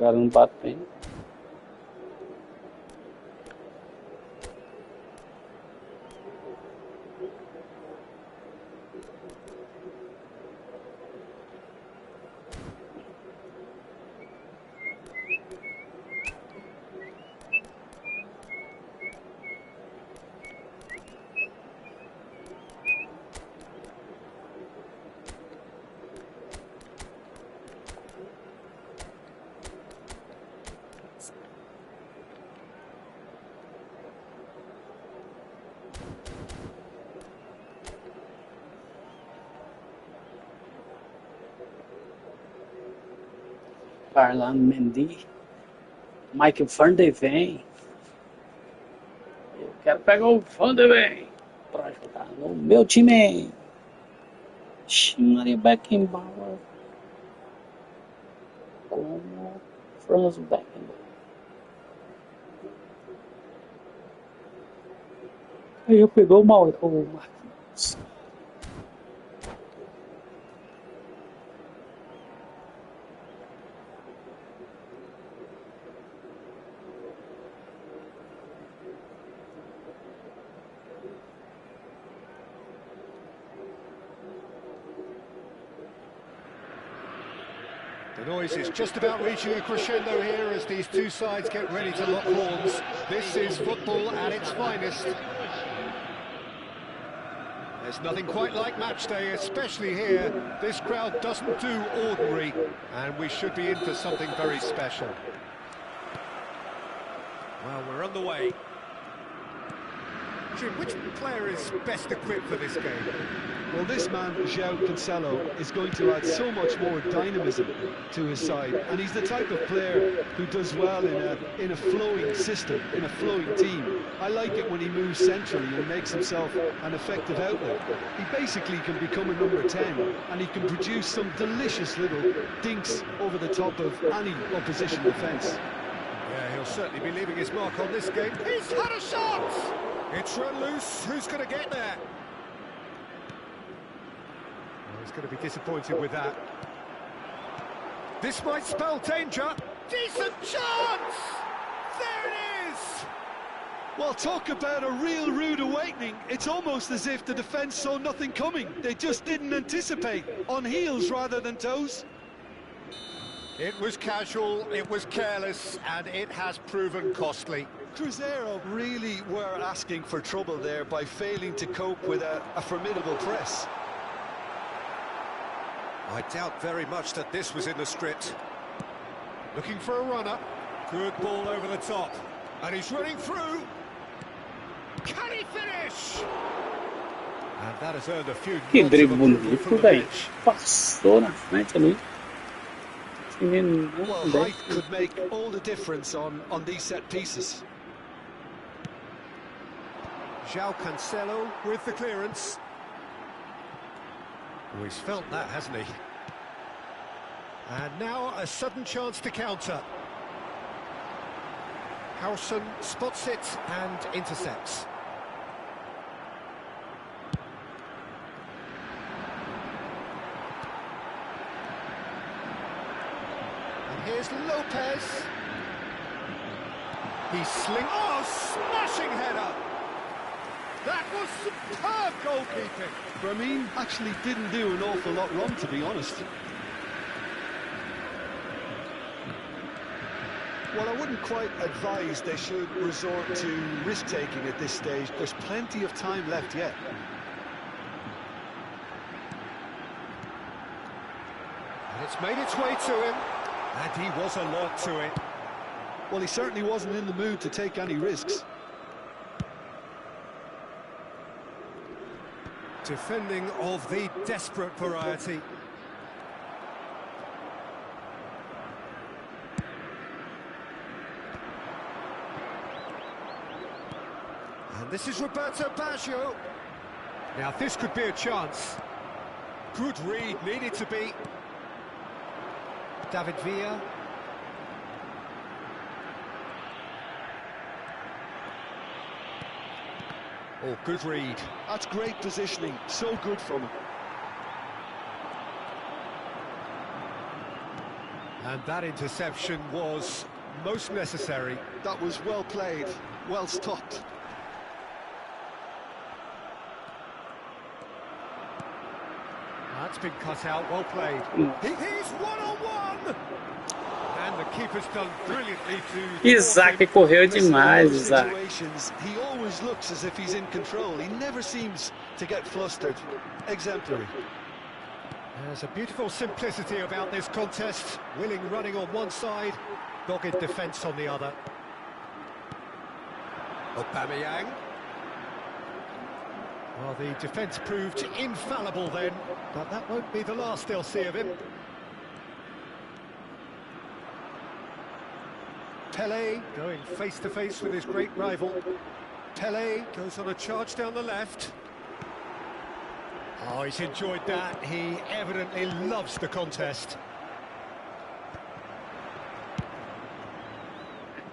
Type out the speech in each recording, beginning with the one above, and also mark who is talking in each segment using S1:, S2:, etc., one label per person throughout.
S1: caras não batem. Parlando Mendy, Mike Van de Ven. Eu quero pegar o Van de Ven para jogar no meu time. Maria Beckenbauer como Franz Beckenbauer. Aí eu pegou o Marquinhos.
S2: The noise is just about reaching a crescendo here as these two sides get ready to lock horns. This is football at its finest. There's nothing quite like match day, especially here. This crowd doesn't do ordinary, and we should be in for something very special. Well, we're on the way. Jim, which player is best equipped for this game?
S3: Well, this man, João Cancelo, is going to add so much more dynamism to his side, and he's the type of player who does well in a flowing system, in a flowing team. I like it when he moves centrally and makes himself an effective outlet. He basically can become a number 10, and he can produce some delicious little dinks over the top of any opposition defence.
S2: Yeah, he'll certainly be leaving his mark on this game. He's had a shot! It's run loose. Who's going to get there? He's going to be disappointed with that. This might spell danger. Decent chance! There it is!
S3: Well, talk about a real rude awakening. It's almost as if the defence saw nothing coming. They just didn't anticipate. On heels rather than toes.
S2: It was casual, it was careless, and it has proven costly.
S3: Cruzeiro really were asking for trouble there by failing to cope with a formidable press.
S2: I doubt very much that this was in the script. Looking for a runner. Good ball over the top. And he's running through. Can he finish? And that has earned a few
S1: Que
S2: nods of
S1: drible
S2: approval from
S1: bonito,
S2: the
S1: velho.
S2: bench.
S1: Passou na frente ali.
S3: Well, height could make all the difference on these set pieces.
S2: João Cancelo with the clearance. Oh, he's felt that, hasn't he? And now a sudden chance to counter. Howson spots it and intercepts. And here's Lopez. He's smashing header. That was superb goalkeeping.
S3: Ramin actually didn't do an awful lot wrong, to be honest. Well, I wouldn't quite advise they should resort to risk-taking at this stage. There's plenty of time left yet.
S2: And it's made its way to him. And he was alert to it.
S3: Well, he certainly wasn't in the mood to take any risks.
S2: Defending of the desperate variety. And this is Roberto Baggio. Now this could be a chance. Good read, needed to be. David Villa. Oh, good read.
S3: That's great positioning, so good from him.
S2: And that interception was most necessary.
S3: That was well played, well stopped.
S2: That's been cut out, well played. He's one-on-one! And the keeper's done brilliantly to...
S1: Isaac correu demais, Isaac.
S3: He always looks as if he's in control. He never seems to get flustered. Exemplary.
S2: There's a beautiful simplicity about this contest. Willing running on one side, dogged defence on the other. Aubameyang. Well, the defence proved infallible then, but that won't be the last they'll see of him. Pelé going face-to-face with his great rival. Pelé goes on a charge down the left. Oh, he's enjoyed that. He evidently loves the contest.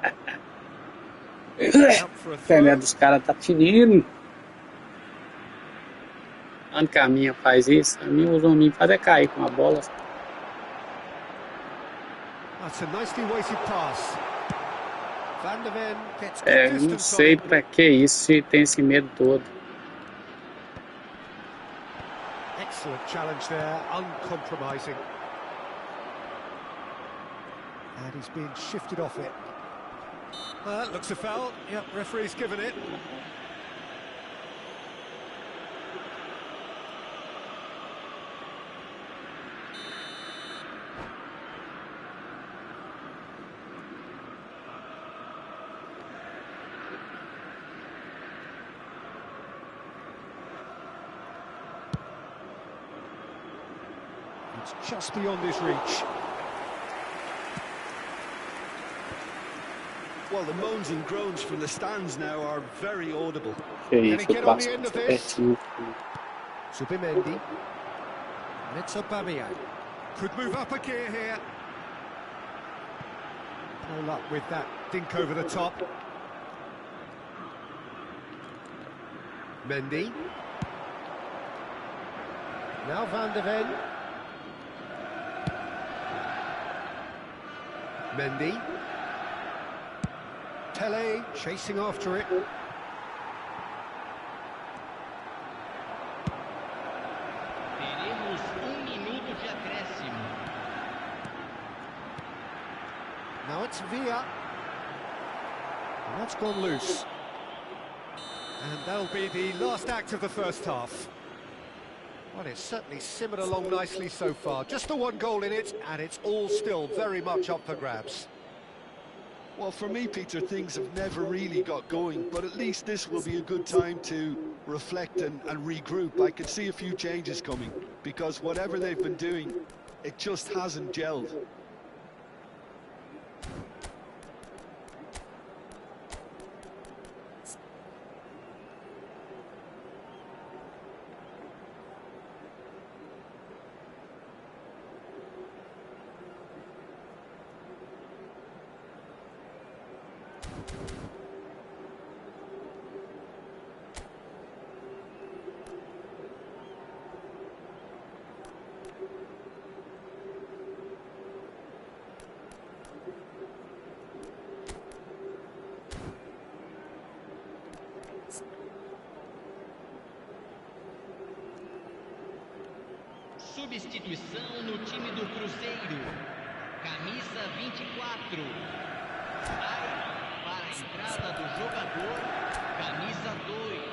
S1: A perna dos caras tá tinindo. Onde que a minha faz isso? A minha usa mim faz é cair com a bola.
S2: That's a nicely weighted pass. Van de Ven gets
S1: É, não sei pra que isso se tem esse medo todo.
S2: Excellent challenge there, uncompromising. And he's being shifted off it. That looks a foul. Yep, referee's given it. It's just beyond his reach.
S3: Well, the moans and groans from the stands now are very audible.
S1: Que isso, eu passo pertinho.
S2: Zubimendi. And it's Aubameyang. Could move up a gear here. No luck with that dink over the top. Mendy. Now Van de Ven. Mendy. Pelé chasing after it.
S4: Teremos minuto de acréscimo.
S2: Now it's Villa. And that's gone loose. And that'll be the last act of the first half. Well, it's certainly simmered along nicely so far. Just the one goal in it, and it's all still very much up for grabs.
S3: Well, for me, Peter, things have never really got going, but at least this will be a good time to reflect and regroup. I could see a few changes coming, because whatever they've been doing, it just hasn't gelled.
S4: Substituição no time do Cruzeiro. Camisa 24. Sai para a entrada do jogador. Camisa 2.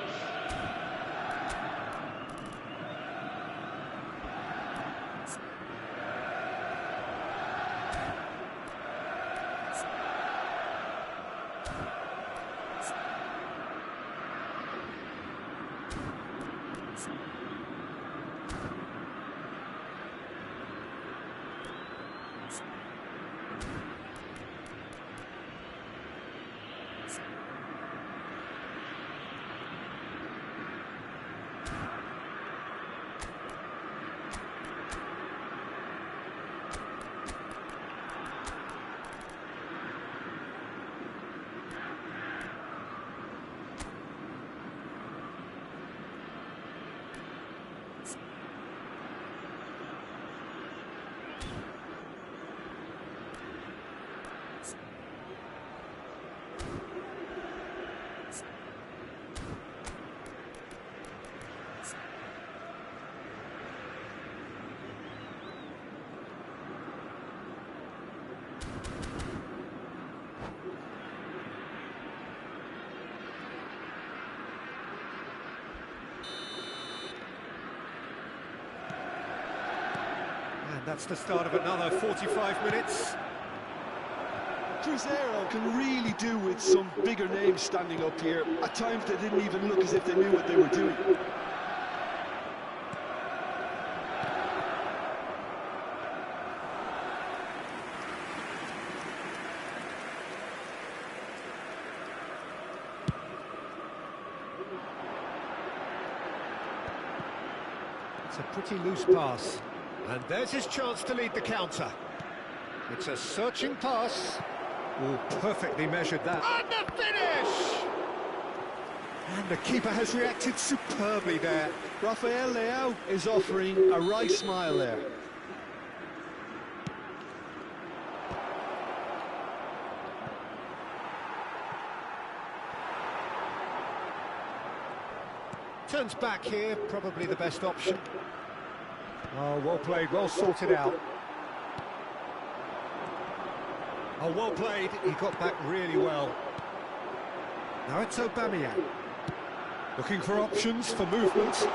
S2: That's the start of another 45 minutes.
S3: Cruzeiro can really do with some bigger names standing up here. At times they didn't even look as if they knew what they were doing.
S2: It's a pretty loose pass. And there's his chance to lead the counter. It's a searching pass. Oh, perfectly measured that. And the finish! And the keeper has reacted superbly there.
S3: Rafael Leao is offering a wry smile there.
S2: Turns back here, probably the best option. Oh, well played, well sorted out. Oh, well played, he got back really well. Now it's Aubameyang. Looking for options for movement.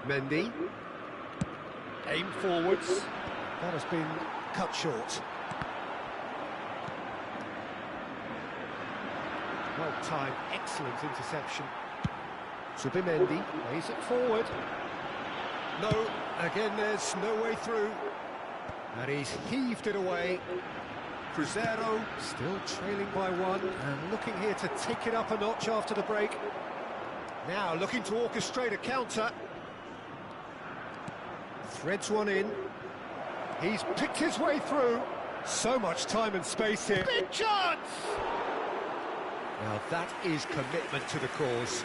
S2: Mendy. Aim forwards. That has been cut short. Well timed, excellent interception. Mendy lays it forward. No, again there's no way through. And he's heaved it away. Cruzeiro still trailing by one and looking here to take it up a notch after the break. Now looking to orchestrate a counter. Threads one in. He's picked his way through. So much time and space here. Big chance! Now that is commitment to the cause.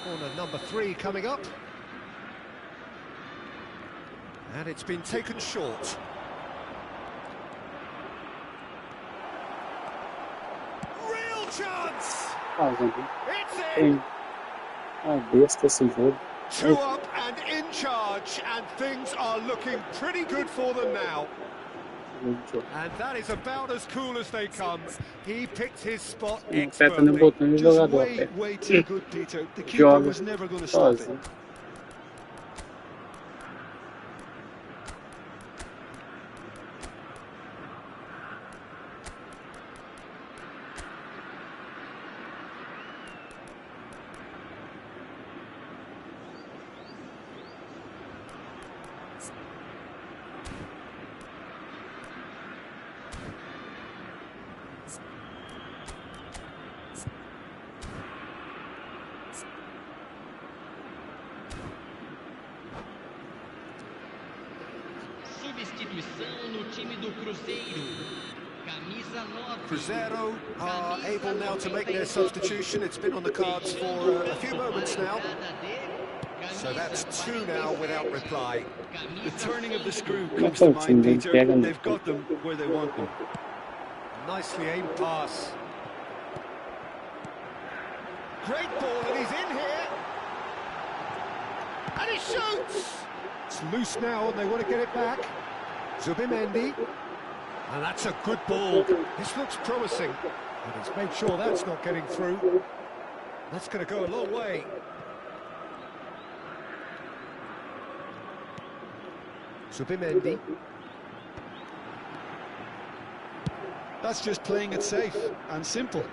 S2: Corner number 3 coming up. And it's been taken short. Real chance! It's in!
S1: Besta esse jogo.
S2: 2 up and in charge, and things are looking pretty good for them now. And that is about as cool as they come. He picked his spot
S1: Aperta no
S2: expertly.
S1: botão e o jogador
S3: Way too good, Peter. The keeper was never going to stop it.
S1: sozinho.
S4: Substituição no time do Cruzeiro. Camisa 9.
S2: Cruzeiro are able now to make their substitution. It's been on the cards for a few moments now. So that's 2 now without reply.
S3: The turning of the screw comes to mind, Peter. They've got them where they want them.
S2: Nicely aimed pass. Great ball, and he's in here. And he shoots! It's loose now, and they want to get it back. Mendy. And that's a good ball. This looks promising. And he's made sure that's not getting through. That's going to go a long way. Mendy.
S3: That's just playing it safe and simple.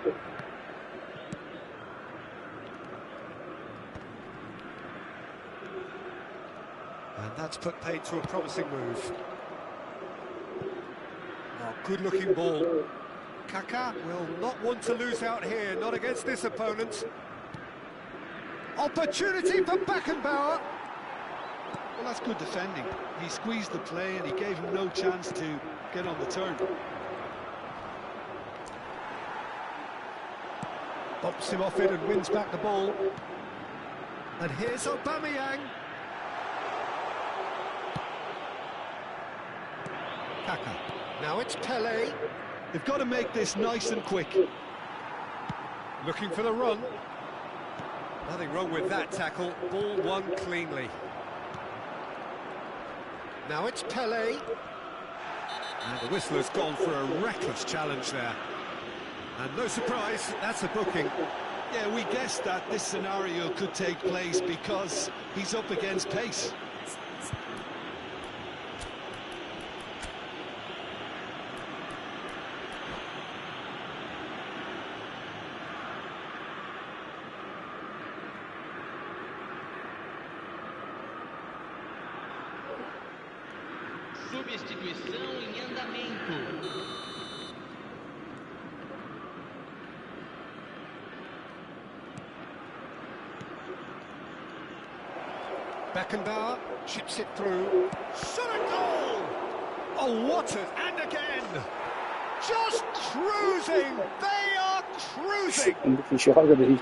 S2: And that's put paid to a promising move. Oh, good-looking ball. Kaká will not want to lose out here, not against this opponent. Opportunity for Beckenbauer.
S3: Well, that's good defending. He squeezed the play and he gave him no chance to get on the turn.
S2: Bumps him off it and wins back the ball. And here's Aubameyang. Kaká. Now it's Pelé.
S3: They've got to make this nice and quick.
S2: Looking for the run. Nothing wrong with that tackle. Ball won cleanly. Now it's Pelé. And the whistler's gone for a reckless challenge there. And no surprise, that's a booking.
S3: Yeah, we guessed that this scenario could take place because he's up against pace.
S4: Substituição em andamento.
S2: Beckenbauer chips it through. Shot a goal! Oh, what an... and again! Just cruising! They are cruising!
S1: Quando que joga daí.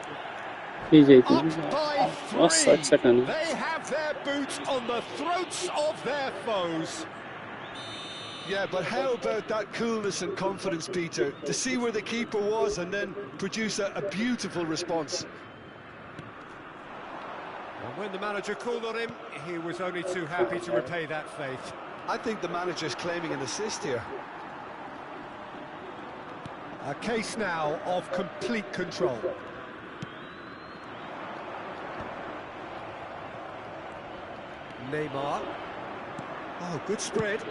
S1: Que jeito,
S2: Up
S1: né?
S2: by
S1: Nossa, que
S2: three!
S1: sacanagem.
S2: They have their boots on the throats of their foes.
S3: Yeah, but how about that coolness and confidence, Peter, to see where the keeper was and then produce a beautiful response.
S2: And when the manager called on him, he was only too happy to repay that faith.
S3: I think the manager's claiming an assist here.
S2: A case now of complete control. Neymar. Oh, good spread.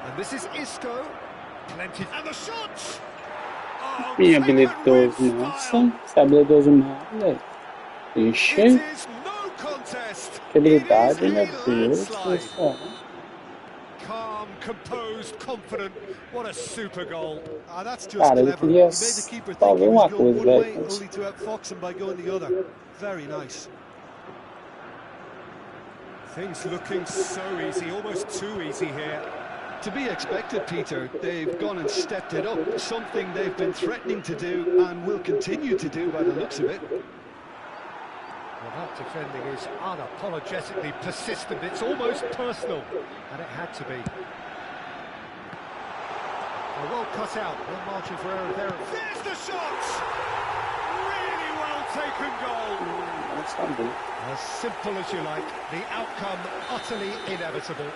S2: And this is Isco. Plenty. And the shots! Oh,
S1: Bem
S2: taken
S1: habilidoso,
S2: with
S1: nossa.
S2: style.
S1: Você é habilidoso mal, velho. Ixi,
S2: It is no contest.
S1: que habilidade,
S2: It
S1: meu
S2: is a
S1: Deus do
S2: landslide.
S1: céu.
S2: Calm, composed, confident. What a super goal.
S3: That's just
S1: Cara, eu
S3: clever.
S1: queria
S3: He made the keeper
S1: só
S3: think he
S1: ver
S3: was
S1: uma
S3: going
S1: coisa,
S3: one way,
S1: velho.
S3: only to outfox him by going the other. Very nice.
S2: Things looking so easy, almost too easy here.
S3: To be expected, Peter. They've gone and stepped it up, something they've been threatening to do and will continue to do by the looks of it.
S2: Well, that defending is unapologetically persistent. It's almost personal, and it had to be. Well cut out, no margin for error there. There's the shot! Really well taken goal.
S1: Nossa, bom.
S2: As simple as you like, the outcome utterly inevitable.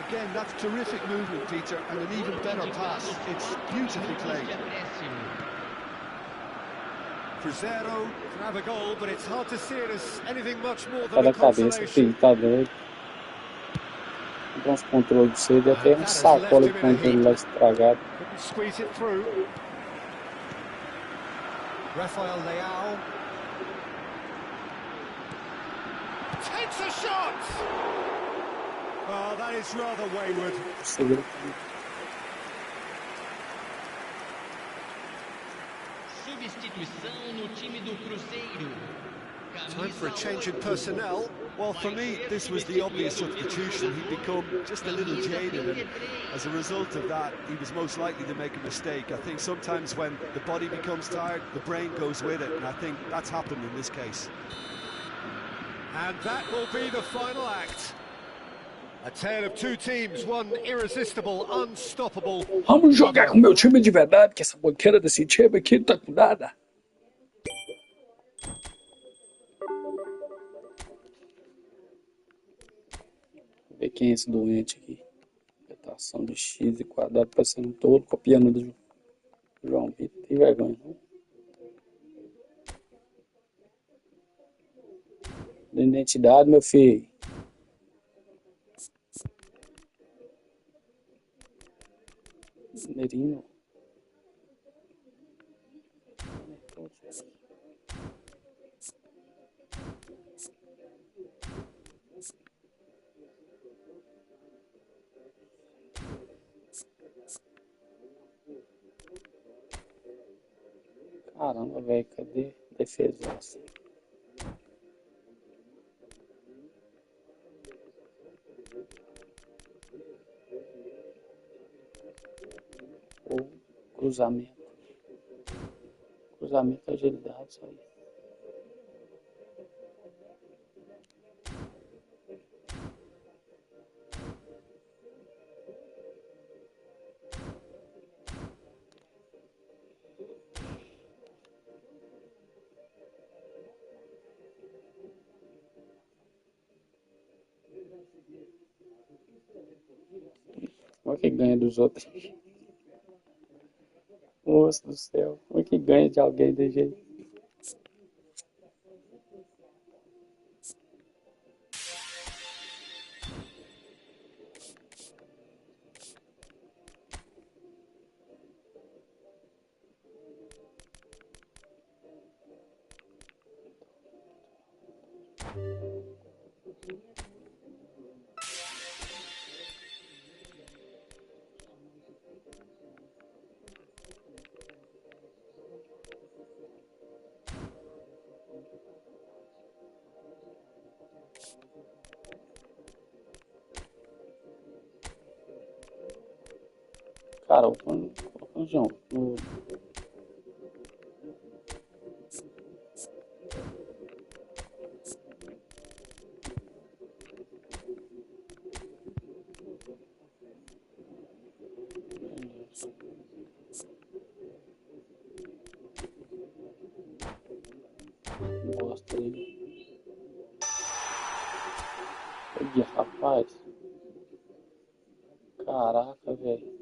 S3: Again, that's terrific movement, Peter, and an even better pass. It's beautifully played.
S2: Cruzeiro can have a goal, but it's hard to see it as anything much more than
S1: Cada
S2: a
S1: cabeça,
S2: consolation.
S1: filho, tá doido. Então os controles de cedo e até um sacola de controle lá estragado.
S2: Couldn't squeeze it through. Rafael Leao takes a shot. Oh, that is rather wayward.
S1: Segura.
S4: Substituição no time do Cruzeiro.
S2: Time for a change in personnel.
S3: Well, for me, this was the obvious substitution. He'd become just a little jaded, and as a result of that, he was most likely to make a mistake. I think sometimes when the body becomes tired, the brain goes with it, and I think that's happened in this case.
S2: And that will be the final act. A tale of two teams, one irresistible, unstoppable.
S1: Vamos jogar com o meu time de verdade, que essa banqueira desse time aqui não tá com nada. Vou ver quem é esse doente aqui. Interpretação de X e quadrado, parecendo todo, copiando do João Vitor. Tem vergonha, não? Da identidade, meu filho. Mineirinho. Caramba, velho, cadê defesa? Ou cruzamento. Cruzamento, agilidade, só isso. Olha que ganha dos outros. Moço do céu, como é que ganha de alguém desse jeito? Cara, o João, gosto dele. Ih, rapaz. Caraca, velho.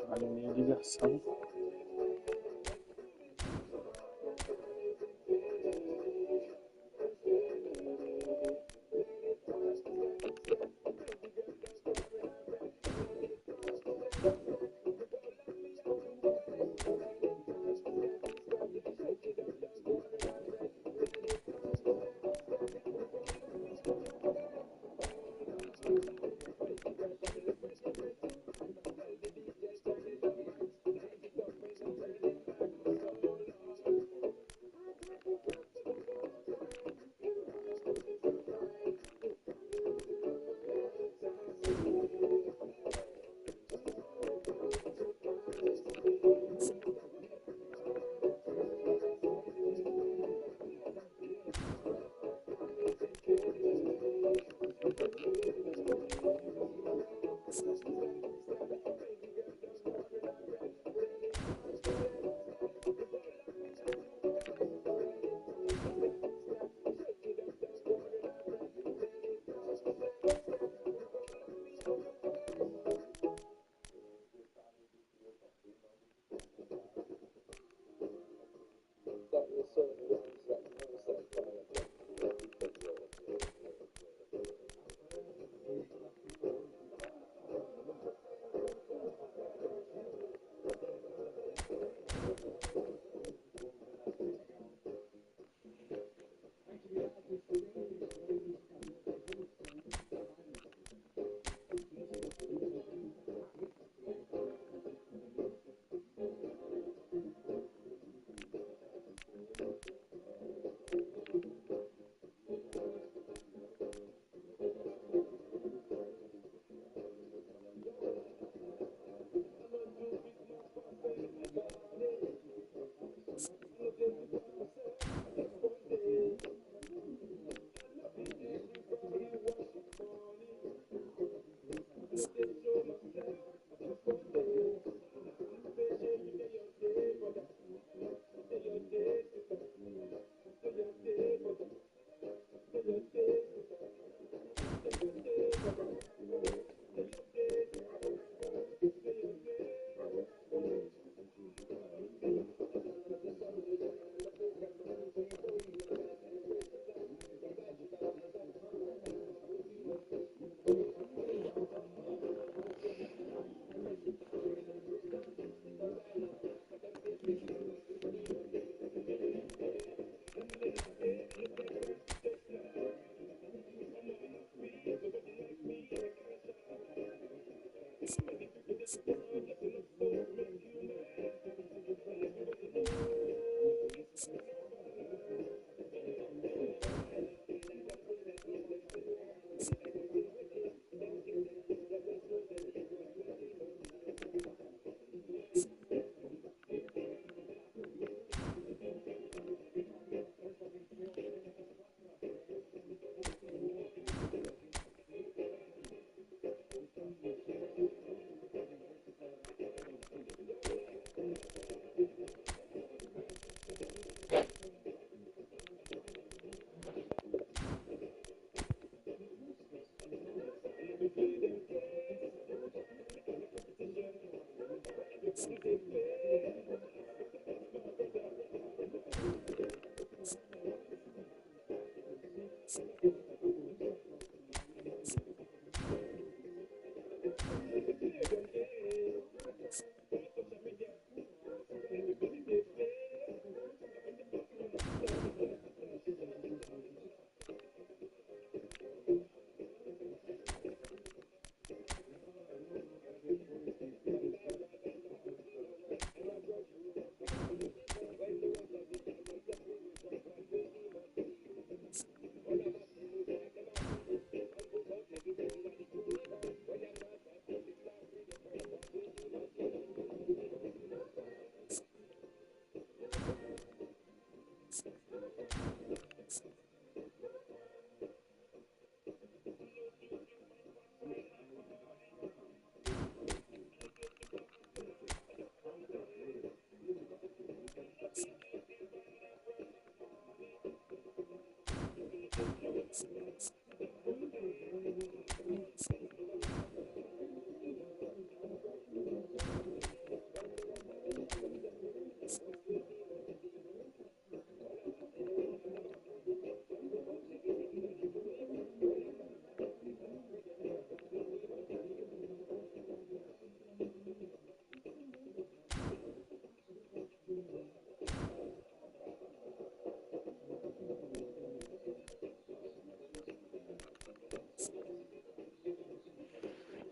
S1: Olha a minha ligação.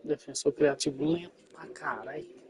S1: Defensor criativo lento pra caralho.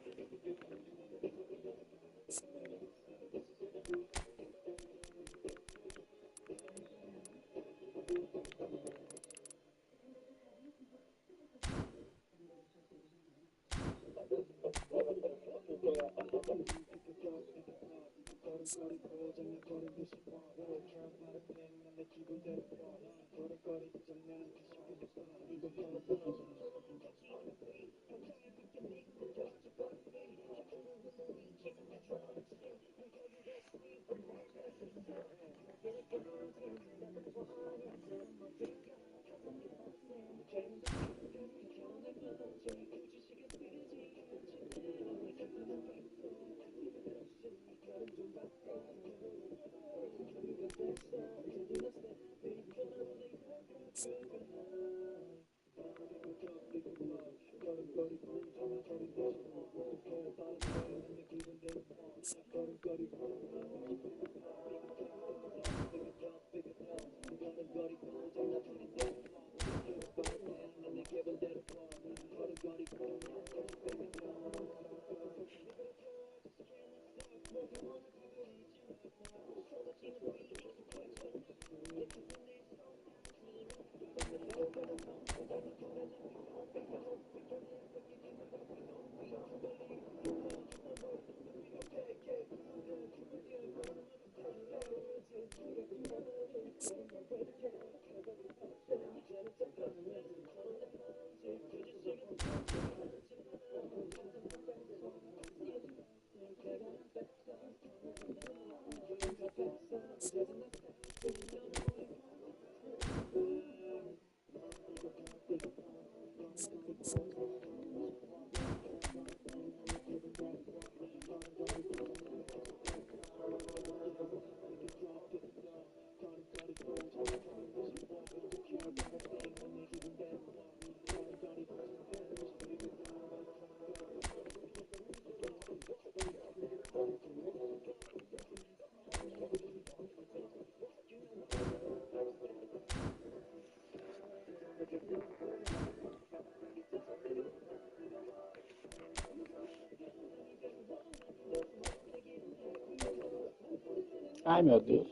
S1: Ai, meu Deus.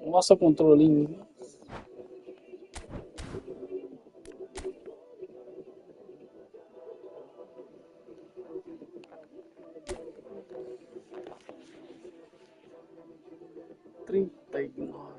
S1: Mostra o controlinho. Trinta e nove.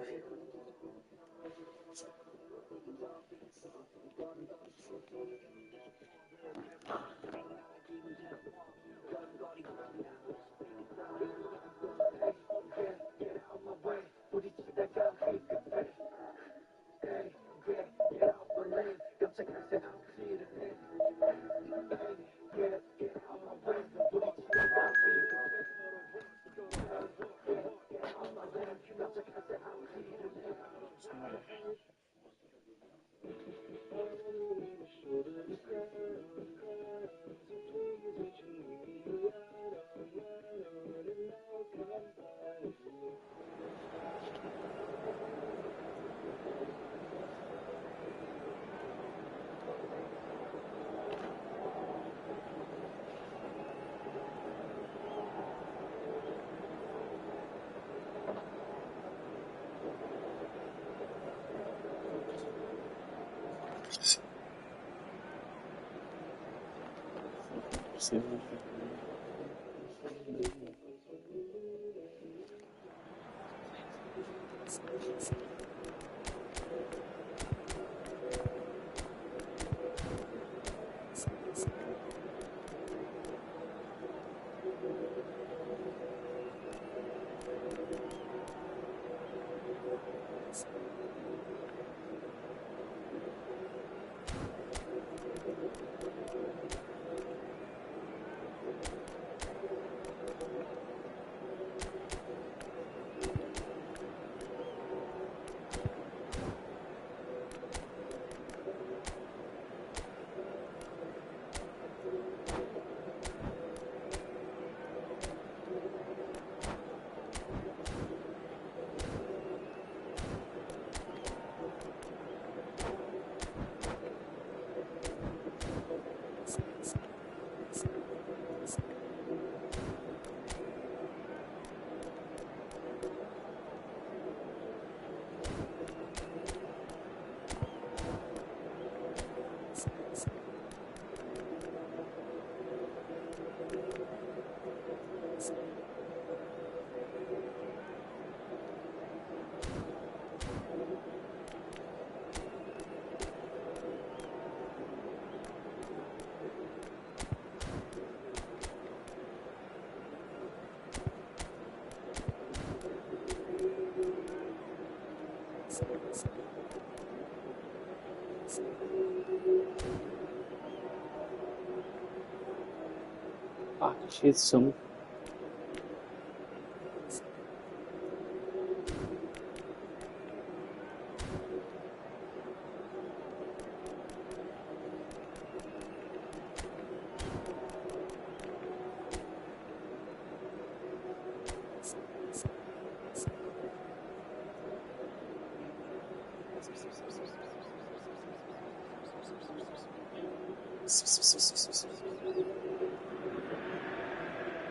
S1: Partição.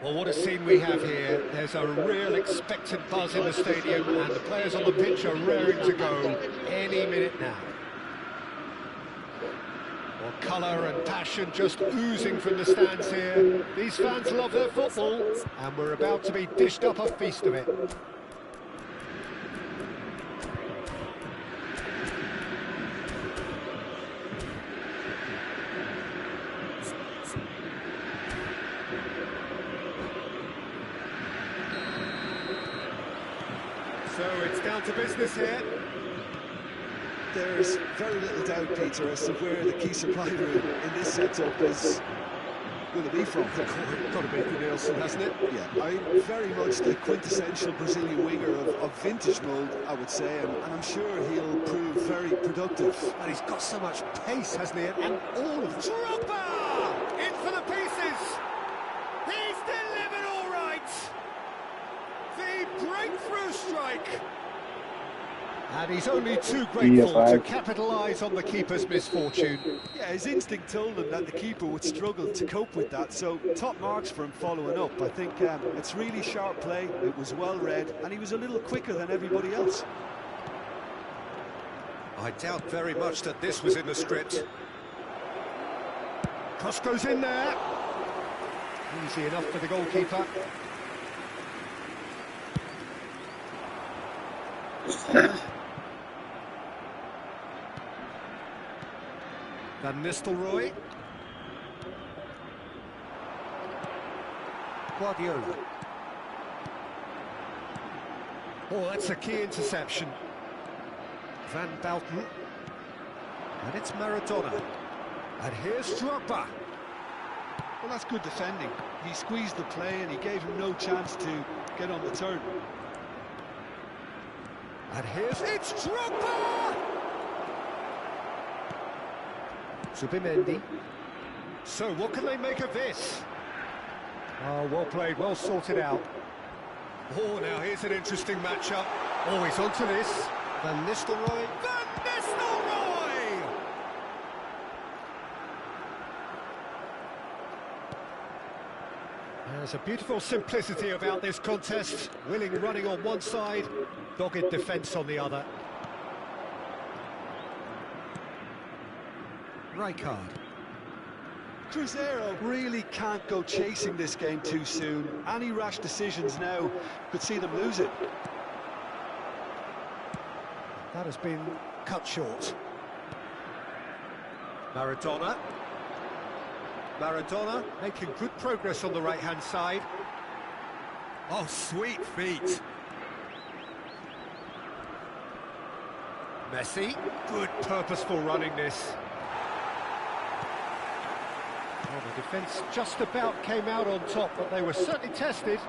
S2: Well, what a scene we have here. There's a real expectant buzz in the stadium, and the players on the pitch are raring to go any minute now. Well, colour and passion just oozing from the stands here. These fans love their football, and we're about to be dished up a feast of it. So it's down to business here.
S3: There's very little doubt, Peter, as to where the key supply room in this setup is going to be from.
S2: Got to be for Nielsen, hasn't it?
S3: Yeah, I'm very much the quintessential Brazilian winger of vintage mould, I would say, and I'm sure he'll prove very productive.
S2: And he's got so much pace, hasn't he? And all of it. Drogba! In for the pieces! He's delivered all right! The breakthrough strike! And he's only too grateful to capitalise on the keeper's misfortune.
S3: Yeah, his instinct told him that the keeper would struggle to cope with that, so top marks for him following up. I think it's really sharp play, it was well read, and he was a little quicker than everybody else.
S2: I doubt very much that this was in the script. Cross goes in there. Easy enough for the goalkeeper. Van Nistelrooy. Guardiola. Oh, that's a key interception. Van Belten. And it's Maradona. And here's Drogba.
S3: Well, that's good defending. He squeezed the play and he gave him no chance to get on the turn.
S2: And it's Drogba! Zubimendi. So what can they make of this? Oh, well played, well sorted out. Oh, now here's an interesting matchup. Oh, he's onto this. Van Nistelrooy. Van Nistelrooy! There's a beautiful simplicity about this contest. Willing running on one side, dogged defence on the other. Rijkaard.
S3: Cruzeiro really can't go chasing this game too soon. Any rash decisions now could see them lose it.
S2: That has been cut short. Maradona. Maradona making good progress on the right-hand side. Oh, sweet feet. Messi. Good purposeful running this. Well, the defence just about came out on top, but they were certainly tested.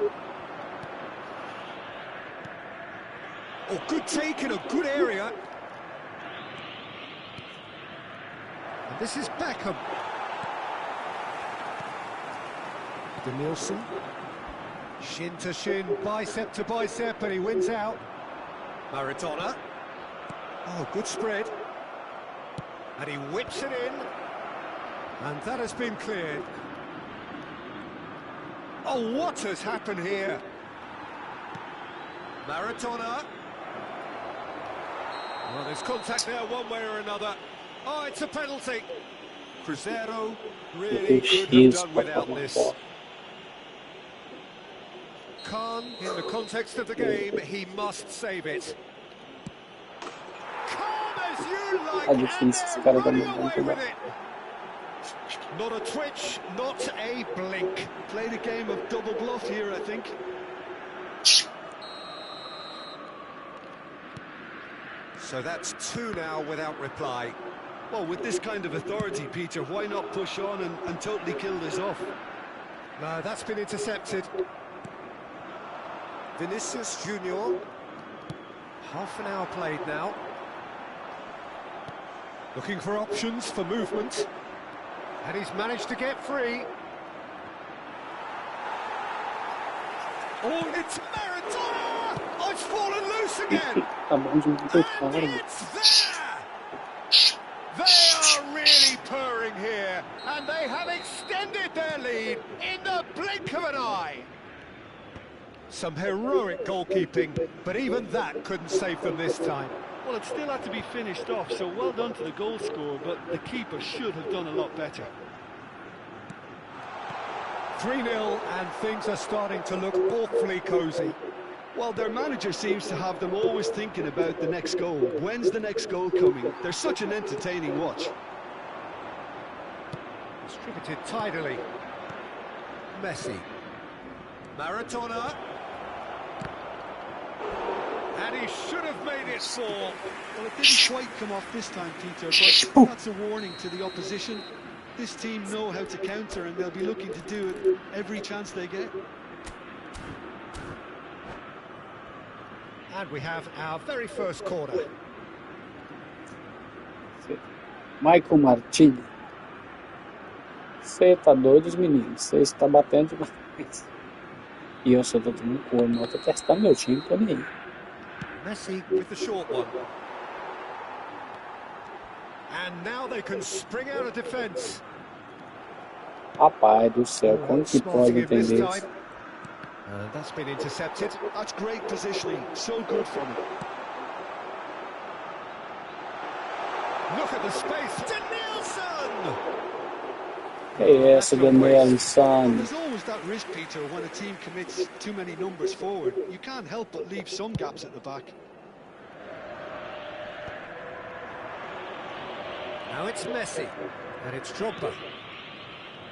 S2: Oh, good take in a good area. And this is Beckham. Nielsen. Shin to shin, bicep to bicep, and he wins out. Maradona. Oh, good spread. And he whips it in. And that has been cleared. Oh, what has happened here? Maradona. Well, there's contact there one way or another. Oh, it's a penalty. Cruzeiro really could have done without this. Khan, in the context of the game, he must save it. Calm as you like, and they're running away with it. Not a twitch, not a blink.
S3: Played a game of double bluff here, I think.
S2: So that's two now without reply.
S3: Well, with this kind of authority, Peter, why not push on and totally kill this off?
S2: No, that's been intercepted. Vinicius Junior. Half an hour played now. Looking for options for movement. And he's managed to get free. Oh, it's Maradona! Oh, it's fallen loose again! And it's there! They are really purring here, and they have extended their lead in the blink of an eye. Some heroic goalkeeping, but even that couldn't save them this time.
S3: Well, it still had to be finished off, so well done to the goal scorer, but the keeper should have done a lot better.
S2: 3-0, and things are starting to look awfully cosy.
S3: Well, their manager seems to have them always thinking about the next goal. When's the next goal coming? They're such an entertaining watch.
S2: Distributed tidily. Messi. Maradona. And he should have made it fall.
S3: Well, it didn't quite come off this time, Peter, but that's a warning to the opposition. This team know how to counter, and they'll be looking to do it every chance they get.
S2: And we have our very first corner.
S1: Michael Martini. Você tá doido, meninos? Você está batendo demais. E eu só tô tomando corno, eu tô testando meu time, tô nem aí.
S2: Messi with the short one. And now they can spring out of defense.
S1: Rapaz do céu, como que pode entender isso?
S2: And that's been intercepted.
S3: That's great positioning, so good from him.
S2: Look at the space. Danielson!
S1: É essa, Danielson?
S3: There's always that risk, Peter, when a team commits too many numbers forward. You can't help but leave some gaps at the back.
S2: Now it's Messi, and it's Drogba.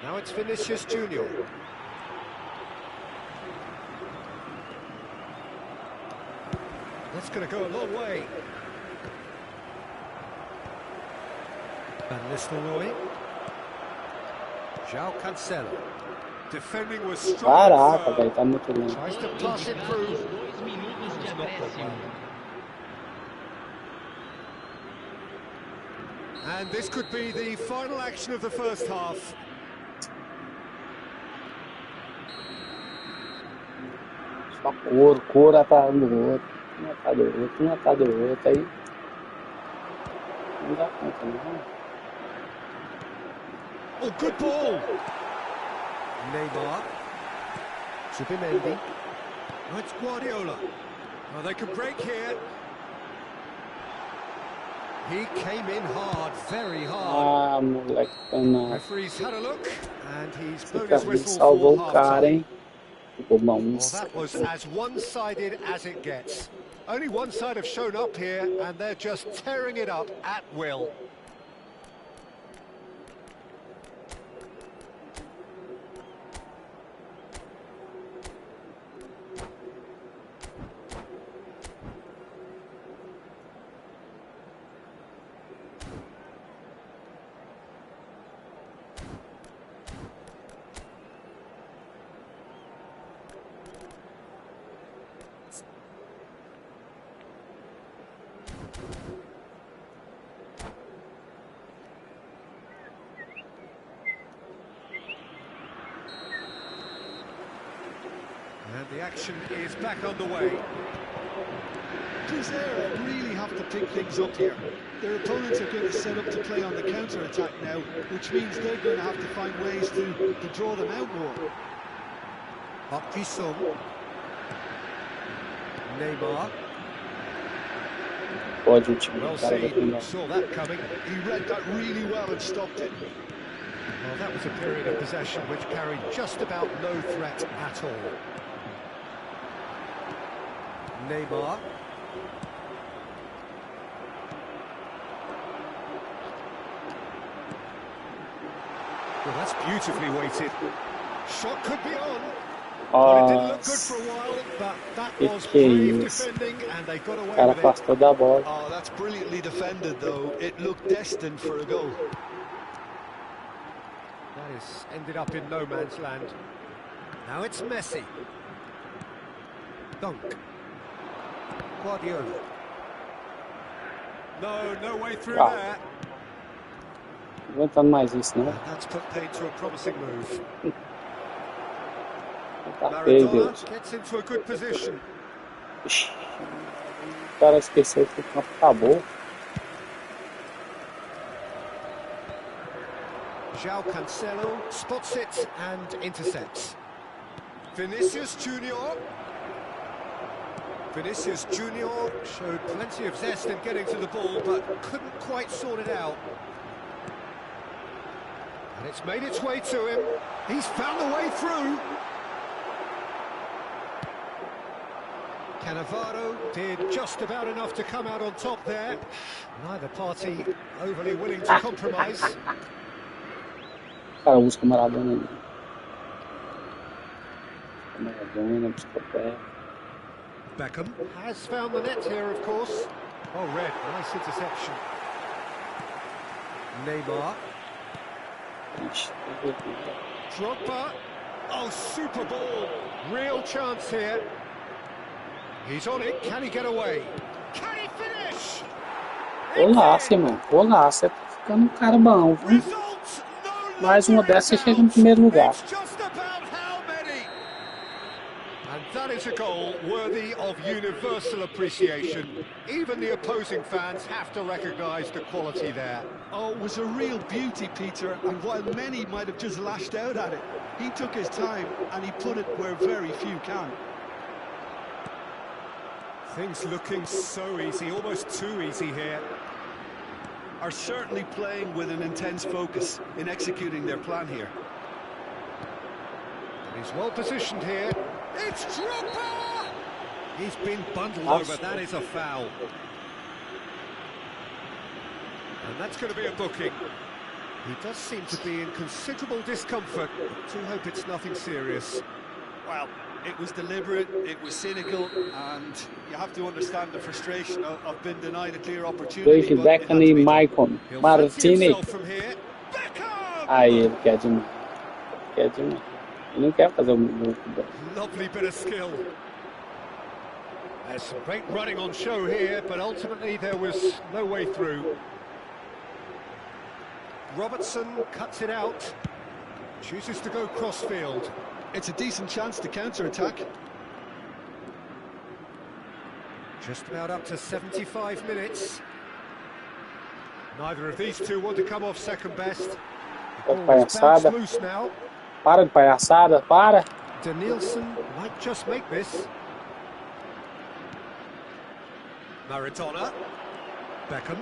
S2: Now it's Vinicius Junior. That's going to go a long way. Van Nistelrooy. João Cancelo. Defending was strong.
S1: Caraca, velho, tá muito bem.
S2: Tries to pass it through.
S4: 2 minutos de acréscimo.
S2: And this could be the final action of the first half.
S1: Só cor atrás do outro, um atrás do outro, um atrás do outro, aí não dá conta, não.
S2: Oh, good ball. Neymar. Zubimendi. Oh, it's Guardiola. Oh, they can break here. He came in hard, very hard.
S1: Ah, moleque, não.
S2: Referee's had a look, and he's blown
S1: Esse
S2: his
S1: cara
S2: whistle
S1: salvou
S2: for
S1: o cara,
S2: half-time.
S1: hein? Ficou bom.
S2: Well, that was as one-sided as it gets. Only one side have shown up here, and they're just tearing it up at will. And the action is back underway.
S3: Crescer really have to pick things up here. Their opponents are going to set up to play on the counter-attack now, which means they're going to have to find ways to draw them out more.
S2: Divisão. Neymar.
S1: Pode o time
S2: Well
S1: do cara
S2: seen, saw that coming.
S3: He read that really well and stopped it.
S2: Well, that was a period of possession which carried just about no threat at all. Neymar. Well, that's beautifully weighted. Shot could be on. Well, it didn't look good for a while, but that was brave defending, and they got
S1: O
S2: away
S1: cara
S2: with it.
S1: afastou da bola.
S3: Oh, that's brilliantly defended, though. It looked destined for a goal.
S2: That has ended up in no man's land. Now it's Messi. Dunk. Guardiola. No way through
S1: Wow.
S2: there.
S1: Não aguentando mais isso, não.
S2: And that's put paid to a promising move.
S1: Tá feio,
S2: Maradona
S1: Deus.
S2: gets into a good position.
S1: Ixi, o cara esqueceu que o campo acabou.
S2: João Cancelo spots it and intercepts. Vinicius Junior. Vinicius Junior showed plenty of zest in getting to the ball, but couldn't quite sort it out. And it's made its way to him. He's found the way through. Cannavaro did just about enough to come out on top there. Neither party overly willing to compromise.
S1: O cara busca Maradona ali. Maradona, busca o pé.
S2: Beckham has found the net here, of course. Oh, red, nice interception. Neymar.
S1: Ixi,
S2: Drogba. Oh, super ball. Real chance here. He's on it. Can he get away? Can he finish?
S1: Golaço, irmão. Golaço. É ficando um cara bom, viu?
S2: Results, no
S1: Mais uma dessa, você chega no primeiro lugar.
S2: It's just about how many. And that is a goal worthy of universal appreciation. Even the opposing fans have to recognise the quality there.
S3: Oh, it was a real beauty, Peter, and while many might have just lashed out at it, he took his time and he put it where very few can.
S2: Things looking so easy, almost too easy here.
S3: Are certainly playing with an intense focus in executing their plan here.
S2: He's well positioned here. It's Dropper! He's been bundled over, that is a foul. And that's going to be a booking. He does seem to be in considerable discomfort. Do hope it's nothing serious.
S3: Well, it was deliberate, it was cynical, and you have to understand the frustration of being denied a clear opportunity.
S1: Beckham e Maicon. Martini. Aí ele quer demais. Quer demais. Ele não quer fazer um gol.
S2: Lovely bit of skill. There's some great running on show here, but ultimately there was no way through. Robertson cuts it out, chooses to go cross-field.
S3: It's a decent chance to counter-attack.
S2: Just about up to 75 minutes. Neither of these two want to come off second best.
S1: Palhaçada.
S2: Loose now.
S1: Para de palhaçada, para.
S2: Danielson might just make this. Maradona. Beckham.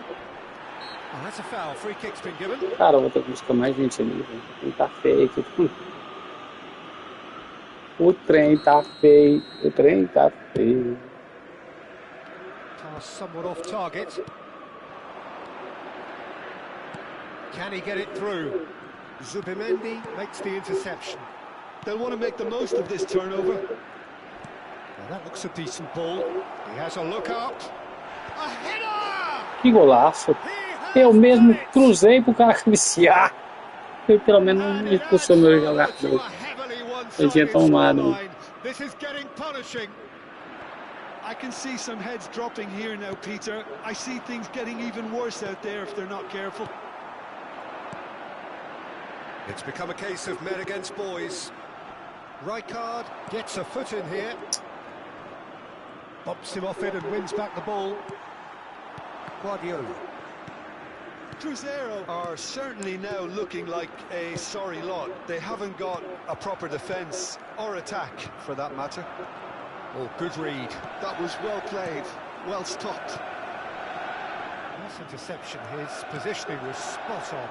S2: Oh, that's a foul. Free kick's been given.
S1: Cara, eu vou ter que buscar mais gente ali. Ele tá feio aqui. O trem tá feio. O trem tá feio.
S2: Pass somewhat off target. Can he get it through? Zubimendi makes the interception.
S3: They'll want to make the most of this turnover.
S2: Well, that looks a decent ball. He has a look up. A header!
S1: Que golaço. Eu mesmo cruzei pro cara cabecear. Ele pelo menos não expulsou meu jogador. Eu tinha tomado.
S2: This is getting punishing.
S3: I can see some heads dropping here now, Peter. I see things getting even worse out there if they're not careful.
S2: It's become a case of men against boys. Rijkaard gets a foot in here. Bumps him off it and wins back the ball. Guardiola.
S3: Cruzeiro are certainly now looking like a sorry lot. They haven't got a proper defence or attack, for that matter.
S2: Oh, good read.
S3: That was well played, well stopped.
S2: Nice interception. His positioning was spot on.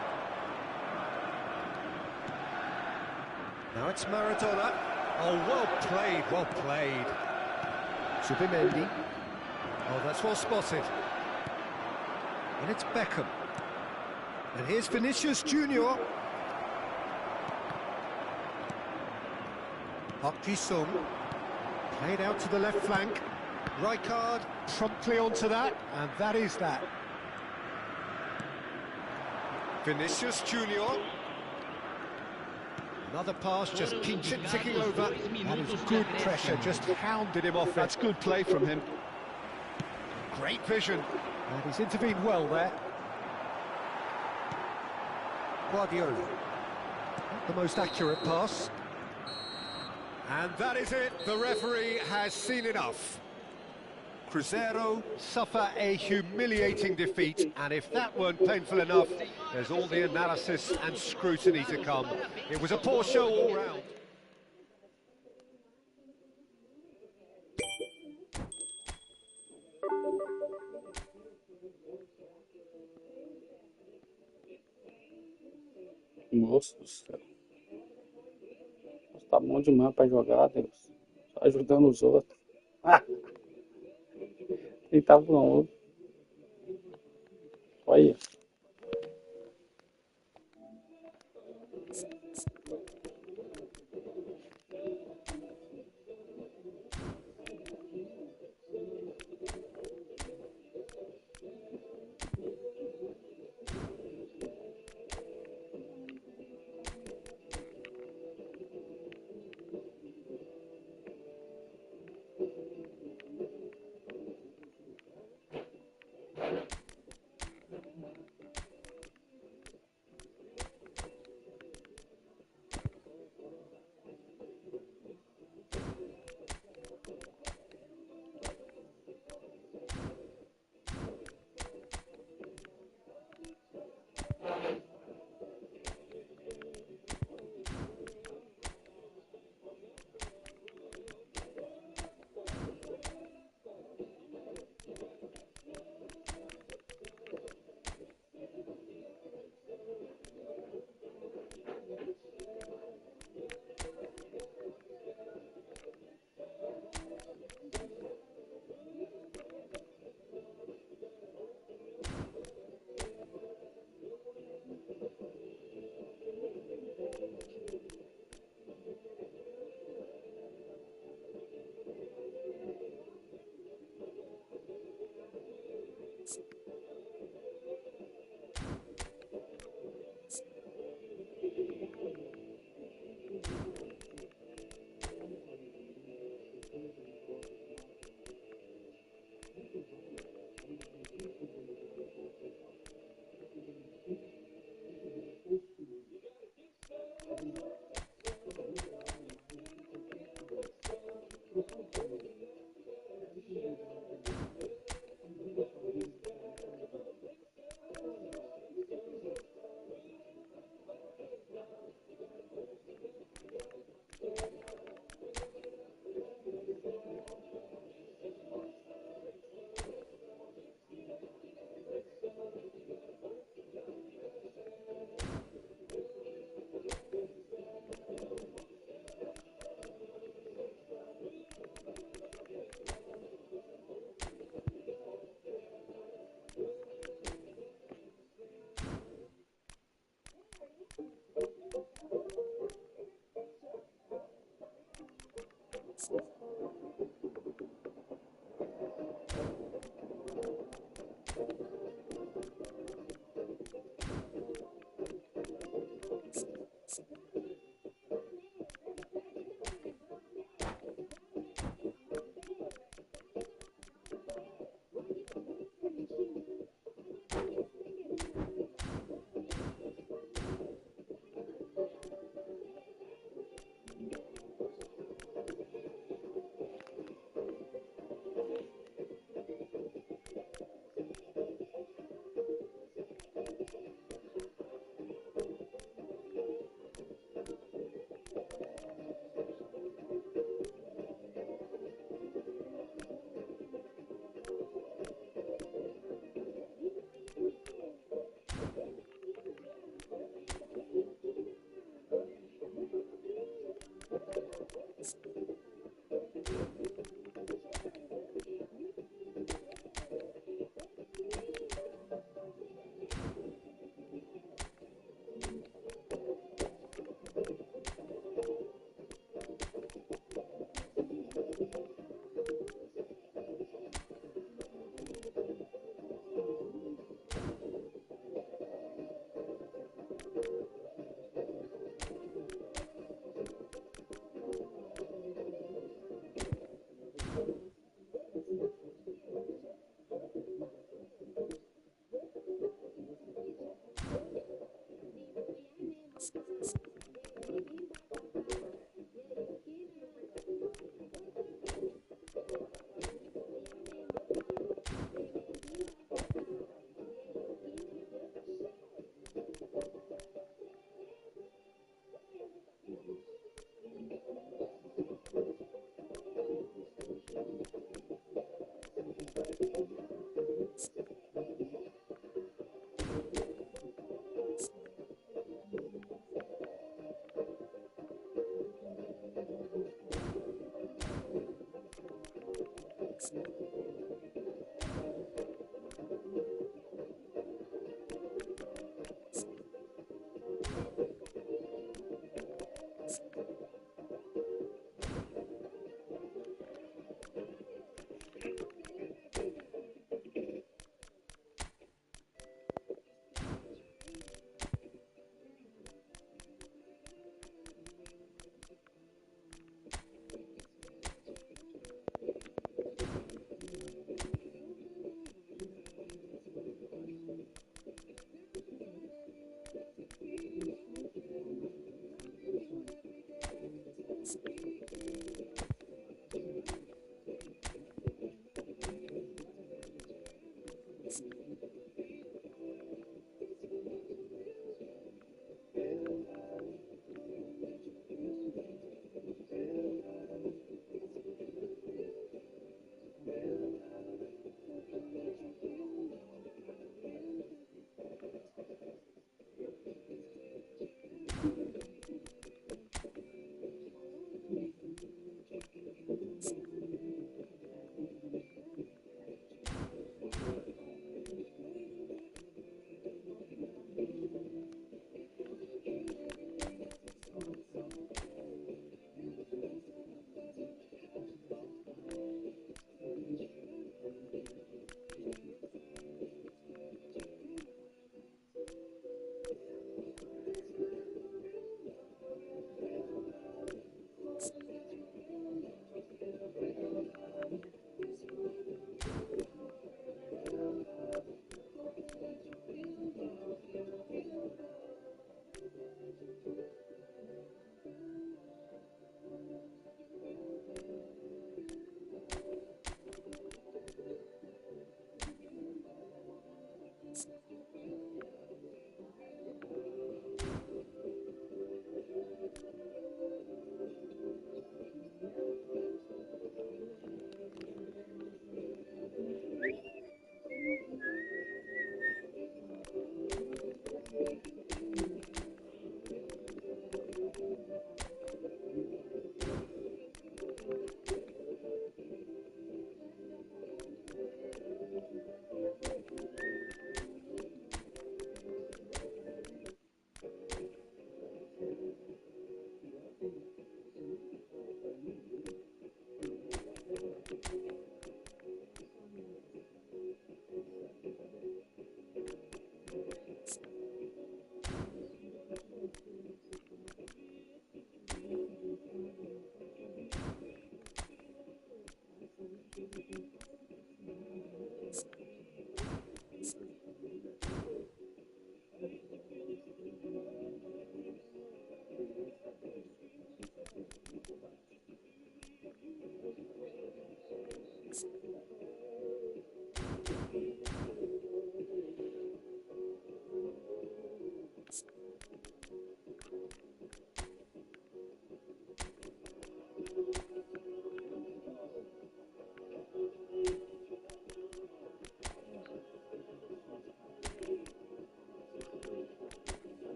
S2: Now it's Maradona. Oh, well played, well played. Zubimendi. Oh, that's well spotted. And it's Beckham. And here's Vinicius Junior. Park Ji-sung. Played out to the left flank. Rijkaard promptly onto that, and that is that. Vinicius Junior. Another pass, just keeps it ticking over. That is good pressure, just hounded him off.
S3: That's good play from him.
S2: Great vision, and he's intervened well there. Guardiola. Not the most accurate pass. And that is it, the referee has seen enough. Cruzeiro suffer a humiliating defeat, and if that weren't painful enough, there's all the analysis and scrutiny to come. It was a poor show all round.
S1: Nossa do céu. Tá bom demais pra jogar, Deus. Só ajudando os outros. Ah! Ele tava bom. Olha.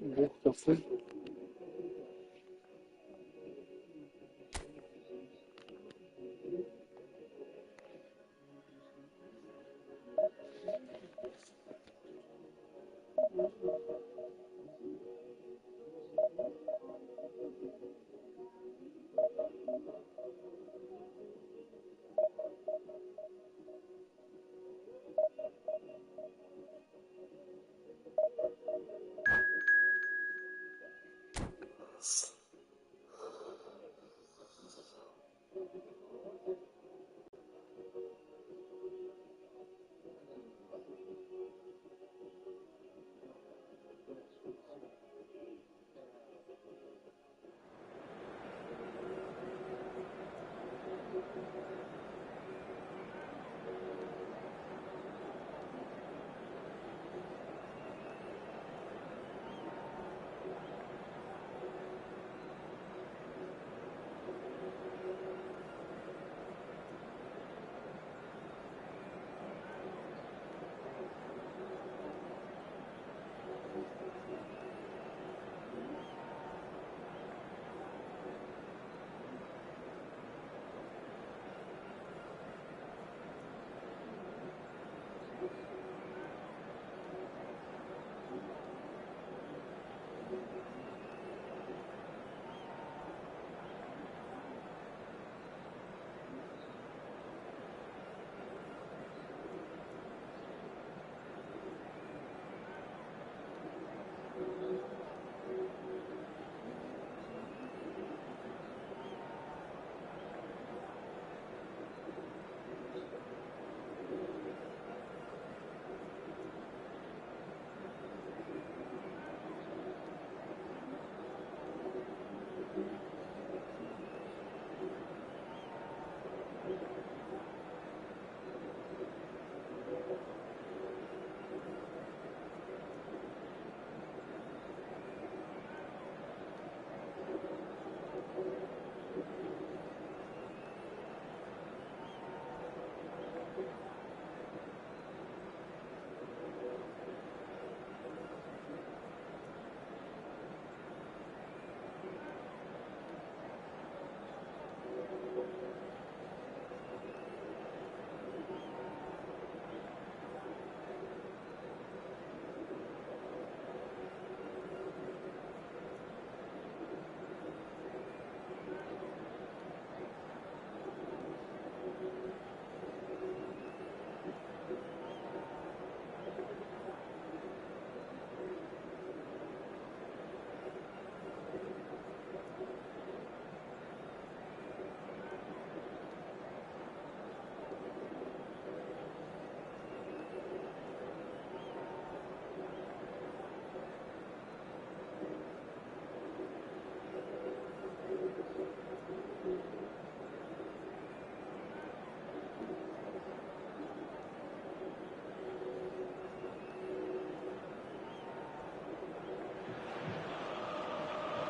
S1: burro que eu fui.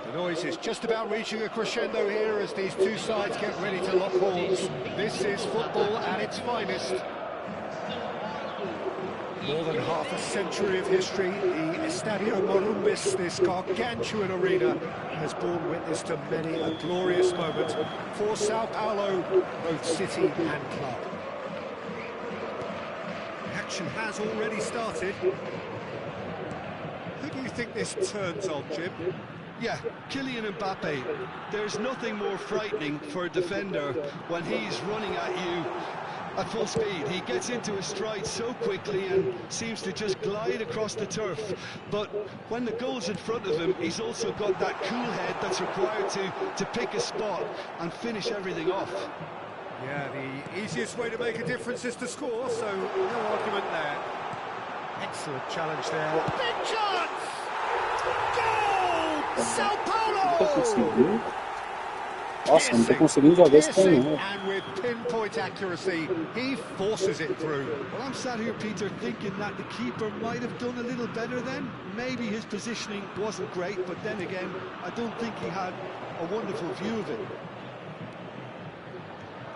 S2: The noise is just about reaching a crescendo here as these two sides get ready to lock horns. This is football at its finest. More than half a century of history, the Estadio Morumbis, this gargantuan arena, has borne witness to many a glorious moment for Sao Paulo, both city and club. The action has already started. Who do you think this turns on, Jim?
S3: Yeah, Kylian Mbappe. There's nothing more frightening for a defender when he's running at you at full speed. He gets into his stride so quickly and seems to just glide across the turf. But when the goal's in front of him, he's also got that cool head that's required to pick a spot and finish everything off.
S2: Yeah, the easiest way to make a difference is to score, so no argument there. Excellent challenge there. Big chance! Goal! Sao Paulo!
S1: Nossa, não tô conseguindo jogar esse trem não.
S2: And with pinpoint accuracy, he forces it through.
S3: Well, I'm sat here, Peter, thinking that the keeper might have done a little better then. Maybe his positioning wasn't great, but then again, I don't think he had a wonderful view of it.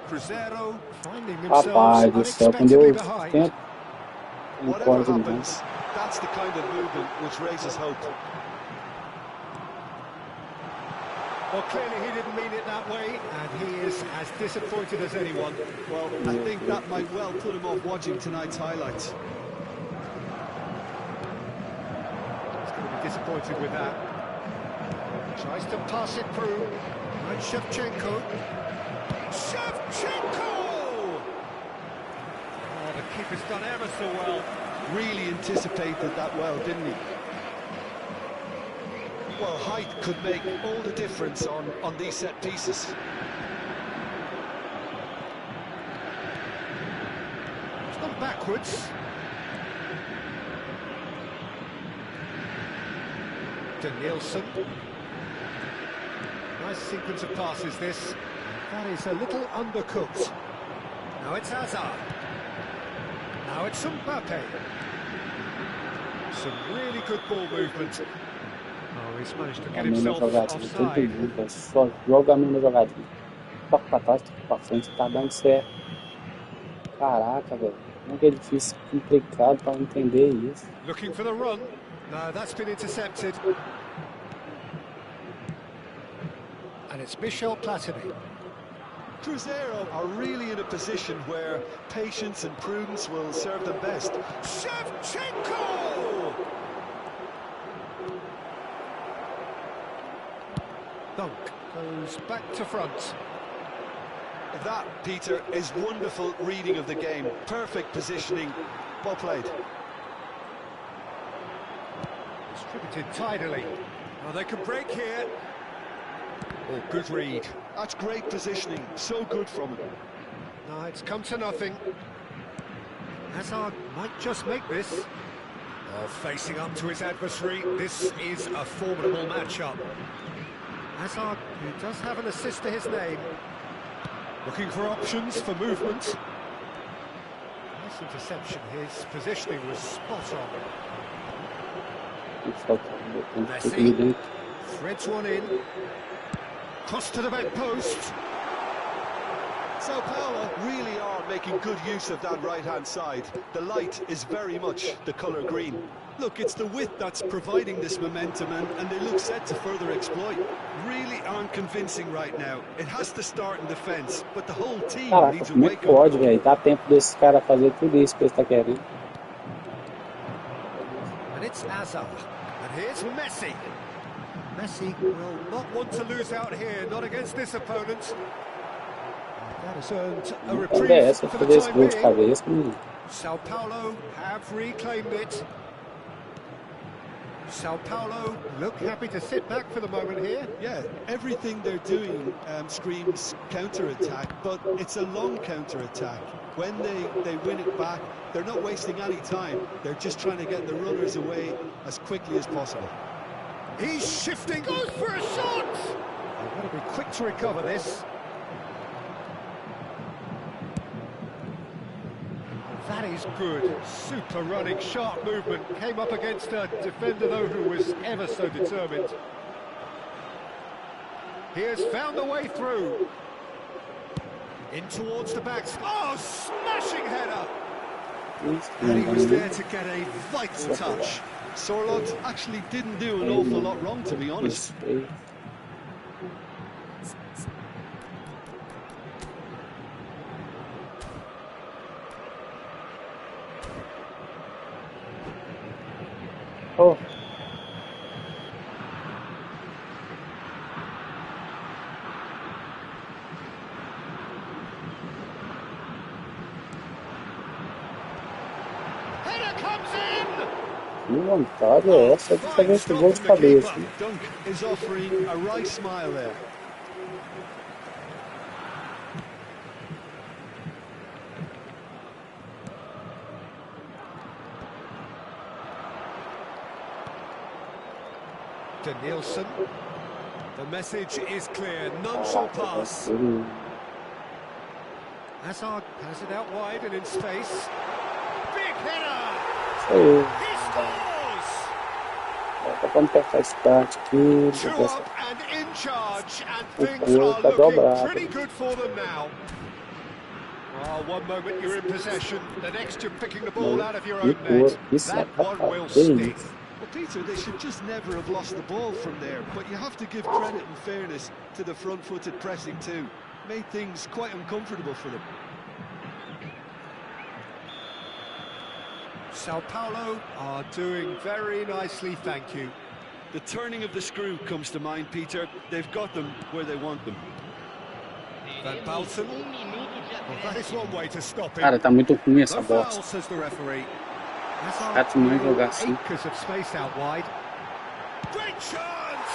S2: Cruzeiro finding
S1: Rapaz
S2: themselves
S1: do céu, quando
S2: unexpectedly
S1: eu
S2: behind.
S1: tento
S3: Whatever happens, that's the kind of movement which raises hope.
S2: Well, clearly he didn't mean it that way, and he is as disappointed as anyone.
S3: Well, I think that might well put him off watching tonight's highlights.
S2: He's going to be disappointed with that. Tries to pass it through. And Shevchenko. Shevchenko! Oh, the keeper's done ever so well.
S3: Really anticipated that well, didn't he? Well, height could make all the difference on these set pieces.
S2: It's gone backwards. Danielson. Nice sequence of passes, this. That is a little undercooked. Now it's Hazard. Now it's Mbappe. Some really good ball movement. Oh, he's managed to get himself offside.
S1: Só joga a mesma jogadinha. Toca pra trás, toca pra frente, tá dando certo. Caraca, velho. Como que é difícil, complicado pra entender isso.
S2: Looking for the run. No, that's been intercepted. And it's Michel Platini.
S3: Cruzeiro are really in a position where patience and prudence will serve them best.
S2: Shevchenko! Dunk goes back to front.
S3: That, Peter, is wonderful reading of the game. Perfect positioning. Well played.
S2: Distributed tidily. Well, they can break here. Oh, good read.
S3: That's great positioning. So good from him.
S2: No, it's come to nothing. Hazard might just make this. Oh, facing up to his adversary. This is a formidable matchup. Hazard, who does have an assist to his name. Looking for options for movement. Nice interception. His positioning was spot on. Messi threads one in. Cross to the back post.
S3: Sao Paulo really are making good use of that right-hand side. The light is very much the colour green. Look, it's the width that's providing this momentum, and they look set to further exploit. Really aren't convincing right now. It has to start in defence, but the whole team
S1: Caraca,
S3: needs a
S1: como é que
S3: wake-up.
S1: pode, velho? Dá tempo desses caras fazer tudo isso que eles estão querendo.
S2: And it's Hazard. And here's Messi. Messi will not want to lose out here, not against this opponent. That has earned a reprieve for the time being. Sao Paulo have reclaimed it. Sao Paulo look happy to sit back for the moment here.
S3: Yeah, everything they're doing screams counter-attack, but it's a long counter-attack. When they win it back, they're not wasting any time. They're just trying to get the runners away as quickly as possible.
S2: He's shifting, goes for a shot! They've got to be quick to recover this. That is good. Super running, sharp movement. Came up against a defender, though, who was ever so determined. He has found a way through. In towards the back. Oh, smashing header! And he was there to get a vital touch.
S3: Sorloth actually didn't do an awful lot wrong, to be honest.
S1: Oh.
S2: Header comes in!
S1: Que vontade é essa de fazer esse gol de cabeça?
S3: Dunk is offering a right smile there.
S2: Danielson. The message is clear. None shall pass. Hazard has it out wide and in space. Big header! He scores!
S1: Vamos apertar start aqui.
S2: Two up and in charge, and things are looking pretty good for them now. Well, one moment you're in possession, the next you're picking the ball out of your own net. That one will stick.
S3: Well, Peter, they should just never have lost the ball from there, but you have to give credit and fairness to the front-footed pressing too. Made things quite uncomfortable for them.
S2: Sao Paulo are doing very nicely, thank you.
S3: The turning of the screw comes to mind, Peter. They've got them where they want them.
S2: Van Balsen. Well, that is one way to stop
S1: Cara,
S2: him.
S1: tá muito ruim essa
S2: No foul,
S1: bosta.
S2: says the referee.
S1: Cato não vai jogar assim.
S2: Acres of space out wide. Great chance!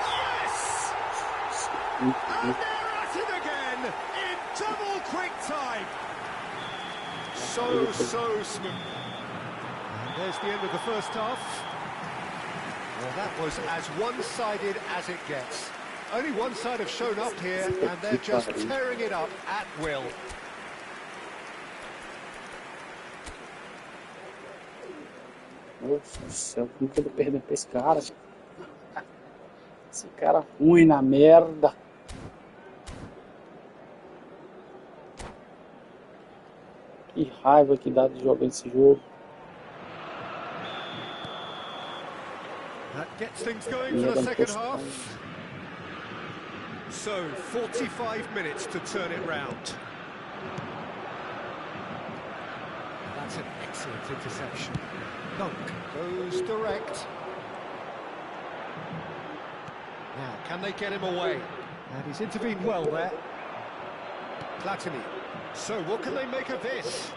S2: Yes! And they're at it again in double quick time. So smooth. And there's the end of the first half. Well, that was as one-sided as it gets. Only one side have shown up here, and they're just tearing it up at will.
S1: Nossa do céu, como que eu tô perdendo pra esse cara? Esse cara ruim na merda. Que raiva que dá de jogar esse jogo.
S2: That gets things going for the second half. So, 45 minutes to turn it round. That's an excellent interception. Dunk goes direct. Now, can they get him away? And he's intervened well there. Platini. So, what can they make of this?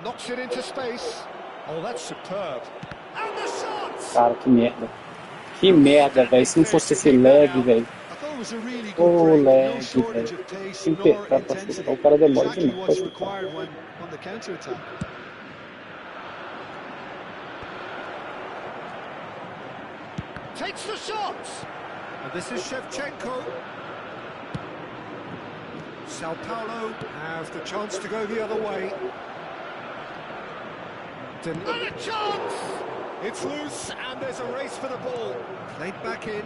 S2: Knocks it into space. Oh, that's superb. And the shot!
S1: Cara, que merda. Que merda, velho. Se não fosse esse lag, velho. Ô, lag, velho. Pra chutar, o cara demora demais pra chutar.
S2: Takes the shot! And this is Shevchenko. Sao Paulo have the chance to go the other way. And a chance! It's loose, and there's a race for the ball. Played back in.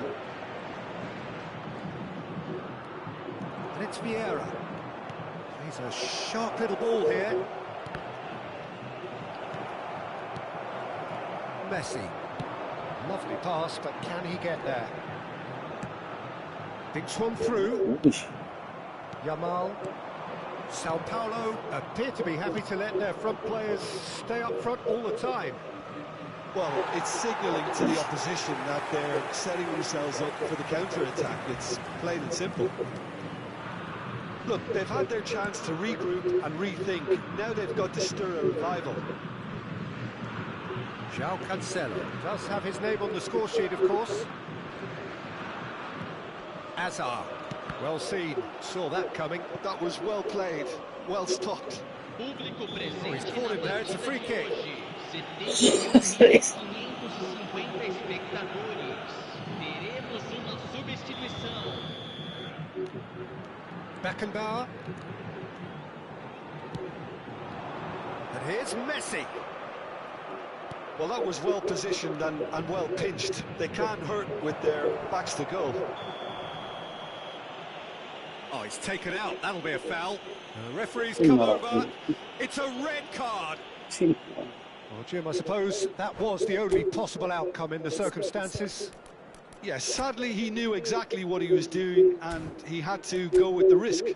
S2: And it's Vieira. He's a sharp little ball here. Messi. Lovely pass, but can he get there? Thinks one through. Yamal. Sao Paulo appear to be happy to let their front players stay up front all the time.
S3: Well, it's signalling to the opposition that they're setting themselves up for the counter-attack. It's plain and simple. Look, they've had their chance to regroup and rethink. Now they've got to stir a revival.
S2: João Cancelo does have his name on the score sheet, of course. Azar. Well seen. Saw that coming.
S3: That was well played. Well stopped.
S4: Público presente.
S2: Oh, he's caught him there. It's a free kick.
S4: 71.550 espectadores. Teremos uma substituição.
S2: Beckenbauer. And here's Messi.
S3: Well, that was well positioned and well pinched. They can't hurt with their backs to goal.
S2: Oh, he's taken out. That'll be a foul. The referee's come over. It's a red card. Well, Jim, I suppose that was the only possible outcome in the circumstances.
S3: Yes, sadly he knew exactly what he was doing and he had to go with the risk.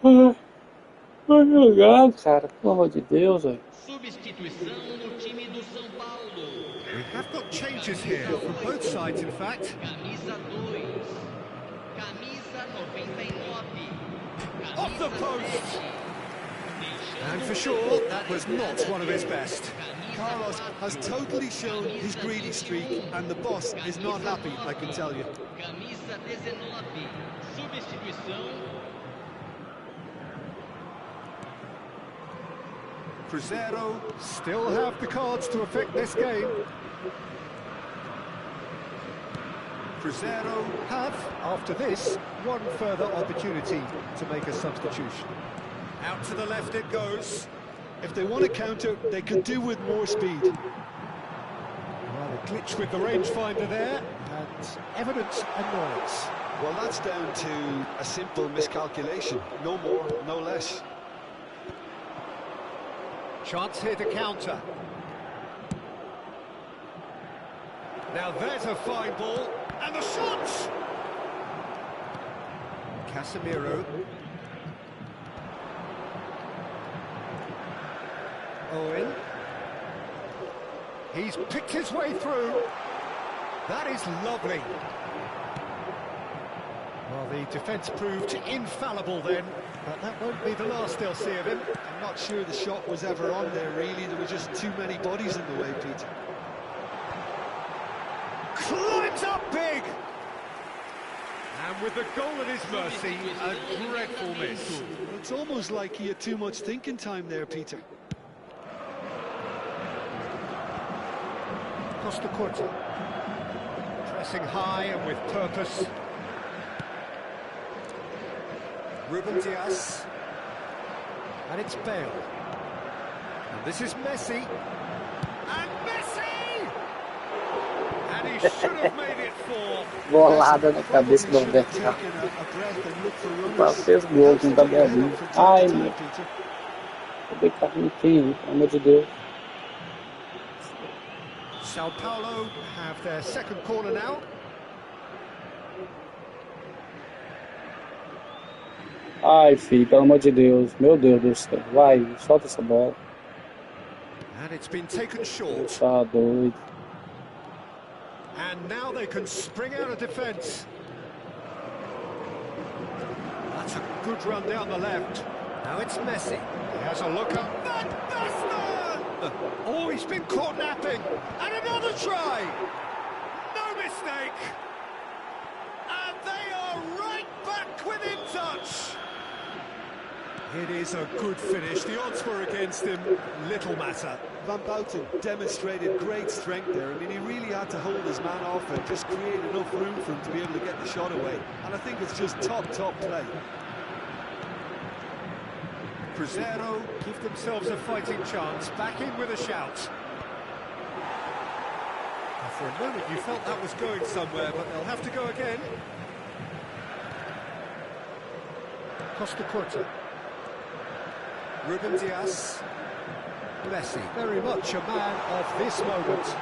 S1: Tô jogando, cara. Pelo amor de Deus, velho.
S4: Substituição no time do São Paulo.
S2: We have got changes here from both sides, in fact.
S4: Camisa 2. Camisa 99.
S2: Off the
S4: Camisa
S2: post.
S4: 7.
S2: And for sure, that was not one of his best.
S3: Carlos has totally shown his greedy streak, and the boss is not happy, I can tell you.
S4: Camisa 19. Substituição.
S2: Cruzeiro still have the cards to affect this game. Cruzeiro have, after this, one further opportunity to make a substitution. Out to the left it goes.
S3: If they want to counter, they could do with more speed.
S2: Well, a glitch with the rangefinder there, and evident annoyance.
S3: Well, that's down to a simple miscalculation. No more, no less.
S2: Chance here to counter. Now there's a fine ball, and the shot! Casemiro. Owen. He's picked his way through. That is lovely. Well, the defence proved infallible then, but that won't be the last they'll see of him.
S3: I'm not sure the shot was ever on there, really. There were just too many bodies in the way, Peter.
S2: Climbs up big! And with the goal at his mercy, a dreadful miss.
S3: It's almost like he had too much thinking time there, Peter.
S2: Costa Curta. Pressing high and with purpose. Ruben Dias. And it's Bale. And this is Messi. And Messi! And he should have made it 4.
S1: Bolada na cabeça do Roberto. Fez gol com o tabelinho. Ai, meu. Vou deitar com quem, pelo amor de Deus.
S2: Sao Paulo have their second corner now.
S1: Ai, filho, pelo amor de Deus. Meu Deus do céu. Vai, solta essa bola.
S2: And it's been taken short.
S1: Tá doido.
S2: And now they can spring out of defence. That's a good run down the left. Now it's Messi. He has a look up. Van Basten! Oh, he's been caught napping. And another try. No mistake. And they are right back within touch. It is a good finish. The odds were against him. Little matter.
S3: Van Basten demonstrated great strength there. I mean, he really had to hold his man off and just create enough room for him to be able to get the shot away. And I think it's just top play.
S2: Cruzeiro give themselves a fighting chance. Back in with a shout. For a moment you felt that was going somewhere, but they'll have to go again. Costa Curta. Ruben Dias. Messi, very much a man of this moment.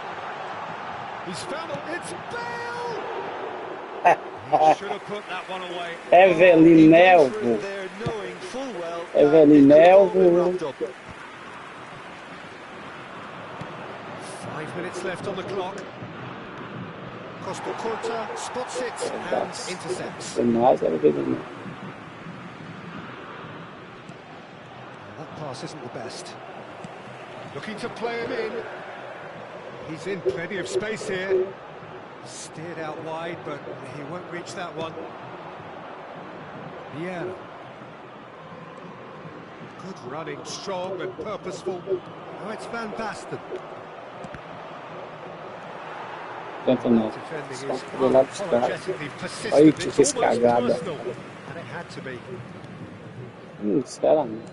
S2: He's found it's Bale! He should have put that one away.
S1: Evelinelvo. Evelinelvo.
S2: 5 minutes left on the clock. Costa Curta spots it and intercepts. That pass isn't the best. Looking to play him in. He's in plenty of space here. Steered out wide, but he won't reach that one. Yeah. Good running, strong and purposeful. Now it's Van Basten.
S1: Tenta não. Só por lá dos caras. Olha que fez cagada.
S2: And it had to be.
S1: Sinceramente.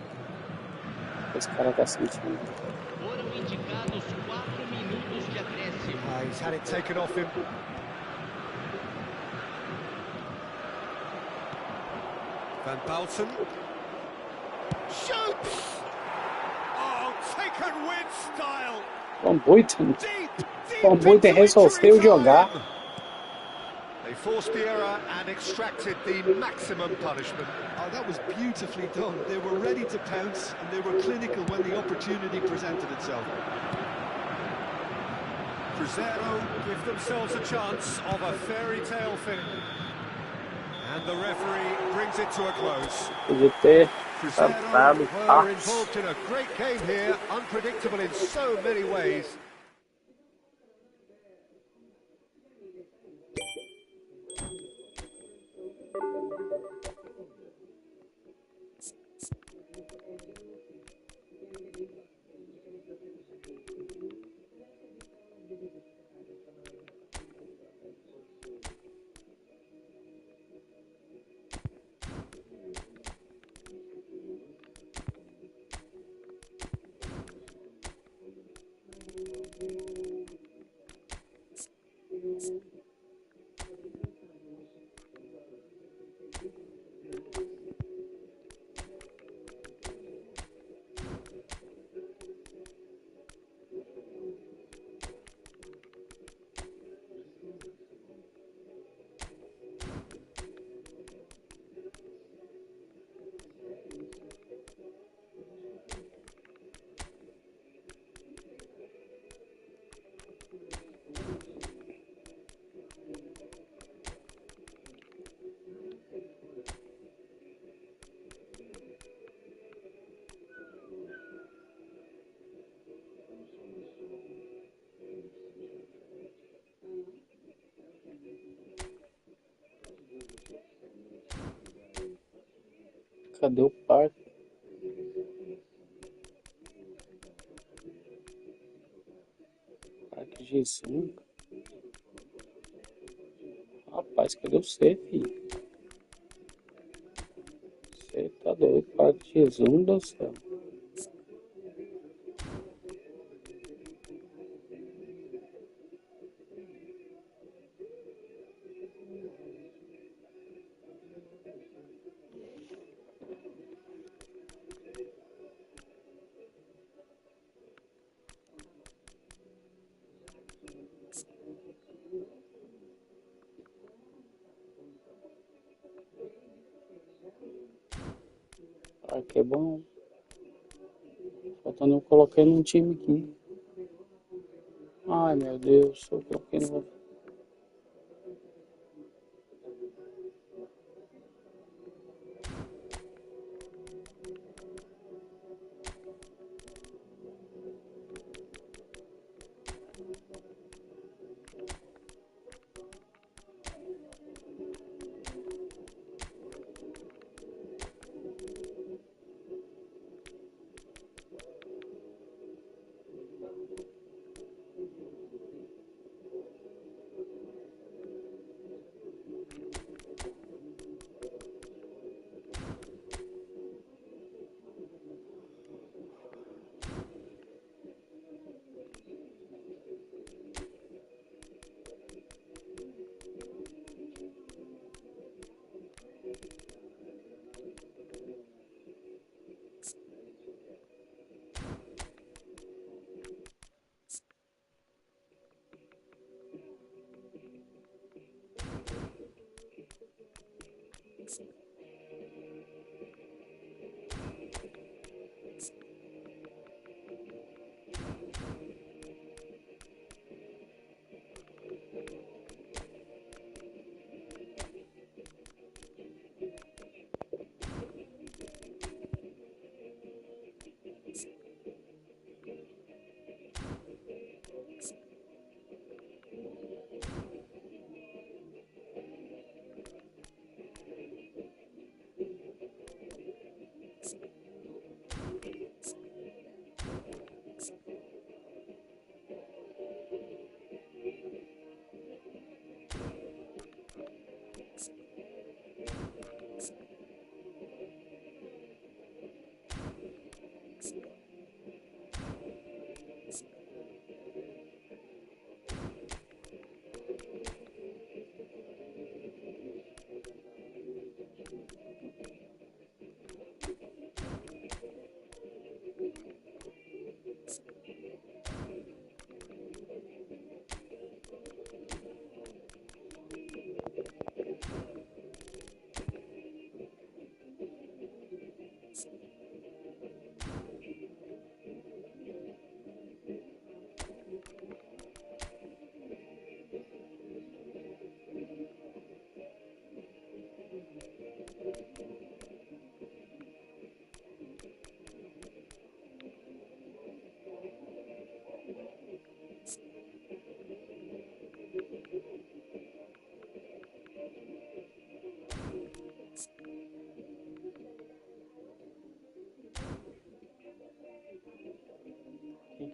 S1: Esse cara tá sentindo.
S4: Foram indicados 4 minutos de acréscimo.
S2: He's had it taken off him. Van Basten. Shoots! Oh, taken with style.
S1: Van Basten resolveu jogar.
S2: They forced the error and extracted the maximum punishment.
S3: Oh, that was beautifully done. They were ready to pounce and they were clinical when the opportunity presented itself.
S2: Cruzeiro give themselves a chance of a fairy tale finish. And the referee brings it to a close.
S1: Podia ter
S2: Cruzeiro
S1: cantado
S2: were
S1: parte.
S2: involved in a great game here, unpredictable in so many ways.
S1: Cadê o parque? Parque Jesus. Rapaz, cadê você, filho? Você tá doido? Parque Jesus do céu. Parque é bom. Faltando eu coloquei num time aqui. Ai meu Deus, eu coloquei no.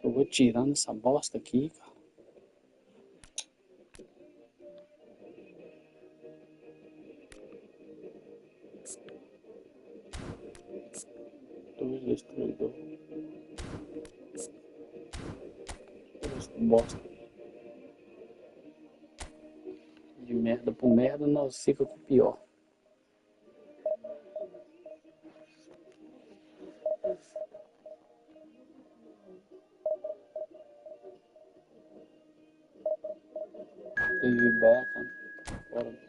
S1: Eu vou tirando essa bosta aqui, cara. Destruidor. Bosta. De merda por merda, nós fica com o pior. Teve beca. Fora.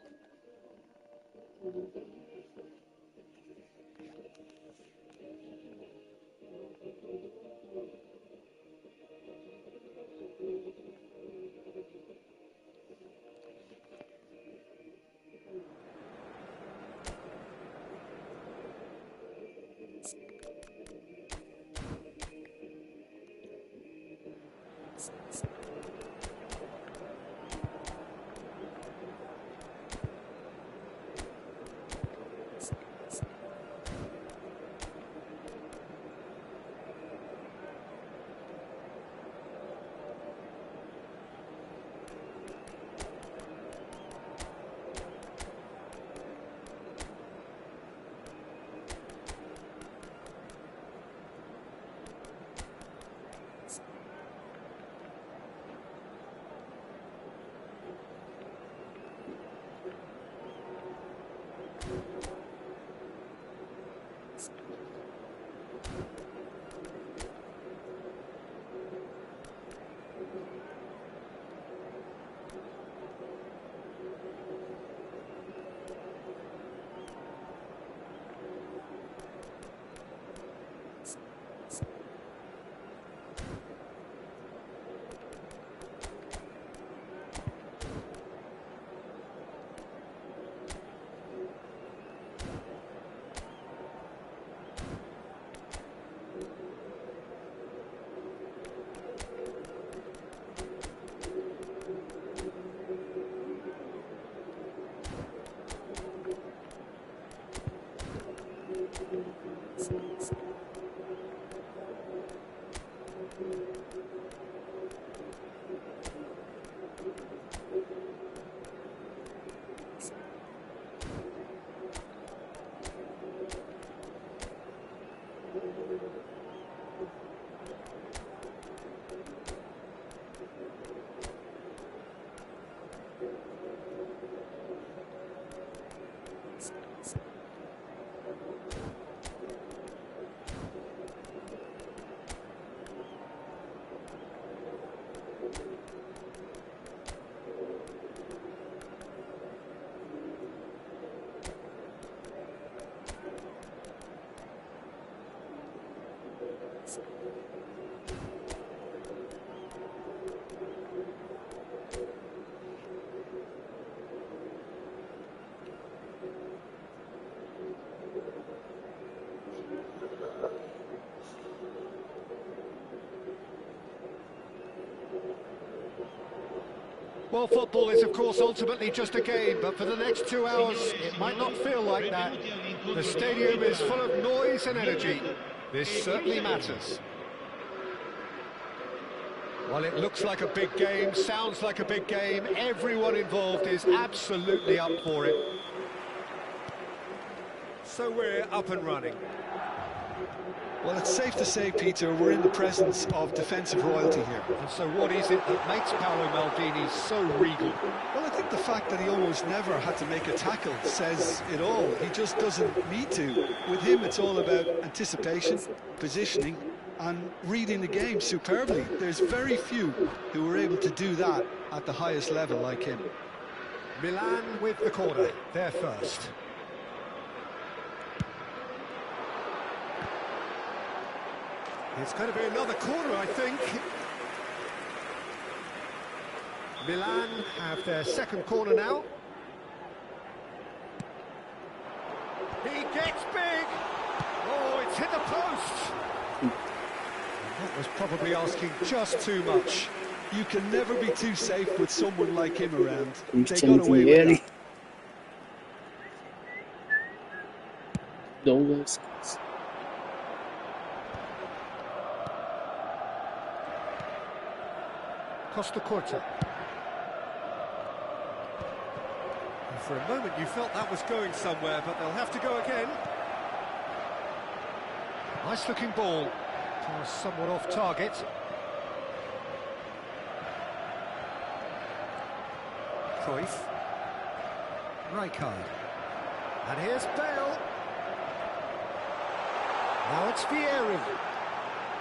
S2: Well, football is, of course, ultimately just a game, but for the next 2 hours, it might not feel like that. The stadium is full of noise and energy. This certainly matters. Well, it looks like a big game, sounds like a big game. Everyone involved is absolutely up for it. So we're up and running.
S3: Well, it's safe to say, Peter, we're in the presence of defensive royalty here.
S2: And so what is it that makes Paolo Maldini so regal?
S3: Well, I think the fact that he almost never had to make a tackle says it all. He just doesn't need to. With him, it's all about anticipation, positioning, and reading the game superbly. There's very few who are able to do that at the highest level like him.
S2: Milan with the corner, they're first. It's going to be another corner, I think. Milan have their second corner now. He gets big. Oh, it's hit the post. That was probably asking just too much.
S3: You can never be too safe with someone like him around. They got away with that.
S2: Costa Corta. And for a moment you felt that was going somewhere, but they'll have to go again. Nice looking ball. Somewhat off target. Cruyff. Rijkaard. And here's Bale. Now it's Vieri.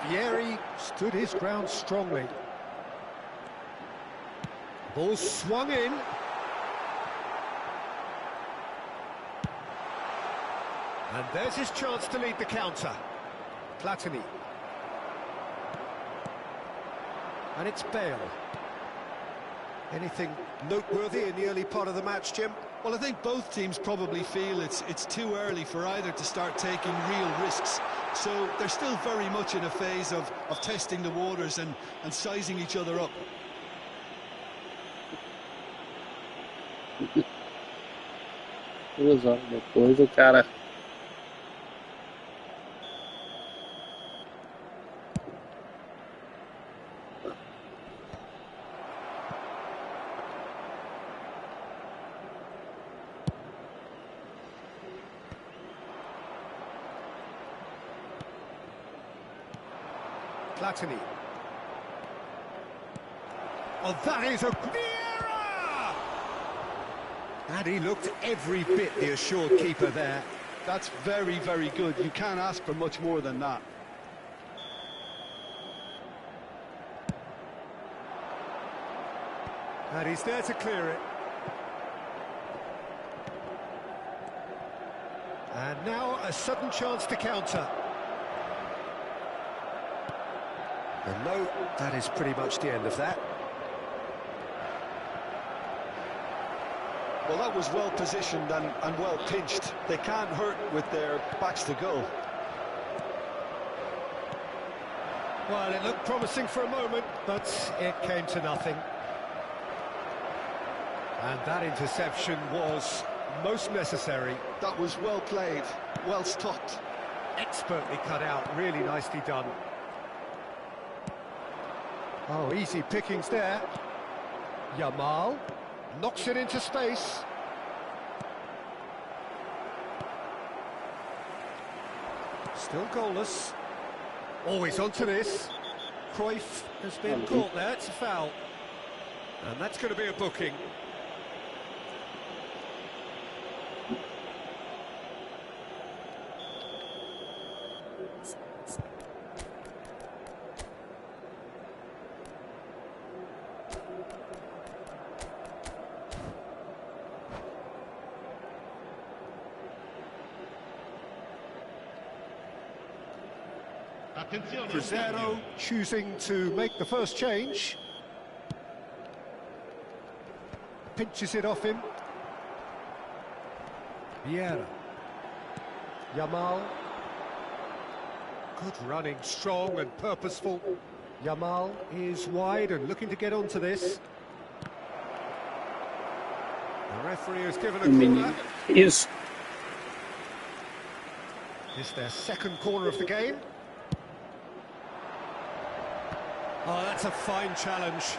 S2: Vieri stood his ground strongly. Ball swung in. And there's his chance to lead the counter. Platini. And it's Bale. Anything noteworthy in the early part of the match, Jim?
S3: Well, I think both teams probably feel it's too early for either to start taking real risks. So they're still very much in a phase of testing the waters and sizing each other up.
S1: Duas horas depois o cara
S2: Platini. Oh, that is a Vieira! And he looked every bit the assured keeper there.
S3: That's very, very good. You can't ask for much more than that.
S2: And he's there to clear it. And now a sudden chance to counter. And no, that is pretty much the end of that.
S3: Well, that was well positioned and well pinched. They can't hurt with their backs to goal.
S2: Well, it looked promising for a moment, but it came to nothing. And that interception was most necessary.
S3: That was well played, well stopped.
S2: Expertly cut out, really nicely done. Oh, easy pickings there. Yamal knocks it into space. Still goalless. Always onto this. Cruyff has been caught there, it's a foul. And that's going to be a booking. Crescer choosing to make the first change. Pinches it off him. Vieira. Yamal. Good running, strong and purposeful. Yamal is wide and looking to get onto this. The referee has given a corner.
S1: Isso.
S2: It's their second corner of the game. Oh, that's a fine challenge.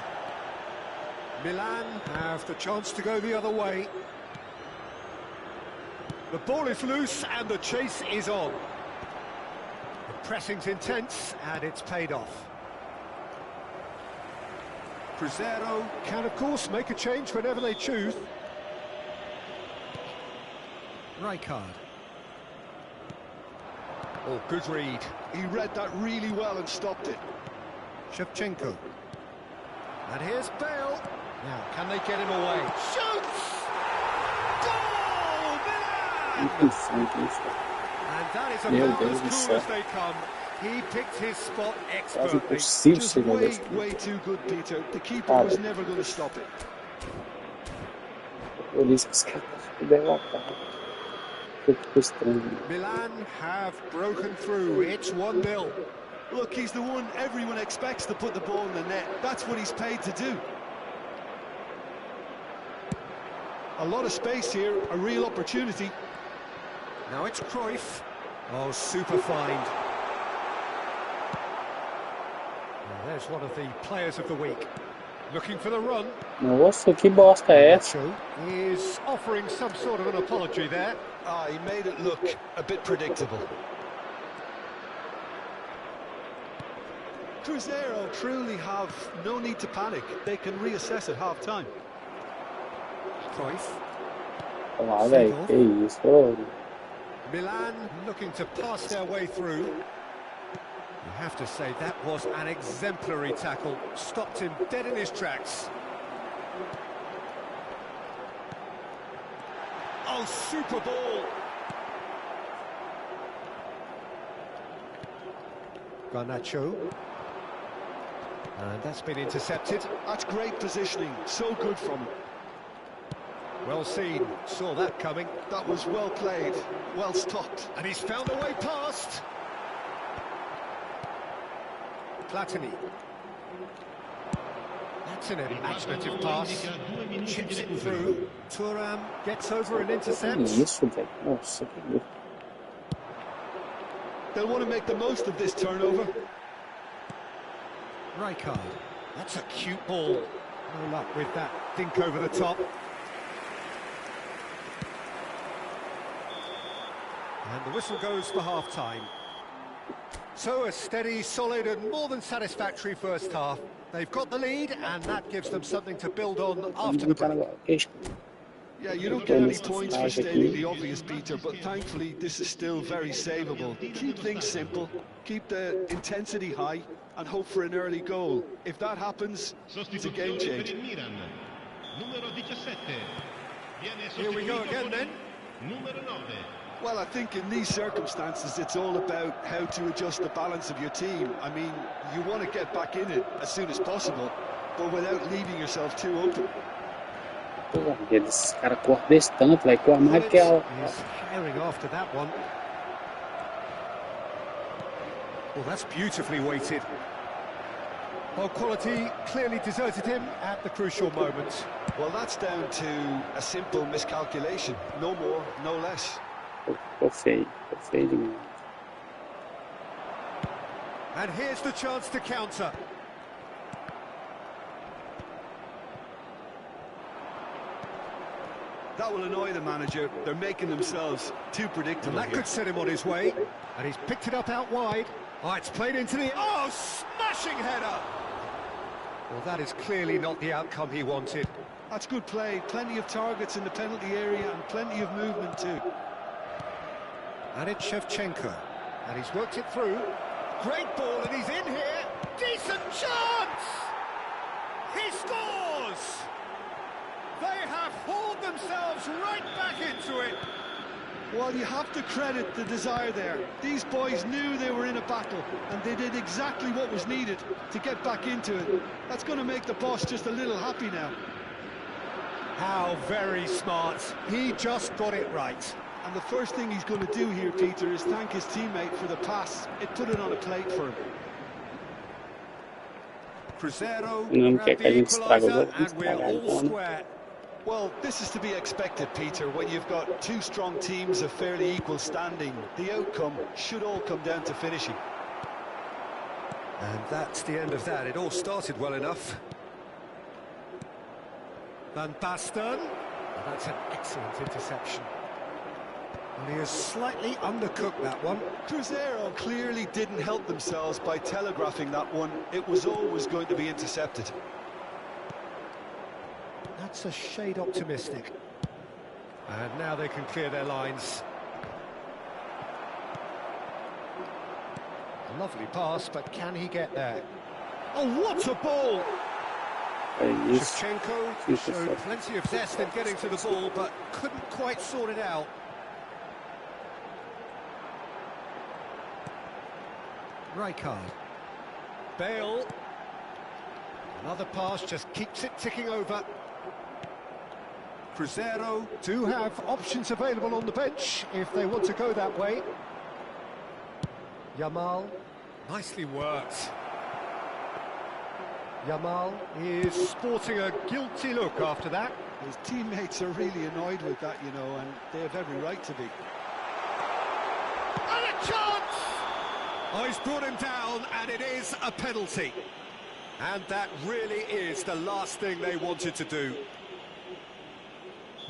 S2: Milan have the chance to go the other way. The ball is loose and the chase is on. The pressing's intense and it's paid off. Crescer can, of course, make a change whenever they choose. Rijkaard. Oh, good read.
S3: He read that really well and stopped it.
S2: Shevchenko. And here's Bale. Now, can they get him away? Shoots! Goal! Milan! And that is about as cool as they come. He picked his spot expertly.
S3: Just way too good, Peter. The keeper was never going to stop it.
S2: Milan have broken through. It's 1-0.
S3: Look, he's the one everyone expects to put the ball in the net. That's what he's paid to do. A lot of space here, a real opportunity.
S2: Now it's Cruyff. Oh, super find. Well, there's one of the players of the week. Looking for the run.
S1: Nossa, que bosta é essa?
S2: Is offering some sort of an apology there.
S3: Ah, he made it look a bit predictable. Cruzeiro truly have no need to panic. They can reassess at half-time.
S2: Cruyff.
S1: Olha lá, velho, que isso? Ô.
S2: Milan looking to pass their way through. You have to say that was an exemplary tackle. Stopped him dead in his tracks. Oh, super ball. Garnacho. And that's been intercepted.
S3: That's great positioning. So good from him.
S2: Well seen. Saw that coming.
S3: That was well played. Well stopped.
S2: And he's found a way past. Platini. That's an imaginative pass. Chips it through. Thuram gets over and
S1: Que
S2: intercepts.
S1: isso, velho? Nossa, que louco.
S3: They'll want to make the most of this turnover.
S2: Rijkaard. That's a cute ball. No luck with that dink over the top. And the whistle goes for half-time. So a steady, solid and more than satisfactory first half. They've got the lead and that gives them something to build on after the break.
S3: Yeah, you don't get any points for stating the obvious, Peter, but thankfully this is still very savable. Keep things simple, keep the intensity high and hope for an early goal. If that happens, it's a game changer.
S2: Here we go again then.
S3: Well, I think in these circumstances it's all about how to adjust the balance of your team. I mean, you want to get back in it as soon as possible, but without leaving yourself too open.
S1: Porra, esses caras cortam desse tanto, velho, com a marque que é...
S2: He's herring after that one. Well, that's beautifully weighted. Well, quality clearly deserted him at the crucial moment.
S3: Well, that's down to a simple miscalculation. No more, no less.
S1: Tô feio demais.
S2: And here's the chance to counter.
S3: That will annoy the manager. They're making themselves too predictable.
S2: And that could set him on his way. And he's picked it up out wide. Oh, it's played into the... Oh, smashing header! Well, that is clearly not the outcome he wanted.
S3: That's good play. Plenty of targets in the penalty area and plenty of movement too.
S2: And it's Shevchenko. And he's worked it through. Great ball, and he's in here. Decent chance! He scores! They have hauled themselves right back into it.
S3: Well, you have to credit the desire there. These boys knew they were in a battle, and they did exactly what was needed to get back into it. That's going to make the boss just a little happy now.
S2: How very smart. He just got it right.
S3: And the first thing he's going to do here, Peter, is thank his teammate for the pass. It put it on a plate for him.
S2: Cruzeiro
S1: Não
S2: grabbed
S1: quer que a
S2: the
S1: gente estrague o
S2: equaliser,
S1: jogo,
S2: and we're
S1: estragar
S2: all
S1: então, né?
S2: square.
S3: Well, this is to be expected, Peter, when you've got two strong teams of fairly equal standing. The outcome should all come down to finishing.
S2: And that's the end of that. It all started well enough. Van Basten. That's an excellent interception. And he has slightly undercooked that one.
S3: Cruzeiro clearly didn't help themselves by telegraphing that one. It was always going to be intercepted.
S2: That's a shade optimistic. And now they can clear their lines. A lovely pass, but can he get there? Oh, what a ball!
S1: É isso.
S2: Shevchenko showed plenty of zest in getting to the ball, but couldn't quite sort it out. Rijkaard. Bale. Another pass just keeps it ticking over. Cruzeiro do have options available on the bench if they want to go that way. Yamal, nicely worked. Yamal is sporting a guilty look after that.
S3: His teammates are really annoyed with that, you know, and they have every right to be.
S2: And a chance! Oh, he's brought him down, and it is a penalty. And that really is the last thing they wanted to do.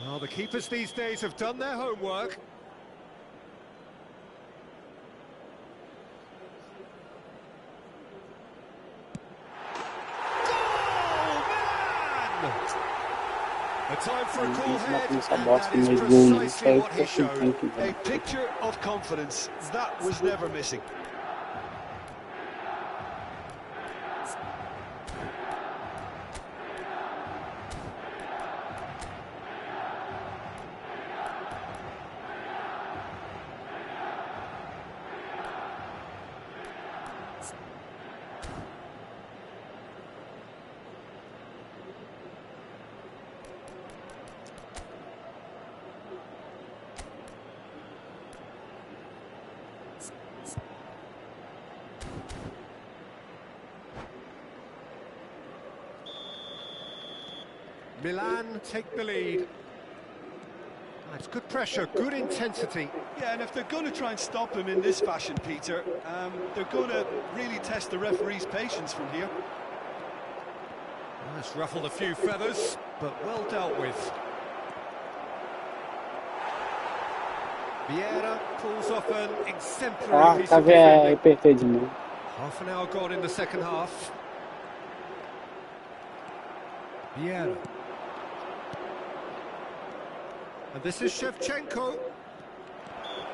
S2: Well, the keepers these days have done their homework. A time for a cool head, and that is precisely what he showed.
S3: A picture of confidence, that was never missing.
S2: Milan take the lead. It's good pressure, good intensity.
S3: Yeah, and if they're going to try and stop him in this fashion, Peter, they're going to really test the referee's patience from here.
S2: Well, it's ruffled a few feathers, but well dealt with. Vieira pulls off an exemplary piece of defending. Half an hour gone in the second half. Vieira. And this is Shevchenko.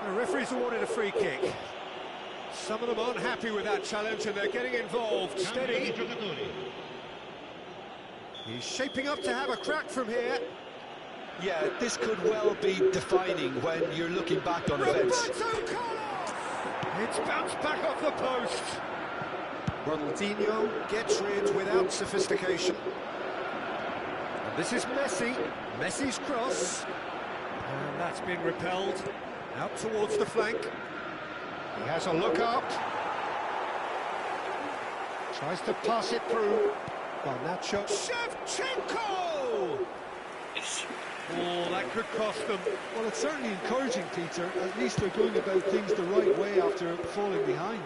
S2: The referee's awarded a free kick. Some of them aren't happy with that challenge and they're getting involved. Steady. He's shaping up to have a crack from here.
S3: Yeah, this could well be defining when you're looking back on events.
S2: It's bounced back off the post. Ronaldinho gets rid without sophistication. And this is Messi. Messi's cross. And that's been repelled. Out towards the flank. He has a look up. Tries to pass it through. Garnacho. Shevchenko! Oh, that could cost them.
S3: Well, it's certainly encouraging, Peter. At least they're going about things the right way after falling behind.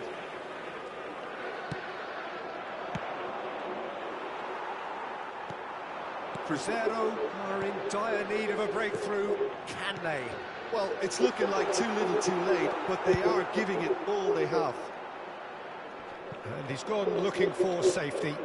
S2: Cruzeiro are in dire need of a breakthrough. Can they?
S3: Well, it's looking like too little too late, but they are giving it all they have.
S2: And he's gone looking for safety.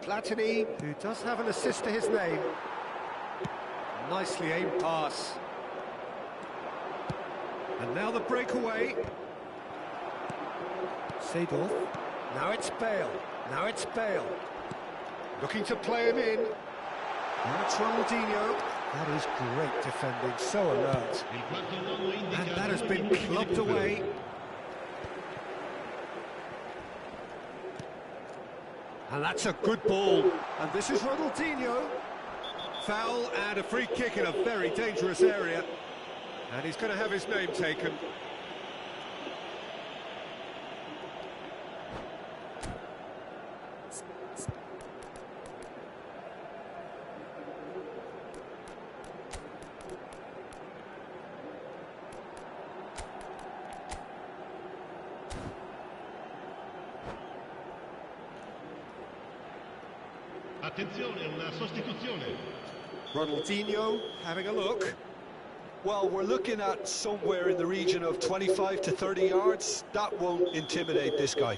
S2: Platini, who does have an assist to his name. Nicely aimed pass. And now the breakaway. Seedorf. Now it's Bale. Now it's Bale. Looking to play him in. Now it's Ronaldinho. That is great defending, so alert. And that has been clubbed away. And that's a good ball. And this is Ronaldinho. Foul and a free kick in a very dangerous area. And he's going to have his name taken.
S5: Attenzione, una sostituzione.
S2: Ronaldinho having a look.
S3: Well, we're looking at somewhere in the region of 25 to 30 yards. That won't intimidate this guy.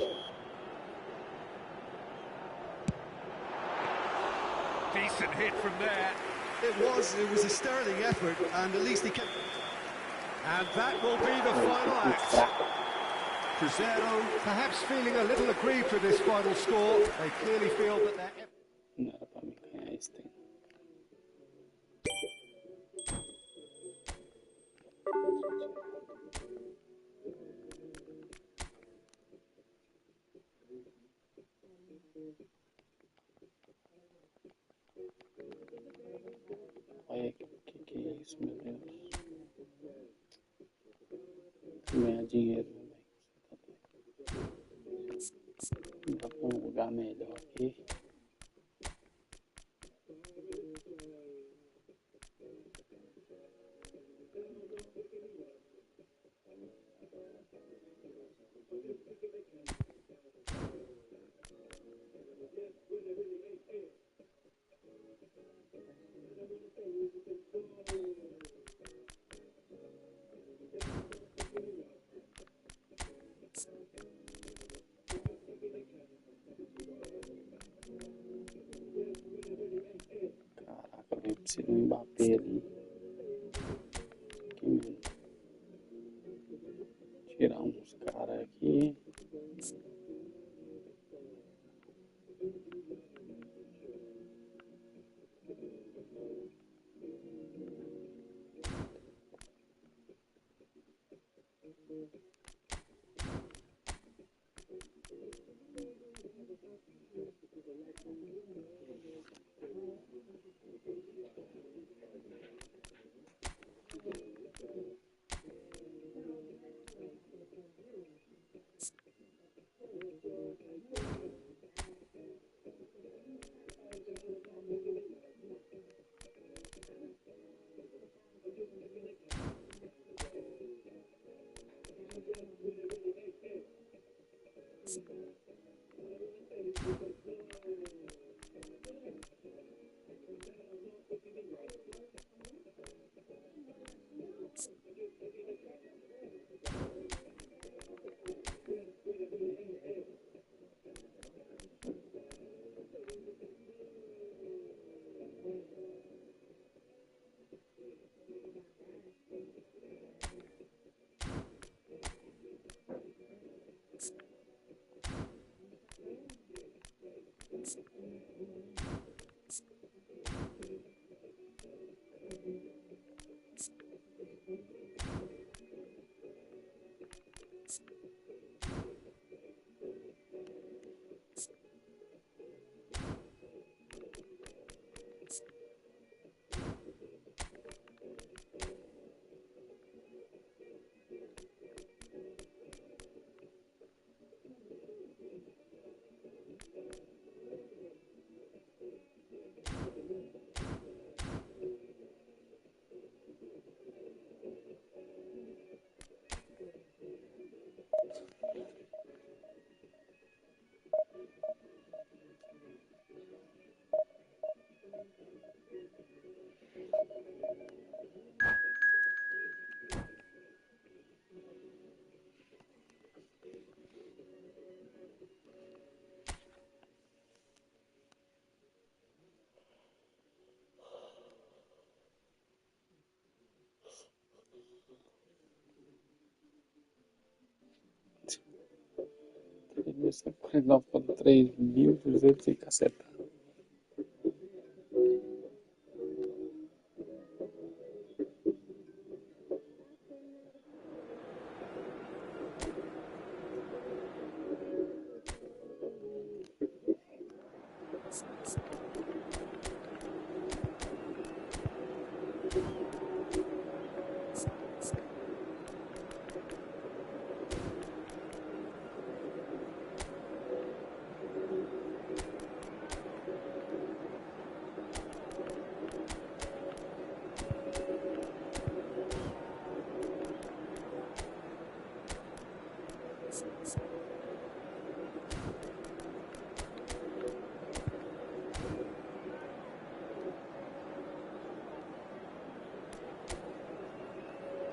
S2: Decent hit from there.
S3: It was a sterling effort, and at least he kept...
S2: And that will be the final act. Cruzeiro perhaps feeling a little aggrieved with this final score. They clearly feel that they're...
S1: Não era pra mim ganhar esse tempo. Olha que é isso, meu Deus. Ganhar dinheiro, velho. Dá pra um lugar melhor aqui. Caraca, eu preciso do Mbappé ali. Aqui mesmo. Tirar uns caras aqui. Esse 49,3.200 e caceta.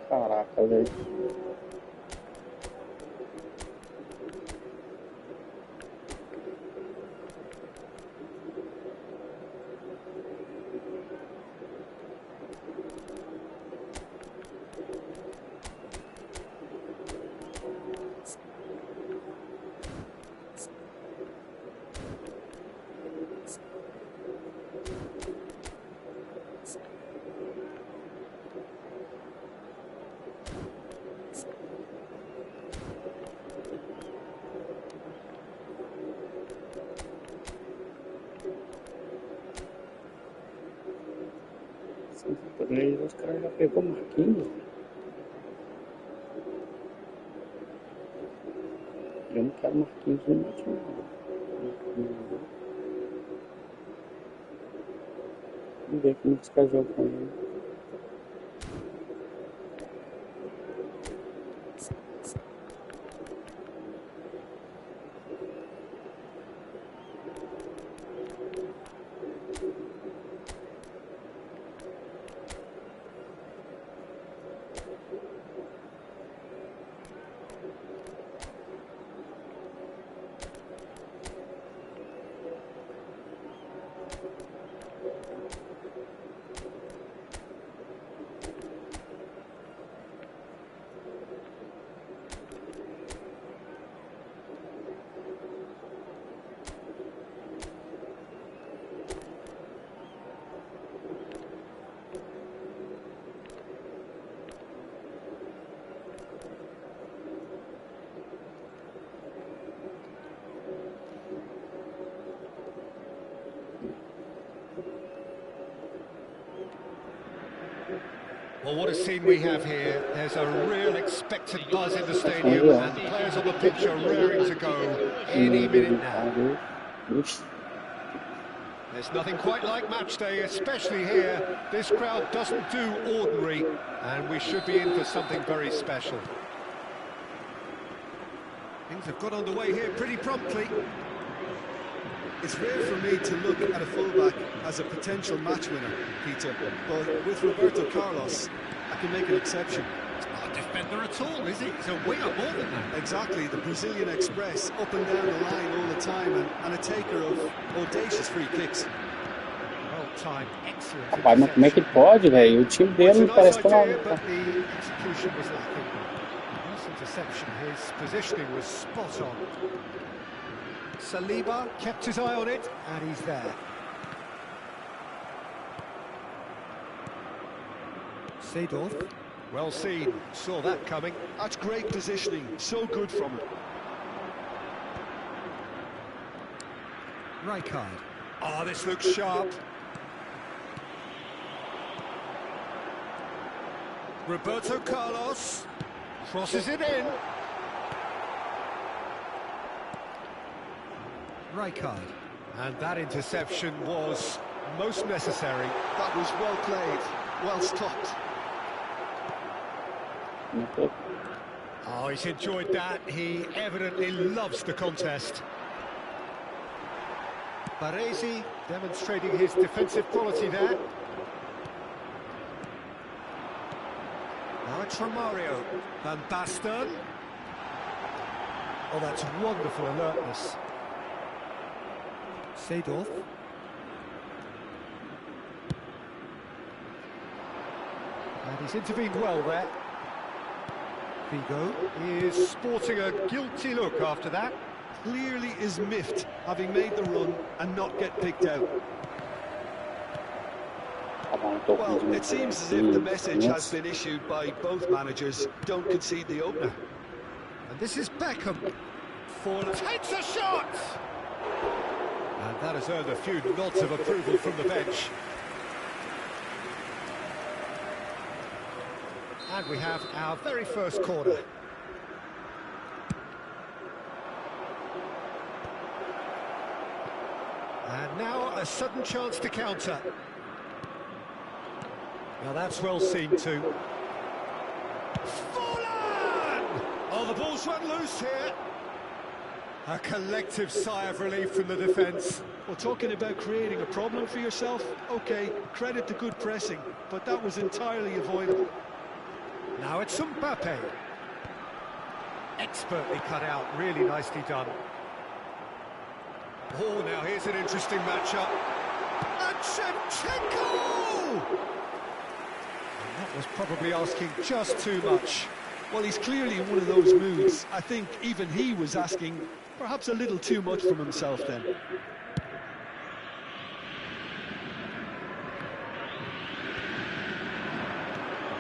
S1: Caraca, velho. Os caras já pegou Marquinhos. Eu não quero Marquinhos no meu time. Vamos ver como os caras jogam com ele.
S2: Well, what a scene we have here. There's a real expectant buzz in the stadium, and the players on the pitch are raring to go any minute now. There's nothing quite like match day, especially here. This crowd doesn't do ordinary, and we should be in for something very special. Things have got underway here pretty promptly.
S3: It's rare for me to look at a fullback as a potential match winner, Peter, but with Roberto Carlos, I can make an exception.
S2: He's not a defender at all, is he? He's a winger more than that.
S3: Exactly, the Brazilian Express, up and down the line all the time, and a taker of audacious free kicks.
S2: Well timed, excellent.
S1: Rapaz, mas como é que pode, velho? O time dele parece que não.
S2: But the execution was lacking. Nice interception, his positioning was spot on. Saliba kept his eye on it, and he's there. Seedorf, well seen, saw that coming.
S3: That's great positioning, so good from him.
S2: Rijkaard. Oh, this looks sharp. Roberto Carlos crosses it in. Rijkaard. And that interception was most necessary.
S3: That was well played, well stopped.
S2: Oh, he's enjoyed that. He evidently loves the contest. Baresi demonstrating his defensive quality there. Now it's Romario. Van Basten. Oh, that's wonderful alertness. Seedorf. And he's intervened well there. Figo is sporting a guilty look after that.
S3: Clearly is miffed, having made the run and not get picked out. Well, it seems as if the message has been issued by both managers. Don't concede the opener.
S2: And this is Beckham. Takes a shot! And that has earned a few nods of approval from the bench. And we have our very first corner. And now a sudden chance to counter. Now that's well seen too. Fallen! Oh, the ball's run loose here. A collective sigh of relief from the defence.
S3: Well, talking about creating a problem for yourself, okay, credit to good pressing, but that was entirely avoidable.
S2: Now it's Mbappe. Expertly cut out, really nicely done. Oh, now here's an interesting matchup. And Shevchenko! And that was probably asking just too much.
S3: Well, he's clearly in one of those moods. I think even he was asking perhaps a little too much from himself then.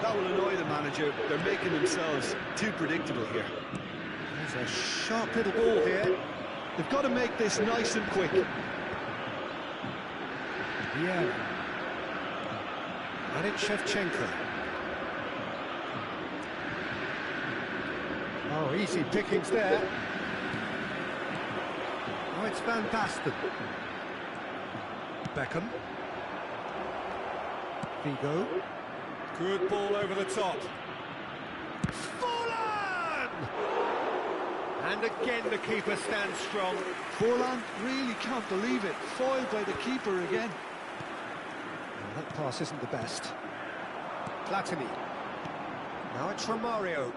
S3: That will annoy the manager. They're making themselves too predictable here.
S2: There's a sharp little ball here.
S3: They've got to make this nice and quick.
S2: Yeah. And it's Shevchenko. Oh, easy pickings there. Oh, it's Van Basten. Beckham. Figo. Good ball over the top. Fallen! And again the keeper stands strong.
S3: Forlan really can't believe it. Foiled by the keeper again.
S2: Well, that pass isn't the best. Platini. Now it's Romario.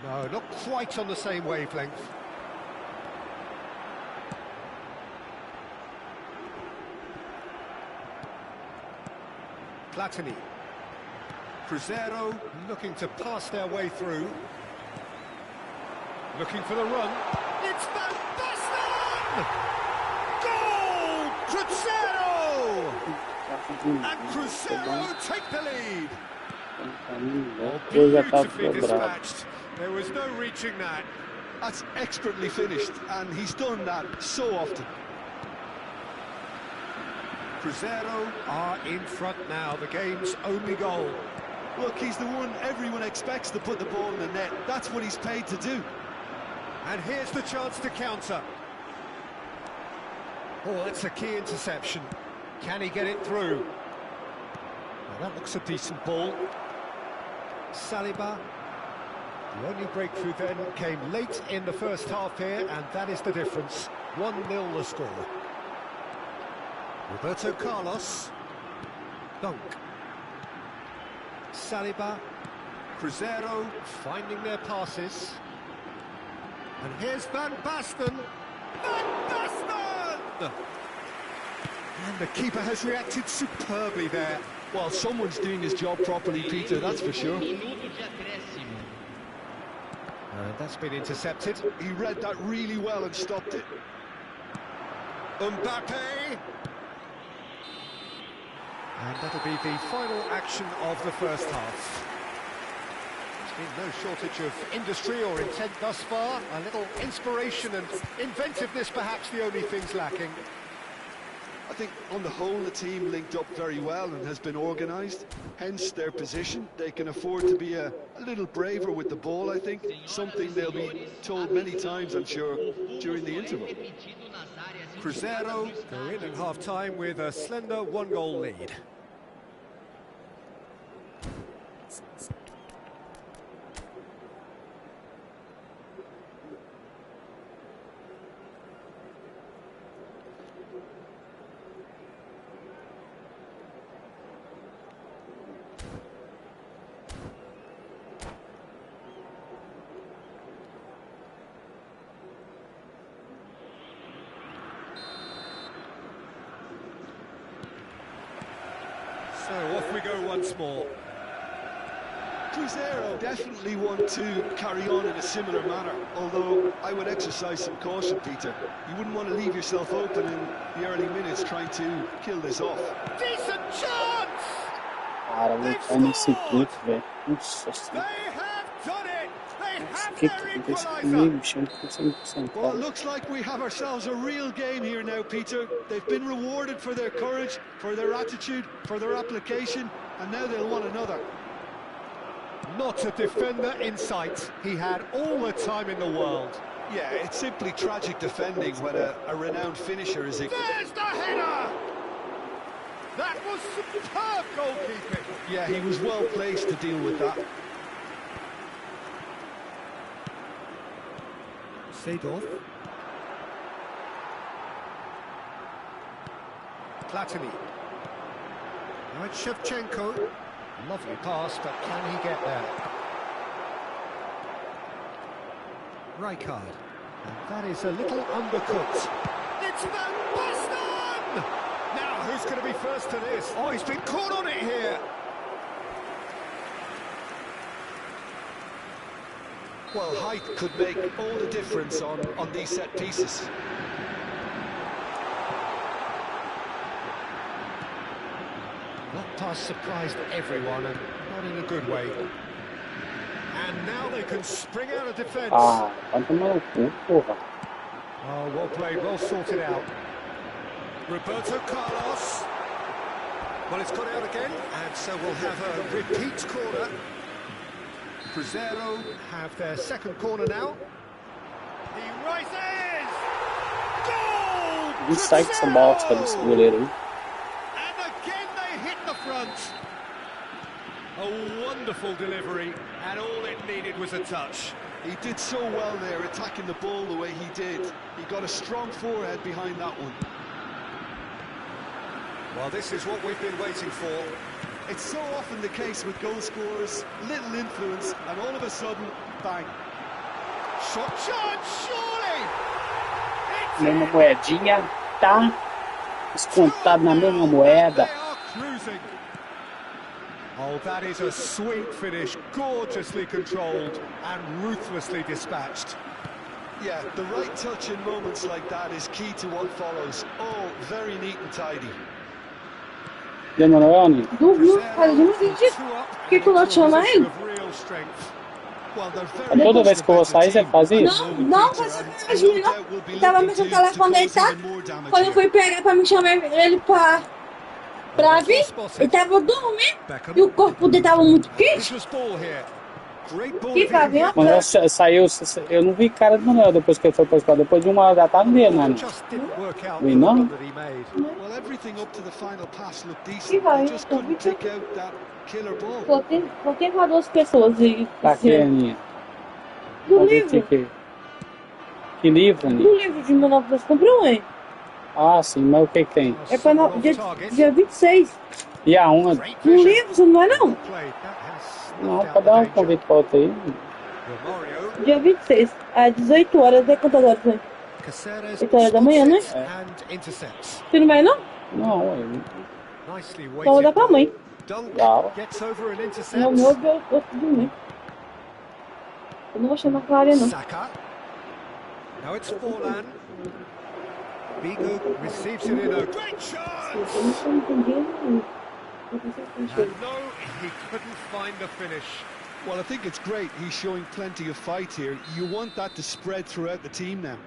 S2: No, not quite on the same wavelength. Platini. Cruzeiro looking to pass their way through. Looking for the run. It's Van Basten! Goal! Cruzeiro! And Cruzeiro take the lead. Oh, beautifully dispatched. There was no reaching that.
S3: That's expertly finished, and he's done that so often.
S2: Cruzeiro are in front now, the game's only goal.
S3: Look, he's the one everyone expects to put the ball in the net. That's what he's paid to do.
S2: And here's the chance to counter. Oh, that's a key interception. Can he get it through? Well, that looks a decent ball. Saliba. The only breakthrough then came late in the first half here, and that is the difference. 1-0 the score. Roberto Carlos. Dunk. Saliba. Cruzeiro finding their passes. And here's Van Basten. Van Basten! And the keeper has reacted superbly there.
S3: Well, someone's doing his job properly, Peter, that's for sure.
S2: That's been intercepted.
S3: He read that really well and stopped it.
S2: Mbappe! And that'll be the final action of the first half. There's been no shortage of industry or intent thus far. A little inspiration and inventiveness, perhaps the only things lacking.
S3: I think on the whole the team linked up very well and has been organised, hence their position. They can afford to be a little braver with the ball, I think, something they'll be told many times, I'm sure, during the interval.
S2: Cruzeiro go in at half-time with a slender 1-goal lead. So off we go once more.
S3: Cruzeiro definitely want to carry on in a similar manner, although I would exercise some caution, Peter. You wouldn't want to leave yourself open in the early minutes trying to kill this off.
S2: Decent chance!
S1: Cara, vou entrar nesse kick, velho. Nossa senhora.
S2: They have done it! They
S1: Esse
S2: have
S1: kick
S2: their
S1: acontece
S2: equaliser!
S1: comigo, chama com 100%.
S3: Well, it looks like we have ourselves a real game here now, Peter. They've been rewarded for their courage, for their attitude, for their application, and now they'll want another.
S2: Not a defender in sight. He had all the time in the world.
S3: Yeah, it's simply tragic defending when a renowned finisher is...
S2: There's the header! That was superb goalkeeping.
S3: Yeah, he was well placed to deal with that.
S2: Seedorf. Platini. Now it's Shevchenko. Lovely pass, but can he get there? Rijkaard. And that is a little undercooked. It's Van Basten! Now, who's going to be first to this? Oh, he's been caught on it here.
S3: Well, height could make all the difference on these set pieces.
S2: That pass surprised everyone, and not in a good way. And now they can spring out of defence.
S1: Ah, vai tomar no cu, porra.
S2: Oh, well played, well sorted out. Roberto Carlos. Well, it's got out again, and so we'll have a repeat corner. Cruzeiro have their second corner now. He rises! Goal!
S1: Ele sai com essa bosta desse goleiro aí.
S2: And again they hit the front. A wonderful delivery, and all it needed was a touch.
S3: He did so well there, attacking the ball the way he did. He got a strong forehead behind that one.
S2: Well, this is what we've been waiting for.
S3: It's so often the case with goal scorers, little influence, and all of a sudden, bang.
S2: Shot chance, surely!
S1: Mesma moedinha, tá descontado na mesma moeda.
S2: They are cruising. Oh, that is a sweet finish, gorgeously controlled and ruthlessly dispatched.
S3: Yeah, the right touch in moments like that is key to what follows. All very neat and tidy.
S1: Demorou, Ani?
S6: Duviu, cara, eu não entendi. Por que o Lote chama ele?
S1: Toda vez que eu vou sair, você faz isso?
S6: Não, faz melhor. Tava mexendo no telefone deitado. Quando eu fui pegar pra me chamar ele pra pra vir, ele tava dormindo e o corpo dele tava muito quente. Que pra vir,
S1: Mas saiu, eu não vi cara do Manuel depois que ele foi pra escola. Depois de 1 hora da tarde, não vi, né? Vi não?
S3: Well, everything up to the final pass looked decent.
S6: Que vai,
S3: He just couldn't take out that killer ball.
S6: só tem com 2 pessoas e
S1: Pra quê, Aninha?
S6: do
S1: Pra ver
S6: livro.
S1: Que livro, Aninha?
S6: Do livro de 1900 comprou, hein?
S1: Ah, sim, mas o que tem?
S6: É pra dia 26.
S1: E aonde?
S6: No livro, você não vai não?
S1: Não, pode dar um convite pra outra aí.
S6: Dia 26, às 18 horas, é quantas horas, né? 8 horas da manhã, né? Você não vai não?
S1: Não, eu
S6: Então vou dar pra mãe.
S1: não.
S6: Meu amor, eu gosto de mãe. Eu não vou chamar pra área, não.
S2: Now it's Forlan. Bigo receives it in a great shot.
S6: Eu não tô entendendo.
S2: No, he couldn't find the finish.
S3: Well, I think it's great. He's showing plenty of fight here. You want that to spread throughout the team now.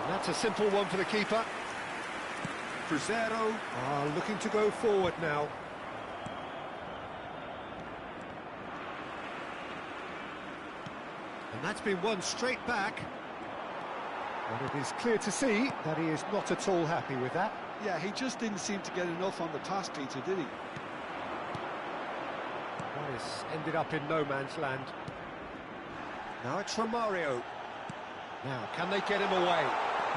S2: And that's a simple one for the keeper. Cruzeiro are looking to go forward now. And that's been won straight back. And it is clear to see that he is not at all happy with that.
S3: Yeah, he just didn't seem to get enough on the pass, Peter, did he?
S2: That has ended up in no man's land. Now it's Romario. Now, can they get him away?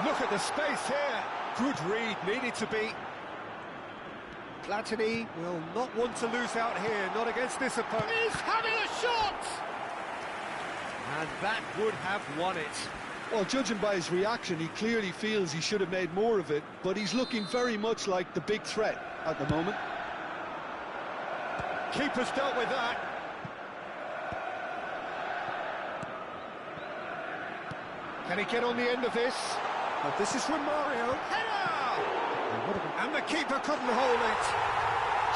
S2: Look at the space here. Good read, needed to be. Platini will not want to lose out here, not against this opponent. He's having a shot! And that would have won it.
S3: Well, judging by his reaction, he clearly feels he should have made more of it, but he's looking very much like the big threat at the moment.
S2: Keeper's dealt with that. Can he get on the end of this? But this is Romario. Header! And the keeper couldn't hold it.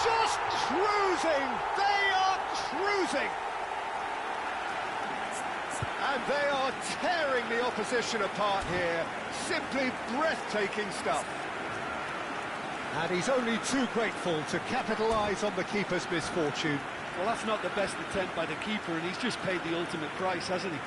S2: Just cruising. They are cruising. And they are tearing the opposition apart here. Simply breathtaking stuff. And he's only too grateful to capitalise on the keeper's misfortune.
S3: Well, that's not the best attempt by the keeper, and he's just paid the ultimate price, hasn't he?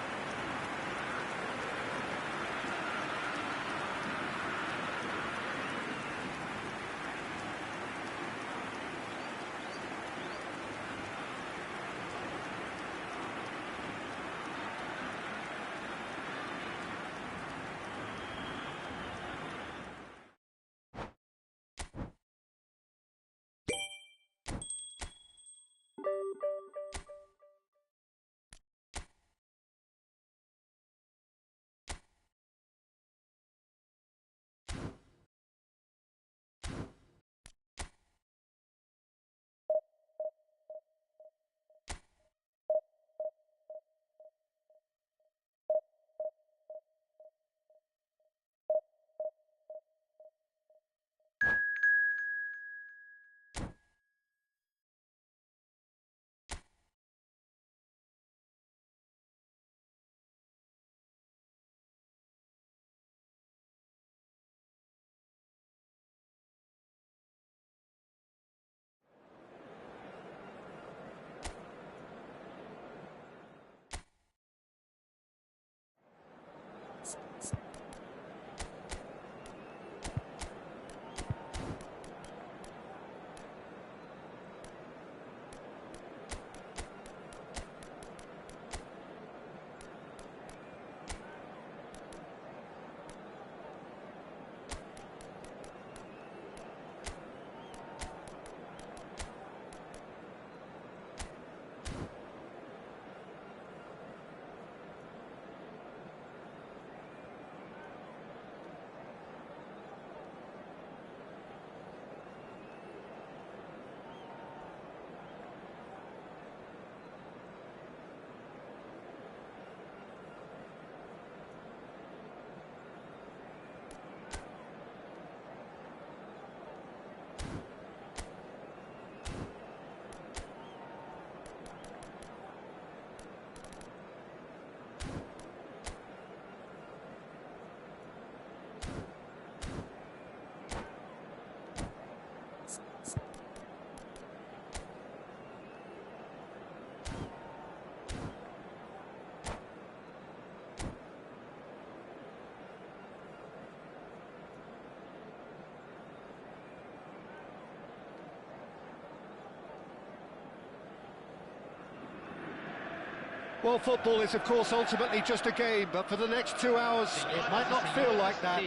S2: Well, football is, of course, ultimately just a game, but for the next 2 hours, it might not feel like that.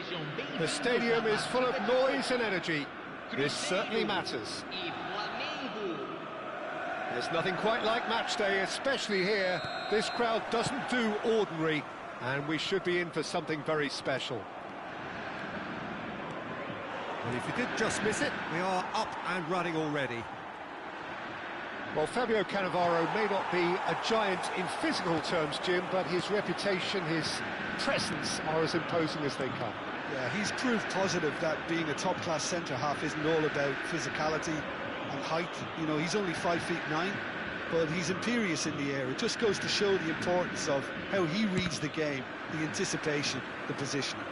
S2: The stadium is full of noise and energy. This certainly matters. There's nothing quite like match day, especially here. This crowd doesn't do ordinary, and we should be in for something very special.
S7: Well, if you did just miss it, we are up and running already.
S2: Well, Fabio Cannavaro may not be a giant in physical terms, Jim, but his reputation, his presence are as imposing as they come.
S3: Yeah, he's proved positive that being a top-class centre-half isn't all about physicality and height. You know, he's only 5'9", but he's imperious in the air. It just goes to show the importance of how he reads the game, the anticipation, the positioning.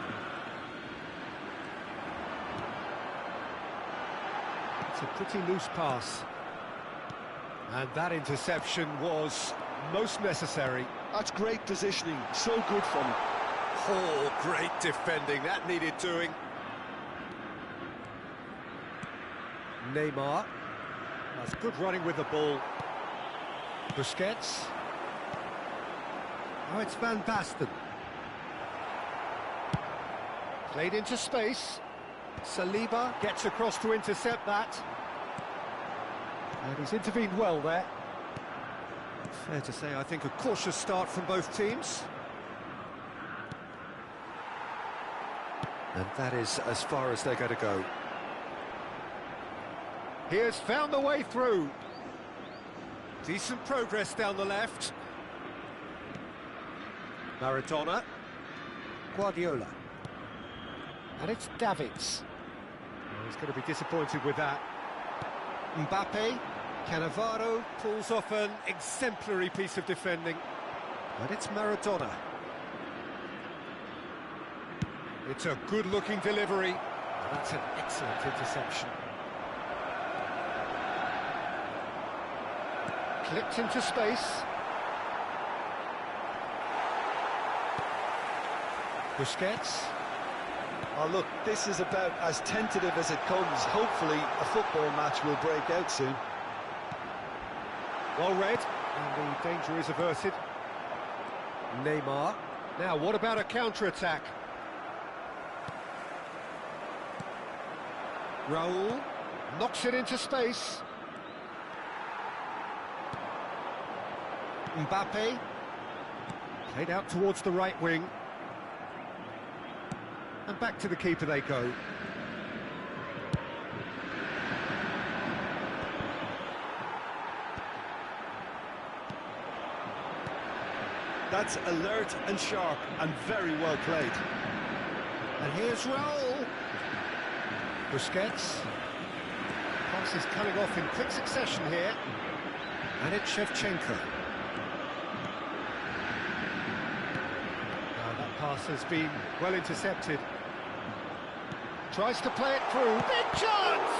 S2: It's a pretty loose pass. And that interception was most necessary.
S3: That's great positioning, so good from him.
S7: Oh, great defending, that needed doing.
S2: Neymar. That's good running with the ball. Busquets.
S7: Oh, it's Van Basten.
S2: Played into space. Saliba gets across to intercept that. And he's intervened well there.
S7: Fair to say, I think a cautious start from both teams. And that is as far as they're going to go.
S2: He has found the way through.
S7: Decent progress down the left. Maradona. Guardiola.
S2: And it's Davids. Oh, he's going to be disappointed with that. Mbappe.
S7: Cannavaro pulls off an exemplary piece of defending. And it's Maradona.
S2: It's a good-looking delivery. And that's an excellent interception. Clipped into space. Busquets.
S3: Oh, look, this is about as tentative as it comes. Hopefully, a football match will break out soon.
S2: Well read, and the danger is averted. Neymar. Now, what about a counter-attack? Raul knocks it into space. Mbappe. Played out towards the right wing. And back to the keeper they go.
S3: That's alert and sharp and very well played.
S2: And here's Raul. Busquets. Pass is coming off in quick succession here.
S7: And it's Shevchenko.
S2: Now that pass has been well intercepted. Tries to play it through. Big chance!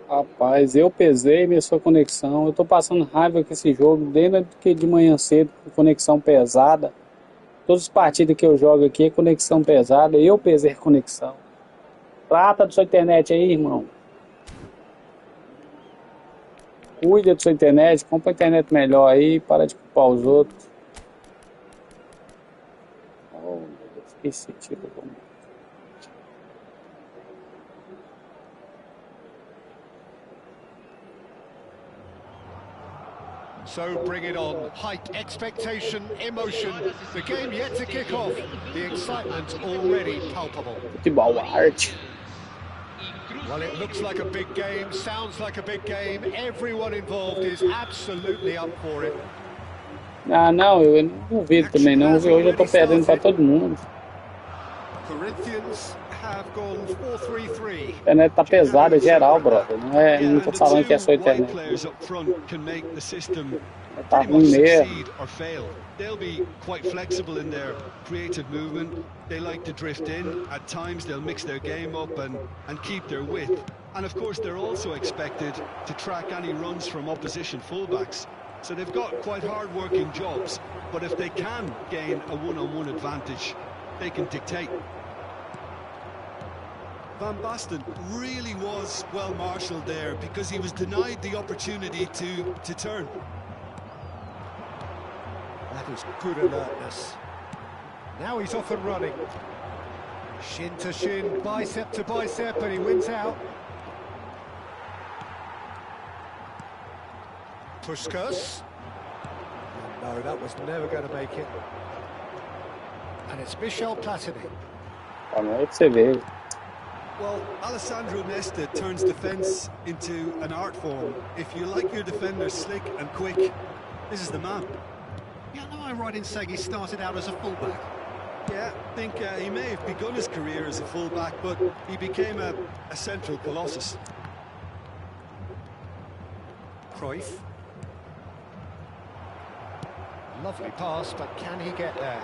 S1: Rapaz, eu pesei minha sua conexão. Eu tô passando raiva com esse jogo desde que de manhã cedo, com conexão pesada. Todas as partidas que eu jogo aqui é conexão pesada. Eu pesei a conexão. Trata da sua internet aí, irmão. Cuida da sua internet, compra uma internet melhor aí, para de culpar os outros. Oh, meu Deus, esqueci de tirar o nome.
S2: So bring it on. Height, expectation, emotion. The game yet to kick off. The excitement already palpable.
S1: Futebol arte.
S2: Well, it looks like a big game, sounds like a big game. Everyone involved is absolutely up for it.
S1: Ah, não, eu não duvido também não. Hoje eu tô perdendo para todo mundo.
S2: Corinthians have gone 4-3-3.
S1: A internet tá pesada, geral, brother. Não tô falando que é só a internet. Tá ruim mesmo.
S3: They'll be quite flexible in their creative movement. They like to drift in. At times they'll mix their game up and keep their width. And of course they're also expected to track any runs from opposition fullbacks. So they've got quite hard-working jobs. But if they can gain a one-on-one advantage, they can dictate. Van Basten really was well marshalled there because he was denied the opportunity to turn.
S2: That is good alertness. Now he's off and running. Shin to shin, bicep to bicep, and he wins out. Puskas. No, that was never going to make it. And it's Michel Platini.
S3: Well, Alessandro Nesta turns defence into an art form. If you like your defender slick and quick, this is the man.
S7: Yeah, am I right in saying he started out as a fullback?
S3: Yeah, I think he may have begun his career as a fullback, but he became a central colossus.
S2: Cruyff. Lovely pass, but can he get there?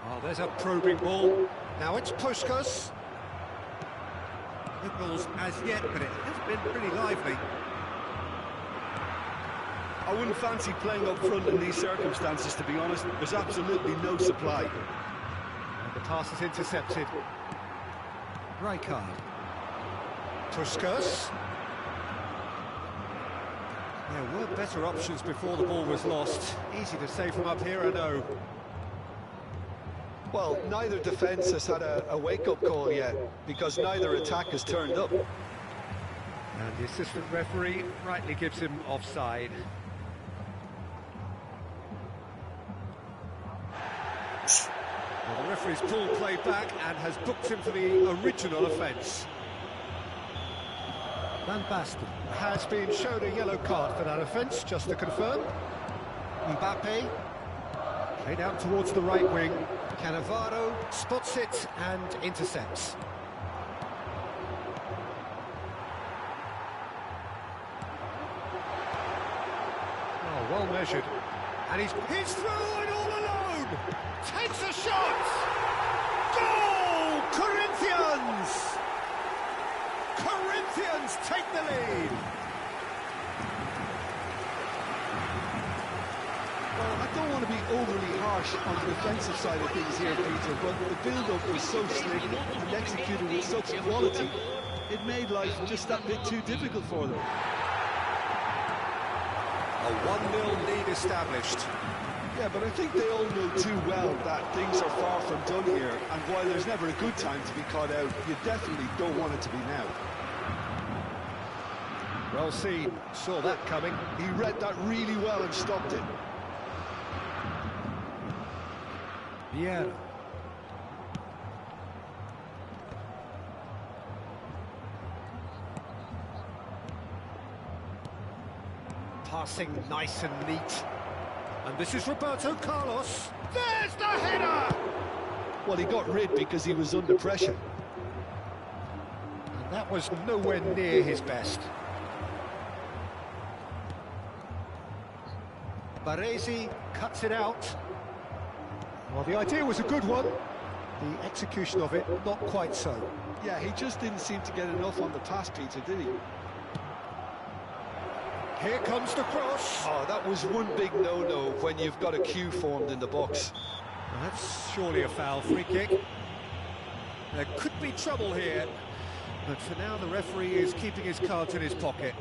S2: Oh, there's a probing ball. Now it's Puskas.
S7: No goals as yet, but it has been pretty lively.
S3: I wouldn't fancy playing up front in these circumstances, to be honest. There's absolutely no supply.
S2: And the pass is intercepted.
S7: Rijkaard.
S2: Puskas. There were better options before the ball was lost. Easy to say from up here, I know.
S3: Well, neither defence has had a wake-up call yet, because neither attack has turned up.
S2: And the assistant referee rightly gives him offside. Well, the referee's pulled play back and has booked him for the original offence.
S7: Van Basten
S2: Has been shown a yellow card for that offence, just to confirm. Mbappe, played out towards the right wing. Cannavaro spots it and intercepts. Oh, well measured. And he's through and all alone! Takes a shot! Goal! Corinthians! Corinthians take the lead!
S3: Well, I don't want to be overly harsh on the defensive side of things here, Peter, but the build-up was so slick and executed with such quality, it made life just that bit too difficult for them.
S2: A 1-0 lead established.
S3: Yeah, but I think they all know too well that things are far from done here, and while there's never a good time to be caught out, you definitely don't want it to be now.
S2: Well seen, saw that coming.
S3: He read that really well and stopped it.
S2: Vieira. Passing nice and neat. And this is Roberto Carlos. There's the header!
S3: Well, he got rid because he was under pressure.
S2: And that was nowhere near his best. Baresi cuts it out. Well, the idea was a good one. The execution of it, not quite so.
S3: Yeah, he just didn't seem to get enough on the pass, Peter, did he?
S2: Here comes the cross.
S3: Oh, that was one big no-no when you've got a queue formed in the box.
S2: Well, that's surely a foul. Free kick. There could be trouble here, but for now the referee is keeping his cards in his pocket.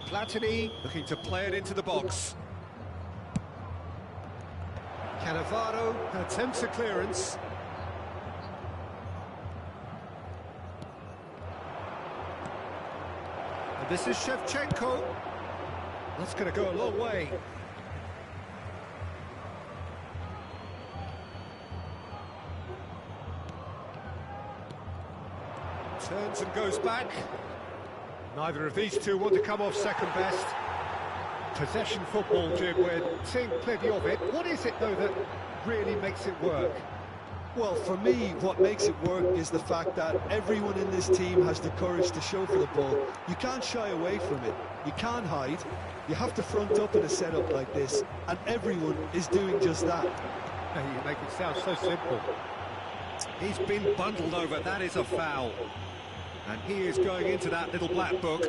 S2: Platini looking to play it into the box. Cannavaro attempts a clearance. And this is Shevchenko. That's going to go a long way. Turns and goes back. Neither of these two want to come off second best. Possession football, Jim, we're seeing plenty of it. What is it, though, that really makes it work?
S3: Well, for me, what makes it work is the fact that everyone in this team has the courage to show for the ball. You can't shy away from it. You can't hide. You have to front up in a setup like this, and everyone is doing just that.
S2: You make it sound so simple. He's been bundled over. That is a foul. And he is going into that little black book.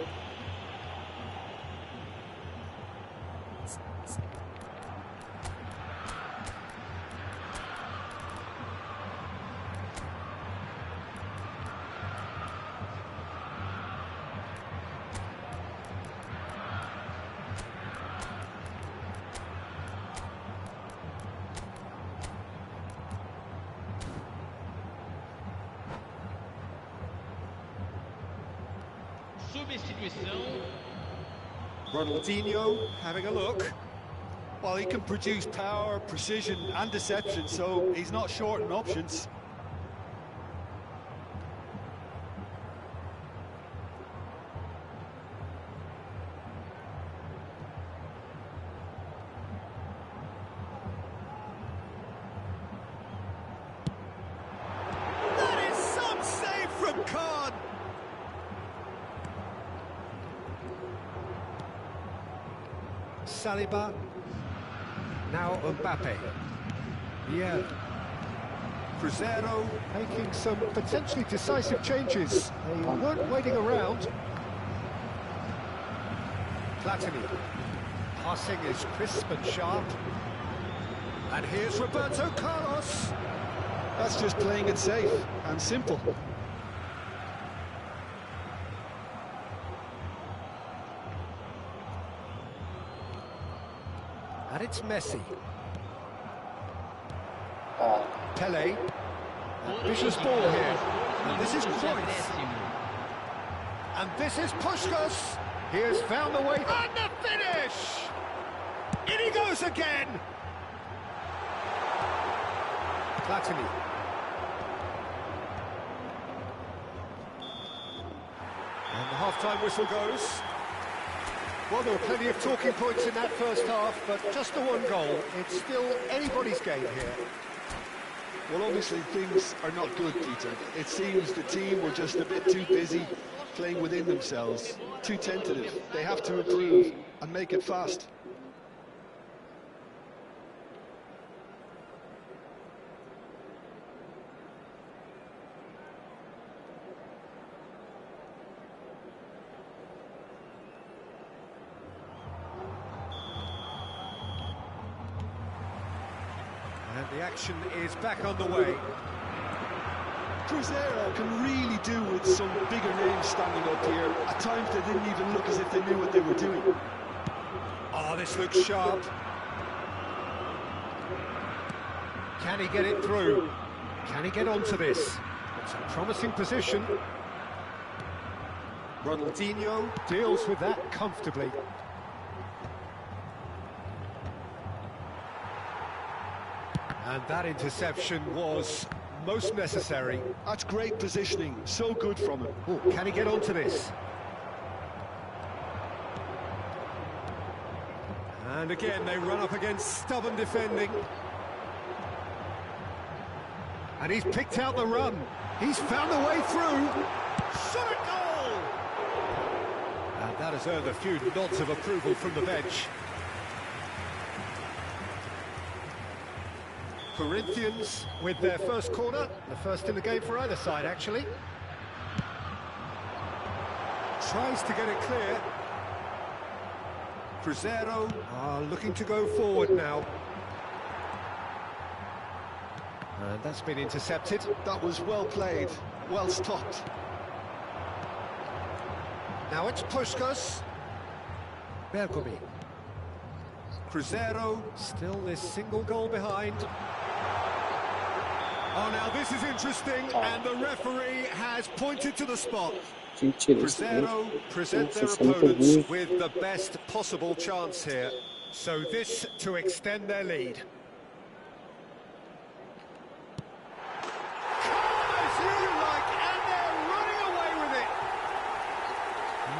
S4: Substituição.
S2: Ronaldinho having a look.
S3: Well, he can produce power, precision and deception, so he's not short on options.
S2: That is some save from Khan. Saliba. Now Mbappe. Yeah. Cruzeiro making some potentially decisive changes. They weren't waiting around. Platini. Passing is crisp and sharp. And here's Roberto Carlos.
S3: That's just playing it safe and simple.
S2: And it's Messi. Pele. Vicious ball here. And this is Cruyff. And this is Puskás. He has found the way. And the finish! In he goes again! Platini. And the half-time whistle goes. Well, there were plenty of talking points in that first half, but just the one goal. It's still anybody's game here.
S3: Well, obviously things are not good, Peter. It seems the team were just a bit too busy playing within themselves, too tentative. They have to improve and make it fast.
S2: And the action is back on the way.
S3: Cruzeiro can really do with some bigger names standing up here. At times they didn't even look as if they knew what they were doing.
S2: Oh, this looks sharp. Can he get it through? Can he get onto this? It's a promising position. Ronaldinho deals with that comfortably. And that interception was most necessary.
S3: That's great positioning, so good from him.
S2: Ooh, can he get onto this? And again, they run up against stubborn defending. And he's picked out the run. He's found a way through. Shot at goal! And that has earned a few nods of approval from the bench.
S7: Corinthians with their first corner, the first in the game for either side, actually. Tries to get it clear. Cruzeiro are looking to go forward now. And that's been intercepted.
S3: That was well played, well stopped.
S7: Now it's Puskás. Bergomi. Cruzeiro still this single goal behind. Oh, now this is interesting, and the referee has pointed to the spot. Cruzeiro present their opponents with the best possible chance here. So this to extend their lead.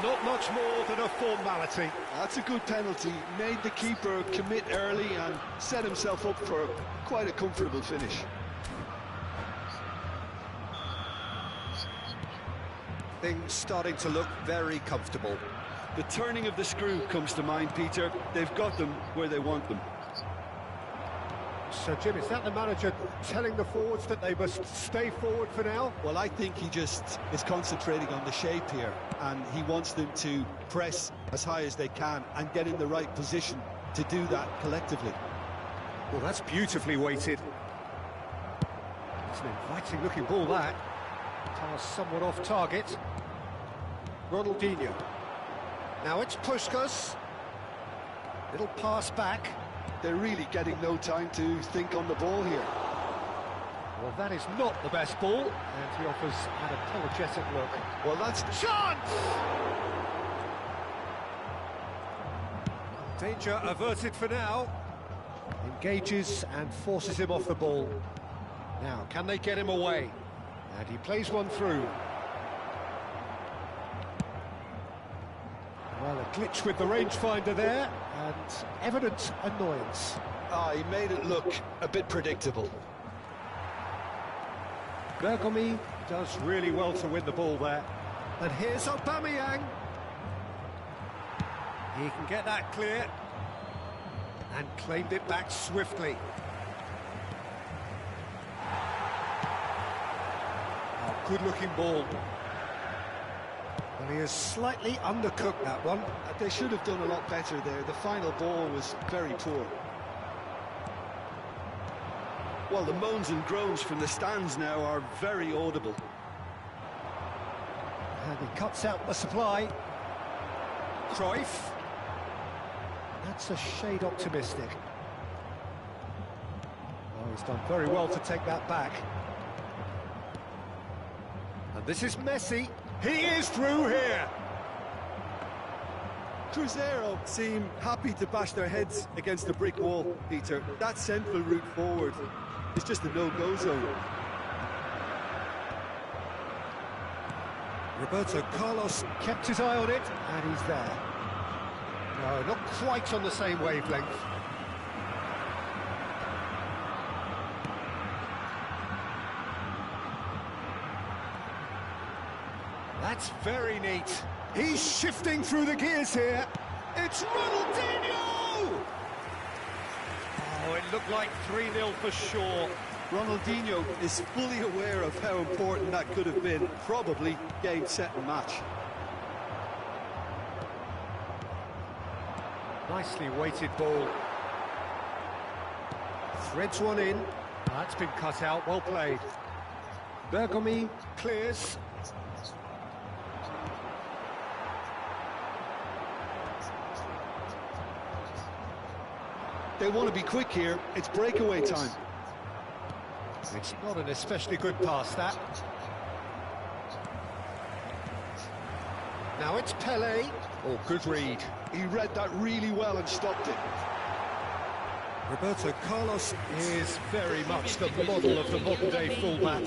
S7: Not much more than a formality.
S3: That's a good penalty. Made the keeper commit early and set himself up for quite a comfortable finish.
S7: Things starting to look very comfortable.
S3: The turning of the screw comes to mind, Peter. They've got them where they want them.
S7: So, Jim, is that the manager telling the forwards that they must stay forward for now?
S3: Well, I think he just is concentrating on the shape here, and he wants them to press as high as they can and get in the right position to do that collectively.
S7: Well, that's beautifully weighted. It's an inviting-looking ball, that. Pass somewhat off target. Ronaldinho. Now it's Puskás. Little pass back.
S3: They're really getting no time to think on the ball here.
S7: Well, that is not the best ball, and he offers an apologetic look.
S3: Well, that's the
S7: chance! Danger averted for now. Engages and forces him off the ball. Now, can they get him away? And he plays one through. Well, a glitch with the rangefinder there, and evident annoyance.
S3: He made it look a bit predictable.
S7: Bergomi does really well to win the ball there. And here's Aubameyang. He can get that clear. And claimed it back swiftly. Oh, good-looking ball. Well, he has slightly undercooked that one.
S3: They should have done a lot better there. The final ball was very poor. Well, the moans and groans from the stands now are very audible.
S7: And he cuts out the supply. Cruyff. That's a shade optimistic. Oh, he's done very well to take that back. And this is Messi. He is through here.
S3: Cruzeiro seem happy to bash their heads against the brick wall, Peter. That central route forward is just a no-go zone.
S7: Roberto Carlos kept his eye on it, and he's there. No, not quite on the same wavelength. That's very neat. He's shifting through the gears here. It's Ronaldinho! Oh, it looked like 3-0 for sure.
S3: Ronaldinho is fully aware of how important that could have been. Probably game, set and match.
S7: Nicely weighted ball. Threads one in. That's been cut out, well played. Bergomi clears.
S3: They want to be quick here. It's breakaway time.
S7: It's not an especially good pass, that. Now it's Pelé. Oh, good read.
S3: He read that really well and stopped it.
S7: Roberto Carlos is very much the model of the modern-day fullback.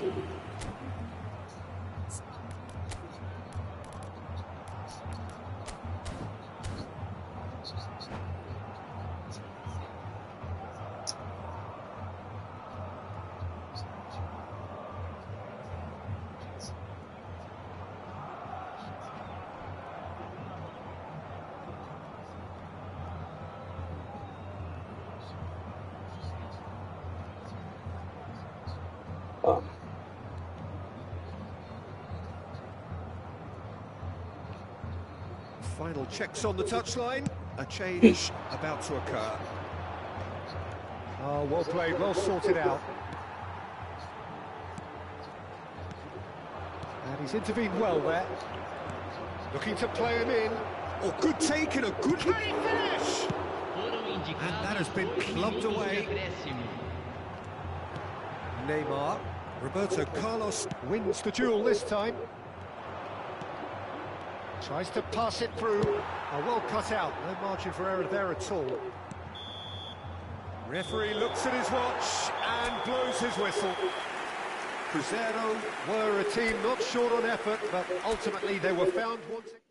S2: Final checks on the touchline. A change about to occur. Oh, well played, well sorted out. And he's intervened well there. Looking to play him in. Oh, good take and a good finish! And that has been clubbed away. Neymar. Roberto Carlos wins the duel this time. Tries to pass it through. Oh, well cut out. No margin for error there at all. Referee looks at his watch and blows his whistle. Cruzeiro were a team not short on effort, but ultimately they were found wanting.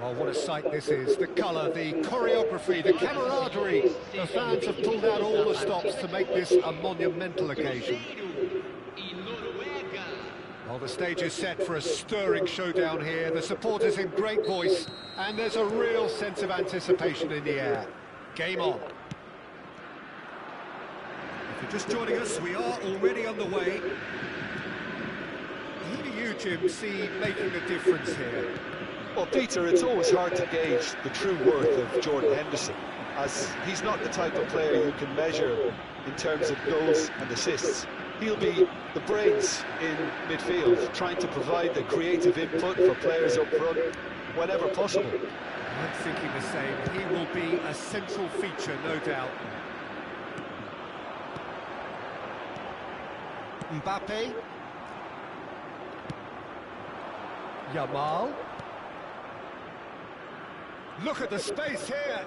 S2: Oh, what a sight this is. The colour, the choreography, the camaraderie. The fans have pulled out all the stops to make this a monumental occasion. Well, the stage is set for a stirring showdown here. The supporters in great voice, and there's a real sense of anticipation in the air. Game on. If you're just joining us, we are already underway. Who do you, Jim, see making a difference here?
S3: Well, Peter, it's always hard to gauge the true worth of Jordan Henderson, as he's not the type of player you can measure in terms of goals and assists. He'll be the brains in midfield, trying to provide the creative input for players up front whenever possible.
S2: I'm thinking the same. He will be a central feature, no doubt. Mbappe. Yamal. Look at the space here.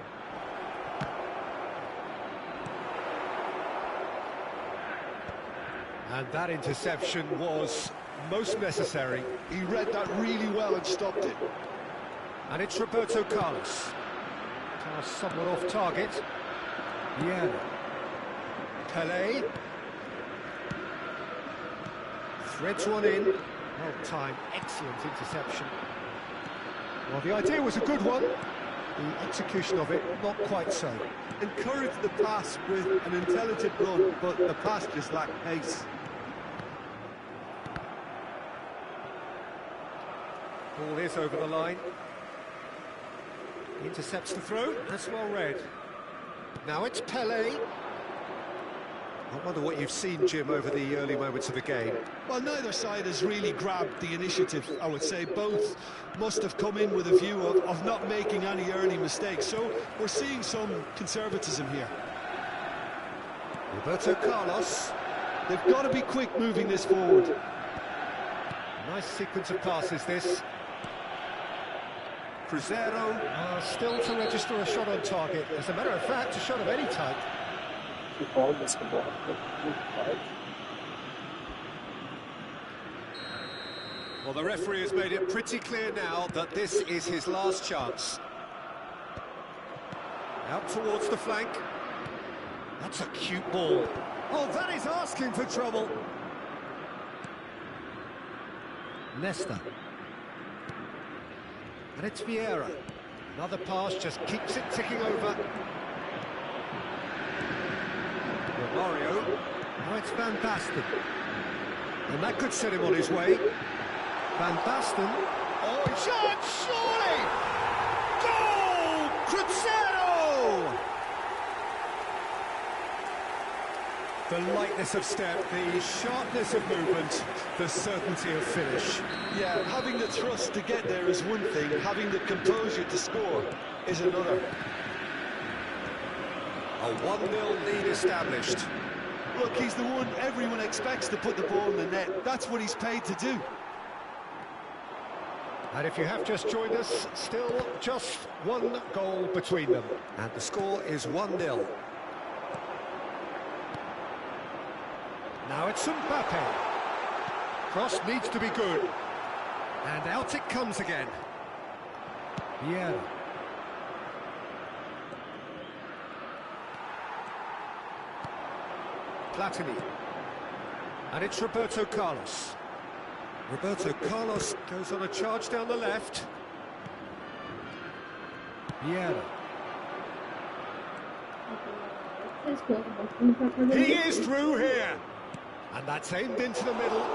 S2: And that interception was most necessary.
S3: He read that really well and stopped it.
S2: And it's Roberto Carlos. Somewhat off target. Yeah. Pelé. Threads one in. Well timed, excellent interception. Well, the idea was a good one. The execution of it, not quite so.
S3: Encouraged the pass with an intelligent run, but the pass just lacked pace.
S2: Ball is over the line. He intercepts the throw. That's well read. Now it's Pelé. I wonder what you've seen, Jim, over the early moments of the game.
S3: Well, neither side has really grabbed the initiative, I would say. Both must have come in with a view of not making any early mistakes. So we're seeing some conservatism here.
S2: Roberto Carlos.
S3: They've got to be quick moving this forward.
S2: Nice sequence of passes, this. Crescer, still to register a shot on target. As a matter of fact, a shot of any type. Well, the referee has made it pretty clear now that this is his last chance. Out towards the flank. That's a cute ball. Oh, that is asking for trouble. Nesta. And it's Vieira. Another pass just keeps it ticking over. Mario. Now it's Van Basten. And that could set him on his way. Van Basten. Oh, shot, surely! Goal! Crescer! The lightness of step, the sharpness of movement, the certainty of finish.
S3: Yeah, having the thrust to get there is one thing, having the composure to score is another.
S2: A 1-0 lead established.
S3: Look, he's the one everyone expects to put the ball in the net. That's what he's paid to do.
S2: And if you have just joined us, still just one goal between them. And the score is 1-0. Now it's Mbappe. Cross needs to be good. And out it comes again. Yeah. Platini. And it's Roberto Carlos. Roberto Carlos goes on a charge down the left. Yeah. He is through here. And that's aimed into the middle.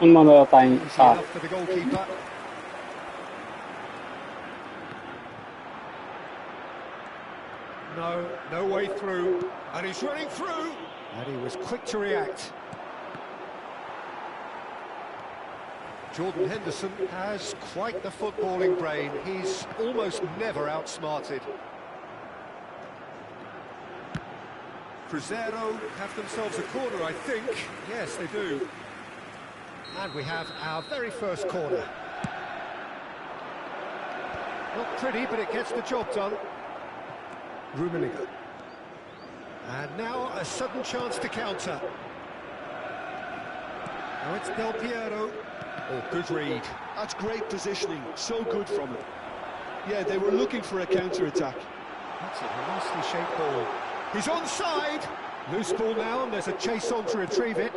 S2: Enough for the goalkeeper. No way through. And he's running through. And he was quick to react. Jordan Henderson has quite the footballing brain. He's almost never outsmarted. Cruzeiro have themselves a corner, I think. Yes, they do. And we have our very first corner. Not pretty, but it gets the job done. Rummenigge. And now a sudden chance to counter. Now it's Del Piero. Oh, good read.
S3: That's great positioning. So good from him. Yeah, they were looking for a counter-attack.
S2: That's a nicely shaped ball. He's onside. Loose ball now, and there's a chase on to retrieve it.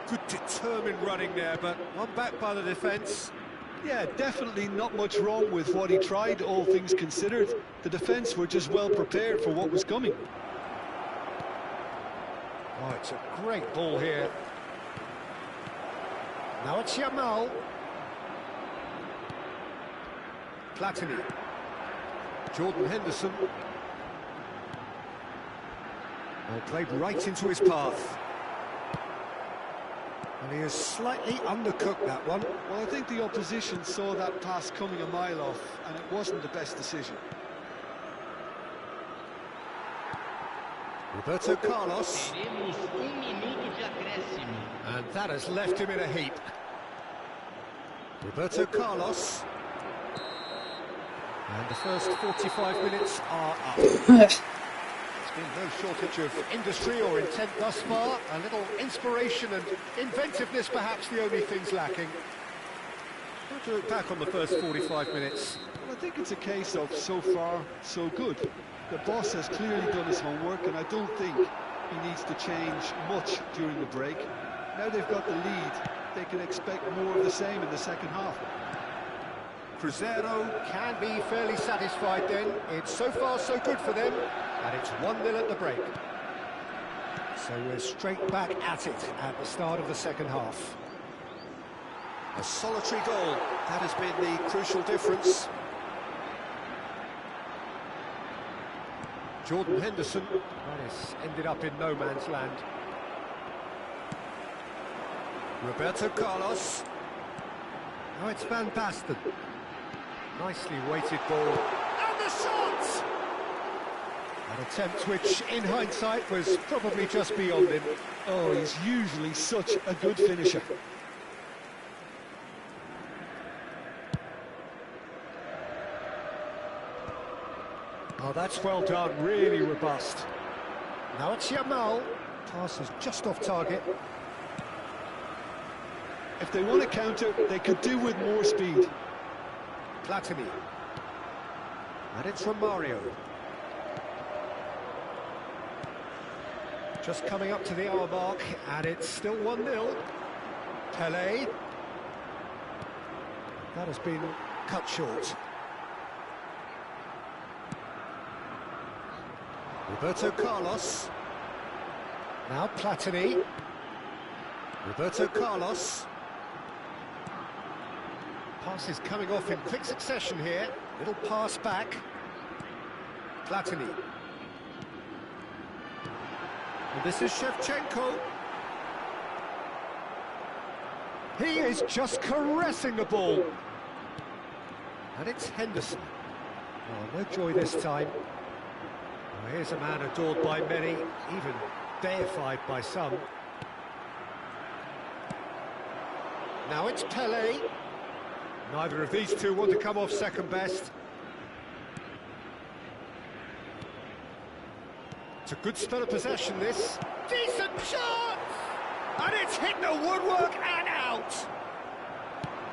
S2: Good determined running there, but one back by the defence.
S3: Yeah, definitely not much wrong with what he tried, all things considered. The defence were just well prepared for what was coming.
S2: Oh, it's a great ball here. Now it's Yamal. Platini. Jordan Henderson. Well, played right into his path. And he has slightly undercooked that one.
S3: Well, I think the opposition saw that pass coming a mile off, and it wasn't the best decision.
S2: Roberto Carlos. And that has left him in a heap. Roberto Carlos. And the first 45 minutes are up. There's been no shortage of industry or intent thus far. A little inspiration and inventiveness, perhaps the only things lacking. How to look back on the first 45 minutes?
S3: Well, I think it's a case of so far, so good. The boss has clearly done his homework, and I don't think he needs to change much during the break. Now they've got the lead, they can expect more of the same in the second half.
S2: Cruzeiro can be fairly satisfied then. It's so far so good for them, and it's 1-0 at the break. So we're straight back at it at the start of the second half. A solitary goal, that has been the crucial difference. Jordan Henderson, that has ended up in no man's land. Roberto Carlos. Now it's Van Basten. Nicely weighted ball. And the shot! An attempt which, in hindsight, was probably just beyond him.
S3: Oh, he's usually such a good finisher.
S2: Oh, that's well done, really robust. Now it's Yamal. Pass is just off target.
S3: If they want to counter, they could do with more speed.
S2: Platini. And it's Romario. Just coming up to the hour mark, and it's still 1-0. Pelé. That has been cut short. Roberto Carlos. Now Platini. Roberto Carlos. Pass is coming off in quick succession here. Little pass back. Platini. And this is Shevchenko. He is just caressing the ball. And it's Henderson. Oh, no joy this time. Well, here's a man adored by many, even deified by some. Now it's Pelé. Neither of these two want to come off second best. It's a good spell of possession, this. Decent shot! And it's hit the woodwork and out!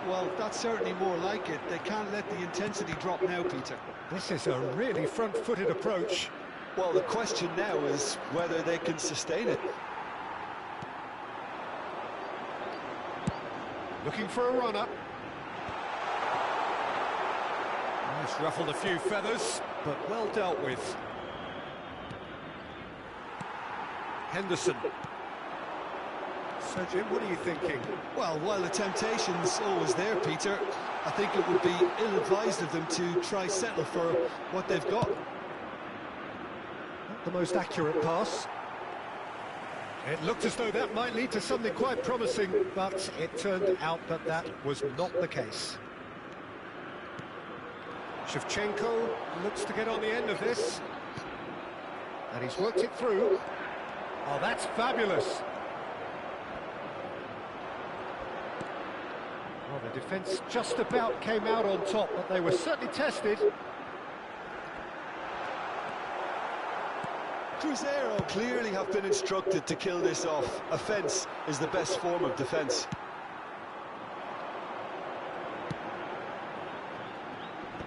S3: Well, that's certainly more like it. They can't let the intensity drop now, Peter.
S2: This is a really front-footed approach.
S3: Well, the question now is whether they can sustain it.
S2: Looking for a run-up. It's ruffled a few feathers, but well dealt with. Henderson. So, Jim, what are you thinking?
S3: Well, while the temptation's always there, Peter, I think it would be ill-advised of them to try settle for what they've got.
S2: Not the most accurate pass. It looked as though that might lead to something quite promising, but it turned out that that was not the case. Shevchenko looks to get on the end of this. And he's worked it through. Oh, that's fabulous. Well, the defence just about came out on top, but they were certainly tested.
S3: Cruzeiro clearly have been instructed to kill this off. Offence is the best form of defence.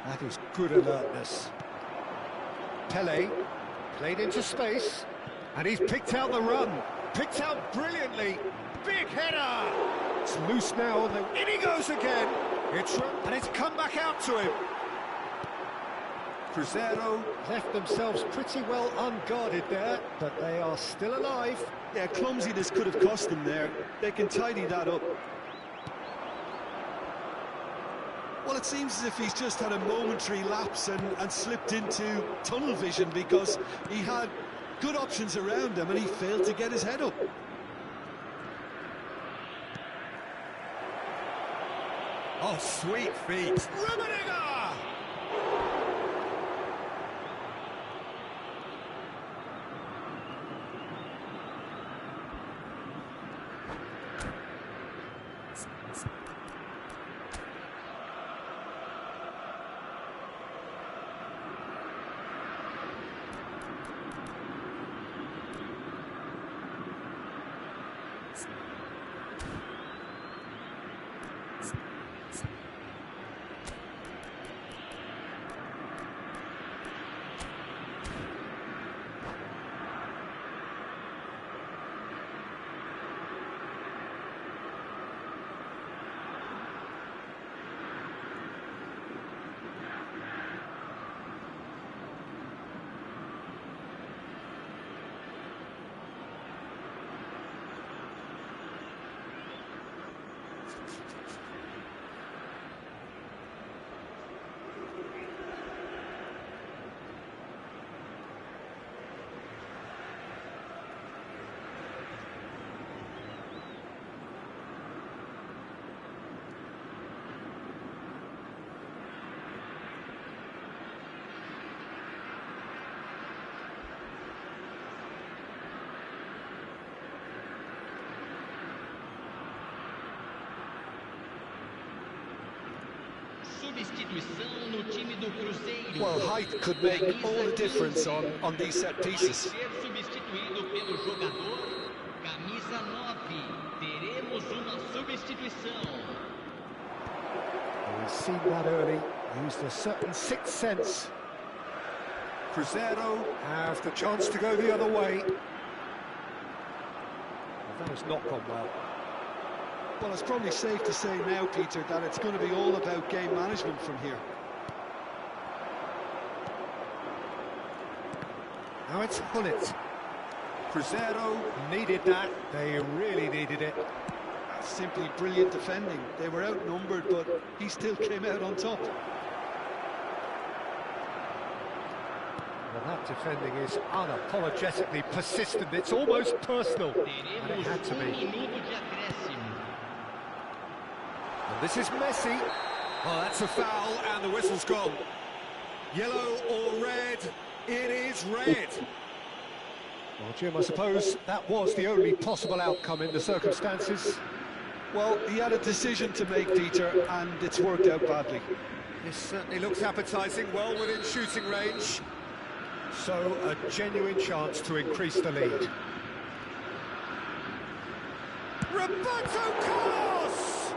S2: That is good alertness. Pele played into space, and he's picked out the run. Picked out brilliantly. Big header. It's loose now, and in he goes again. And it's come back out to him. Cruzeiro left themselves pretty well unguarded there, but they are still alive.
S3: Yeah, clumsiness could have cost them there. They can tidy that up. Well, it seems as if he's just had a momentary lapse and slipped into tunnel vision, because he had good options around him and he failed to get his head up.
S2: Oh, sweet feet. Rummenigge!
S4: Substituição no time do Cruzeiro.
S3: Well, height could make all the difference on these set pieces.
S4: Ser substituído pelo jogador camisa 9. Teremos uma substituição.
S2: We've seen that early. Used a certain sixth sense. Cruzeiro have the chance to go the other way. Well, that has not gone well.
S3: Well, it's probably safe to say now, Peter, that it's going to be all about game management from here.
S2: Now it's Hullet. Cruzeiro needed that. They really needed it.
S3: Simply brilliant defending. They were outnumbered, but he still came out on top.
S2: Well, that defending is unapologetically persistent. It's almost personal. And it had to be. And this is Messi. Oh, that's a foul, and the whistle's gone. Yellow or red? It is red. Well, Jim, I suppose that was the only possible outcome in the circumstances.
S3: Well, he had a decision to make, Peter, and it's worked out badly.
S2: This certainly looks appetising, well within shooting range. So, a genuine chance to increase the lead. Roberto Carlos!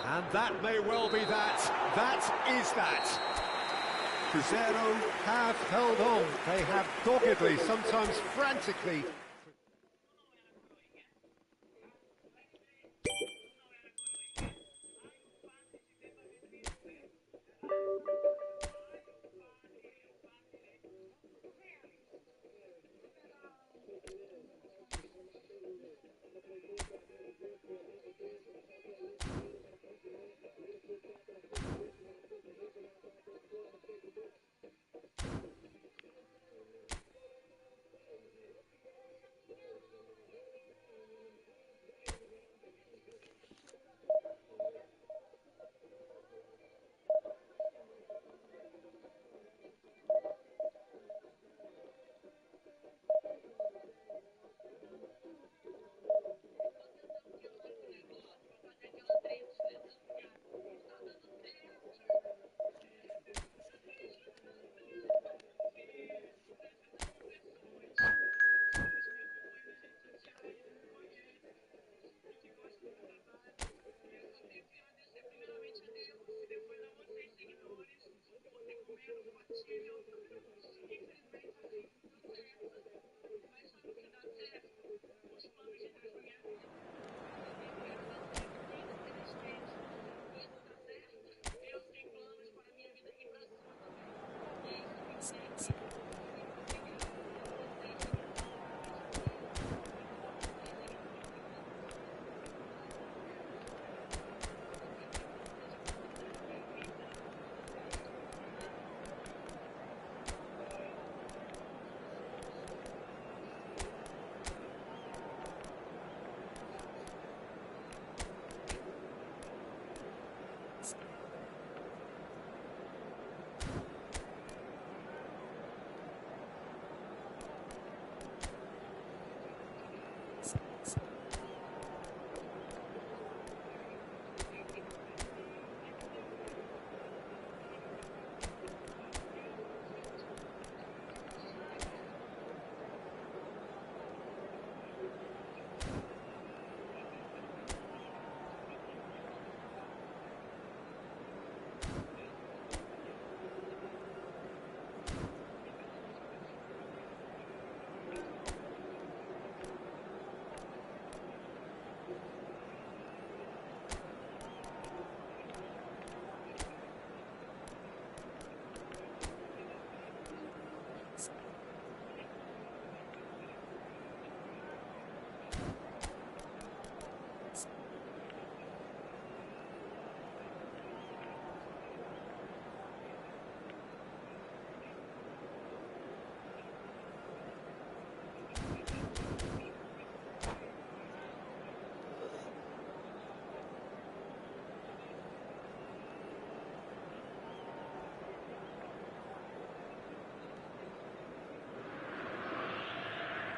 S2: And that may well be that. That is that. Cruzeiro have held on. They have doggedly, sometimes frantically.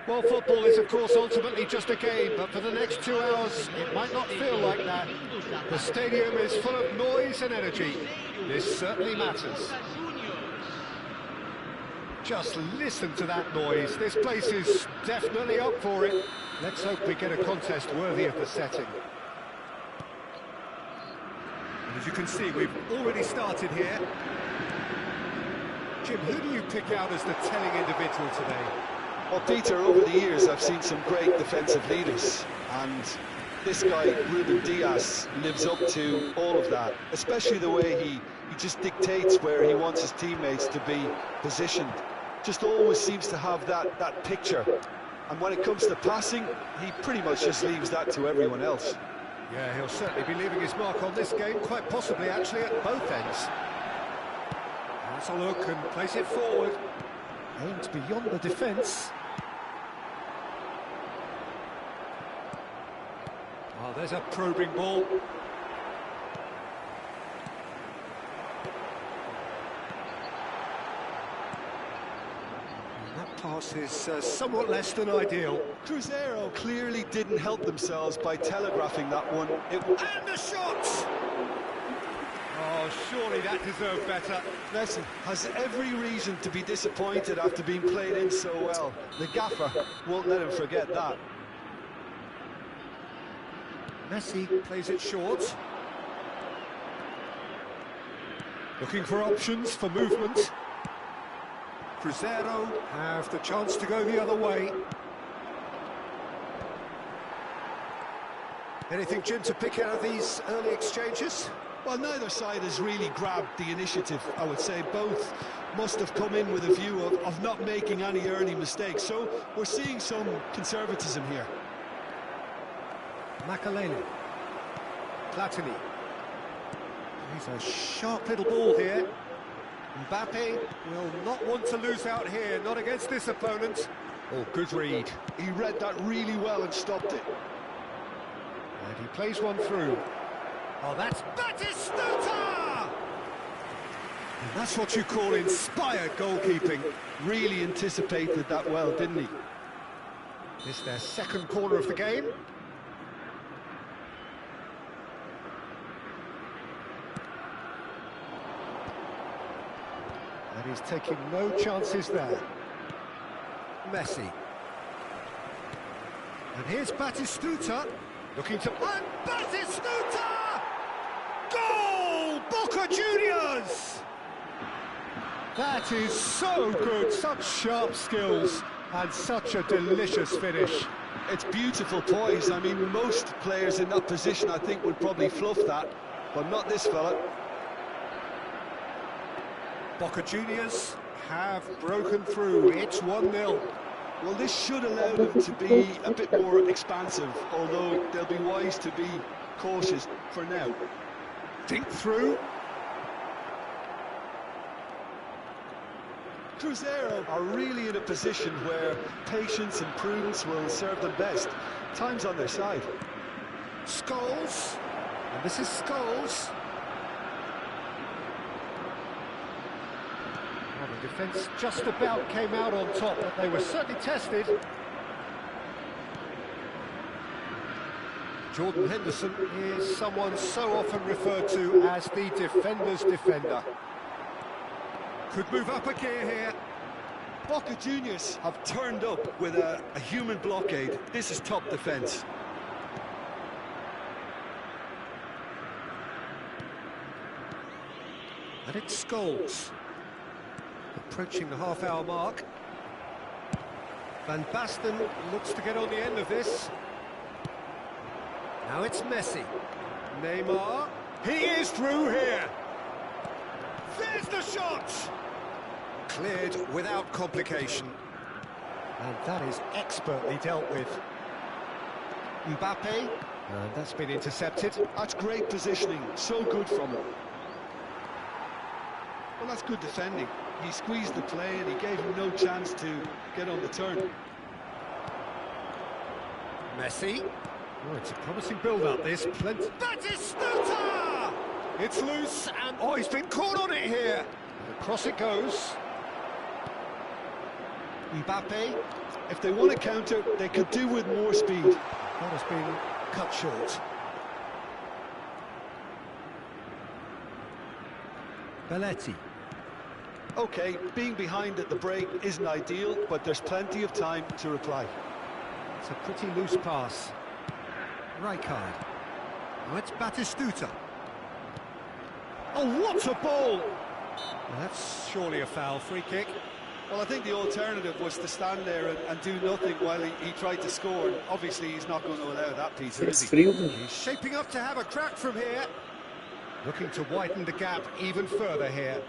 S2: Well, football is, of course, ultimately just a game, but for the next 2 hours, it might not feel like that. The stadium is full of noise and energy. This certainly matters. Just listen to that noise. This place is definitely up for it. Let's hope we get a contest worthy of the setting. And as you can see, we've already started here. Jim, who do you pick out as the telling individual today?
S3: Well, Peter, over the years I've seen some great defensive leaders, and this guy, Ruben Dias, lives up to all of that, especially the way he just dictates where he wants his teammates to be positioned. Just always seems to have that picture, and when it comes to passing, he pretty much just leaves that to everyone else.
S2: Yeah, he'll certainly be leaving his mark on this game, quite possibly actually at both ends. That's a look and place it forward. Aimed beyond the defence. Oh, there's a probing ball. And that pass is somewhat less than ideal.
S3: Cruzeiro clearly didn't help themselves by telegraphing that one.
S2: And the shot! Oh, surely that deserved better.
S3: Messi has every reason to be disappointed after being played in so well. The gaffer won't let him forget that.
S2: Messi plays it short. Looking for options for movement. Cruzeiro have the chance to go the other way. Anything, Jim, to pick out of these early exchanges?
S3: Well, neither side has really grabbed the initiative, I would say. Both must have come in with a view of not making any early mistakes. So we're seeing some conservatism here.
S2: Makalele. Platini. He's a sharp little ball here. Mbappe will not want to lose out here, not against this opponent.
S3: Oh, good read. He read that really well and stopped it.
S2: And he plays one through. Oh, that's Batistuta! And that's what you call inspired goalkeeping.
S3: Really anticipated that well, didn't he?
S2: This is their second corner of the game. And he's taking no chances there. Messi. And here's Batistuta, looking to... And Batistuta! Goal! Boca Juniors! That is so good, such sharp skills and such a delicious finish.
S3: It's beautiful poise. I mean, most players in that position, I think, would probably fluff that, but not this fella.
S2: Boca Juniors have broken through. It's 1-0.
S3: Well, this should allow them to be a bit more expansive, although they'll be wise to be cautious for now.
S2: Think through.
S3: Cruzeiro are really in a position where patience and prudence will serve them best. Time's on their side.
S2: Scholes. And this is Scholes. Well, the defence just about came out on top, but they were certainly tested. Jordan Henderson is someone so often referred to as the defender's defender. Could move up a gear here.
S3: Boca Juniors have turned up with a human blockade. This is top defence.
S2: And it's Scholes. Approaching the half-hour mark. Van Basten looks to get on the end of this. Now it's Messi. Neymar. He is through here. There's the shot! Cleared without complication. And that is expertly dealt with. Mbappe. And that's been intercepted.
S3: That's great positioning. So good from him. Well, that's good defending. He squeezed the play and he gave him no chance to get on the turn.
S2: Messi. Oh, it's a promising build-up, this. Plenty. Batistuta! It's loose, and oh, he's been caught on it here. And across it goes. Mbappe.
S3: If they want to counter, they could do with more speed.
S2: That has been cut short. Belletti.
S3: Okay, being behind at the break isn't ideal, but there's plenty of time to reply.
S2: It's a pretty loose pass. Rijkaard. Now it's Batistuta. Oh, what a ball! Well, that's surely a foul. Free kick.
S3: Well, I think the alternative was to stand there and do nothing while he tried to score. And obviously, he's not going to allow that piece, is he?
S2: He's shaping up to have a crack from here. Looking to widen the gap even further here.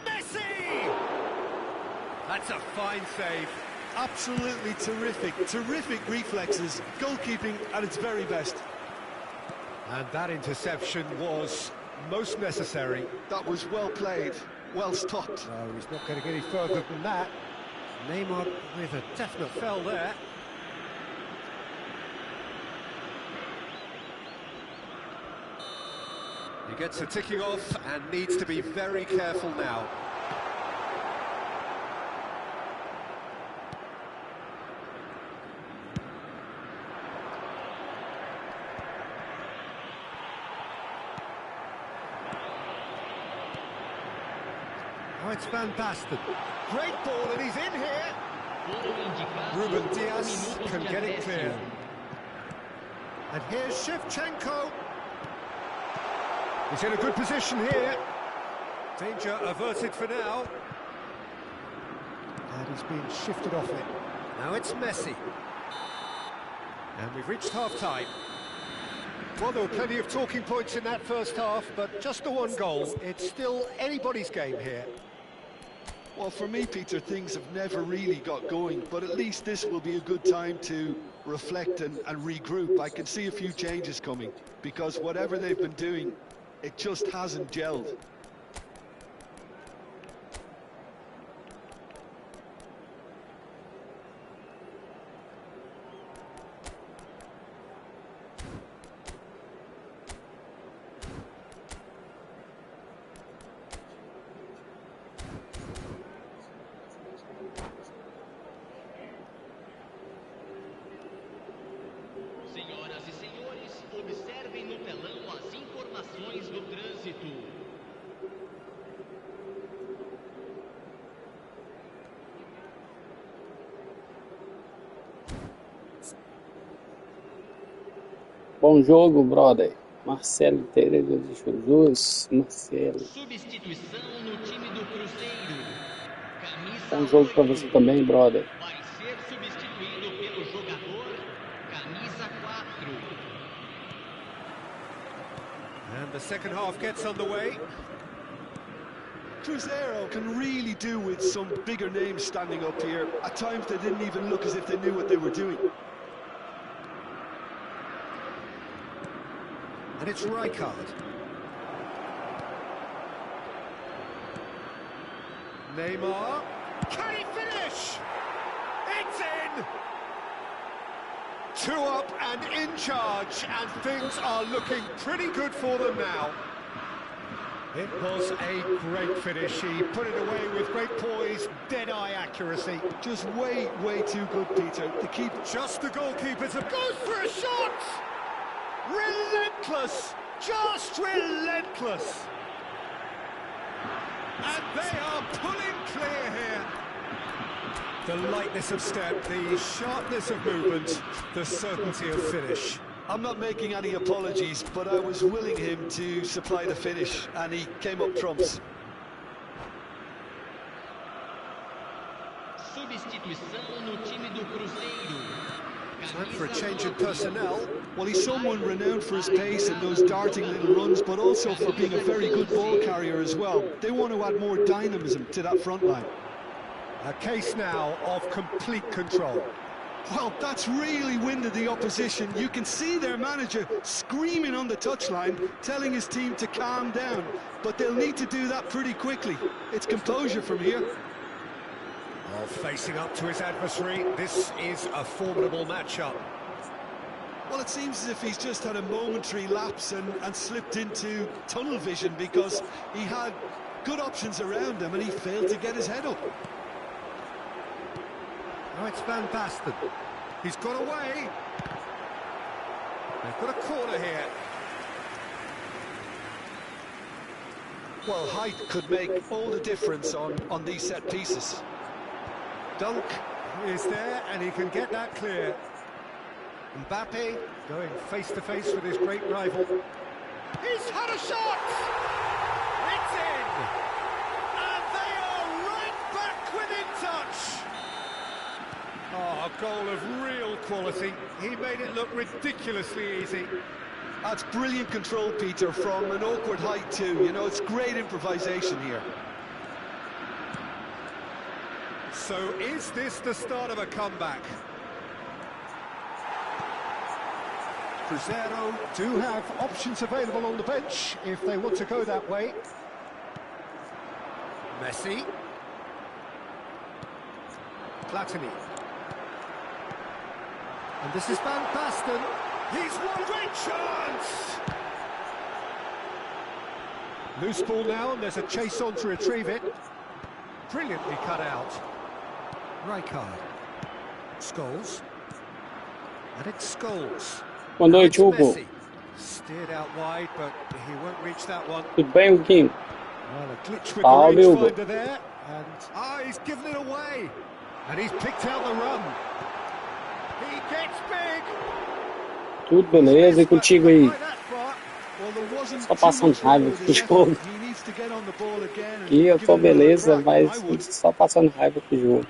S2: Messi! That's a fine save.
S3: Absolutely terrific. Terrific reflexes. Goalkeeping at its very best.
S2: And that interception was most necessary.
S3: That was well played, well stopped.
S2: No, he's not going to get any further than that. Neymar with a definite foul there. He gets a ticking off and needs to be very careful now. Now it's Van Basten. Great ball, and he's in here. Ruben Diaz can get it clear. And here's Shevchenko. He's in a good position here. Danger averted for now. And he's been shifted off it. Now it's Messi. And we've reached half-time. Well, there were plenty of talking points in that first half, but just the one goal. It's still anybody's game here.
S3: Well, for me, Peter, things have never really got going, but at least this will be a good time to reflect and regroup. I can see a few changes coming, because whatever they've been doing, it just hasn't gelled.
S4: Senhoras e senhores, observem no telão as informações do trânsito.
S1: Bom jogo, brother. Marcelo Tereza de Jesus, Marcelo.
S4: Substituição no time do Cruzeiro.
S1: Bom jogo para você também, brother.
S4: Vai ser substituído pelo jogador camisa 4.
S2: And the second half gets underway.
S3: Cruzeiro can really do with some bigger names standing up here. At times they didn't even look as if they knew what they were doing.
S2: And it's Rijkaard. Neymar. Can he finish? It's in! 2 up and in charge, and things are looking pretty good for them now. It was a great finish. He put it away with great poise, dead-eye accuracy.
S3: Just way too good, Peter. The keeper.
S2: Just the goalkeeper goes for a shot! Relentless! Just relentless! And they are pulling clear here. The lightness of step, the sharpness of movement, the certainty of finish.
S3: I'm not making any apologies, but I was willing him to supply the finish, and he came up trumps.
S4: Substituição no time do Cruzeiro.
S2: Time for a change in personnel.
S3: Well, he's someone renowned for his pace and those darting little runs, but also for being a very good ball carrier as well. They want to add more dynamism to that front line.
S2: A case now of complete control.
S3: Well, that's really winded the opposition. You can see their manager screaming on the touchline, telling his team to calm down. But they'll need to do that pretty quickly. It's composure from here.
S2: Oh, facing up to his adversary, this is a formidable matchup.
S3: Well, it seems as if he's just had a momentary lapse and slipped into tunnel vision, because he had good options around him and he failed to get his head up.
S2: Now it's Van Basten. He's got away. They've got a corner here.
S3: Well, height could make all the difference on these set pieces.
S2: Dunk is there, and he can get that clear. Mbappe going face-to-face with his great rival. He's had a shot! It's in! And they are right back within touch! Oh, a goal of real quality. He made it look ridiculously easy.
S3: That's brilliant control, Peter, from an awkward height too. You know, it's great improvisation here.
S2: So is this the start of a comeback? Cruzeiro do have options available on the bench if they want to go that way. Messi. Platini. And this is Van Basten. He's one great chance! Loose ball now, and there's a chase on to retrieve it. Brilliantly cut out. Rijkaard. Scholes. And it's Scholes.
S1: Boa noite, Hugo.
S2: Steered out wide, but he won't reach that one.
S1: Tudo bem, Huguinho?
S2: Well, a glitch with
S1: Salve,
S2: the
S1: Hugo.
S2: rangefinder there, and he's given it away, and he's picked out the run. He gets big.
S1: Tudo beleza, e contigo aí?
S3: Well, there wasn't
S1: Só passando raiva com o jogo.
S3: He needs to get on the ball again.
S1: E eu tô beleza, mas só passando raiva com o jogo.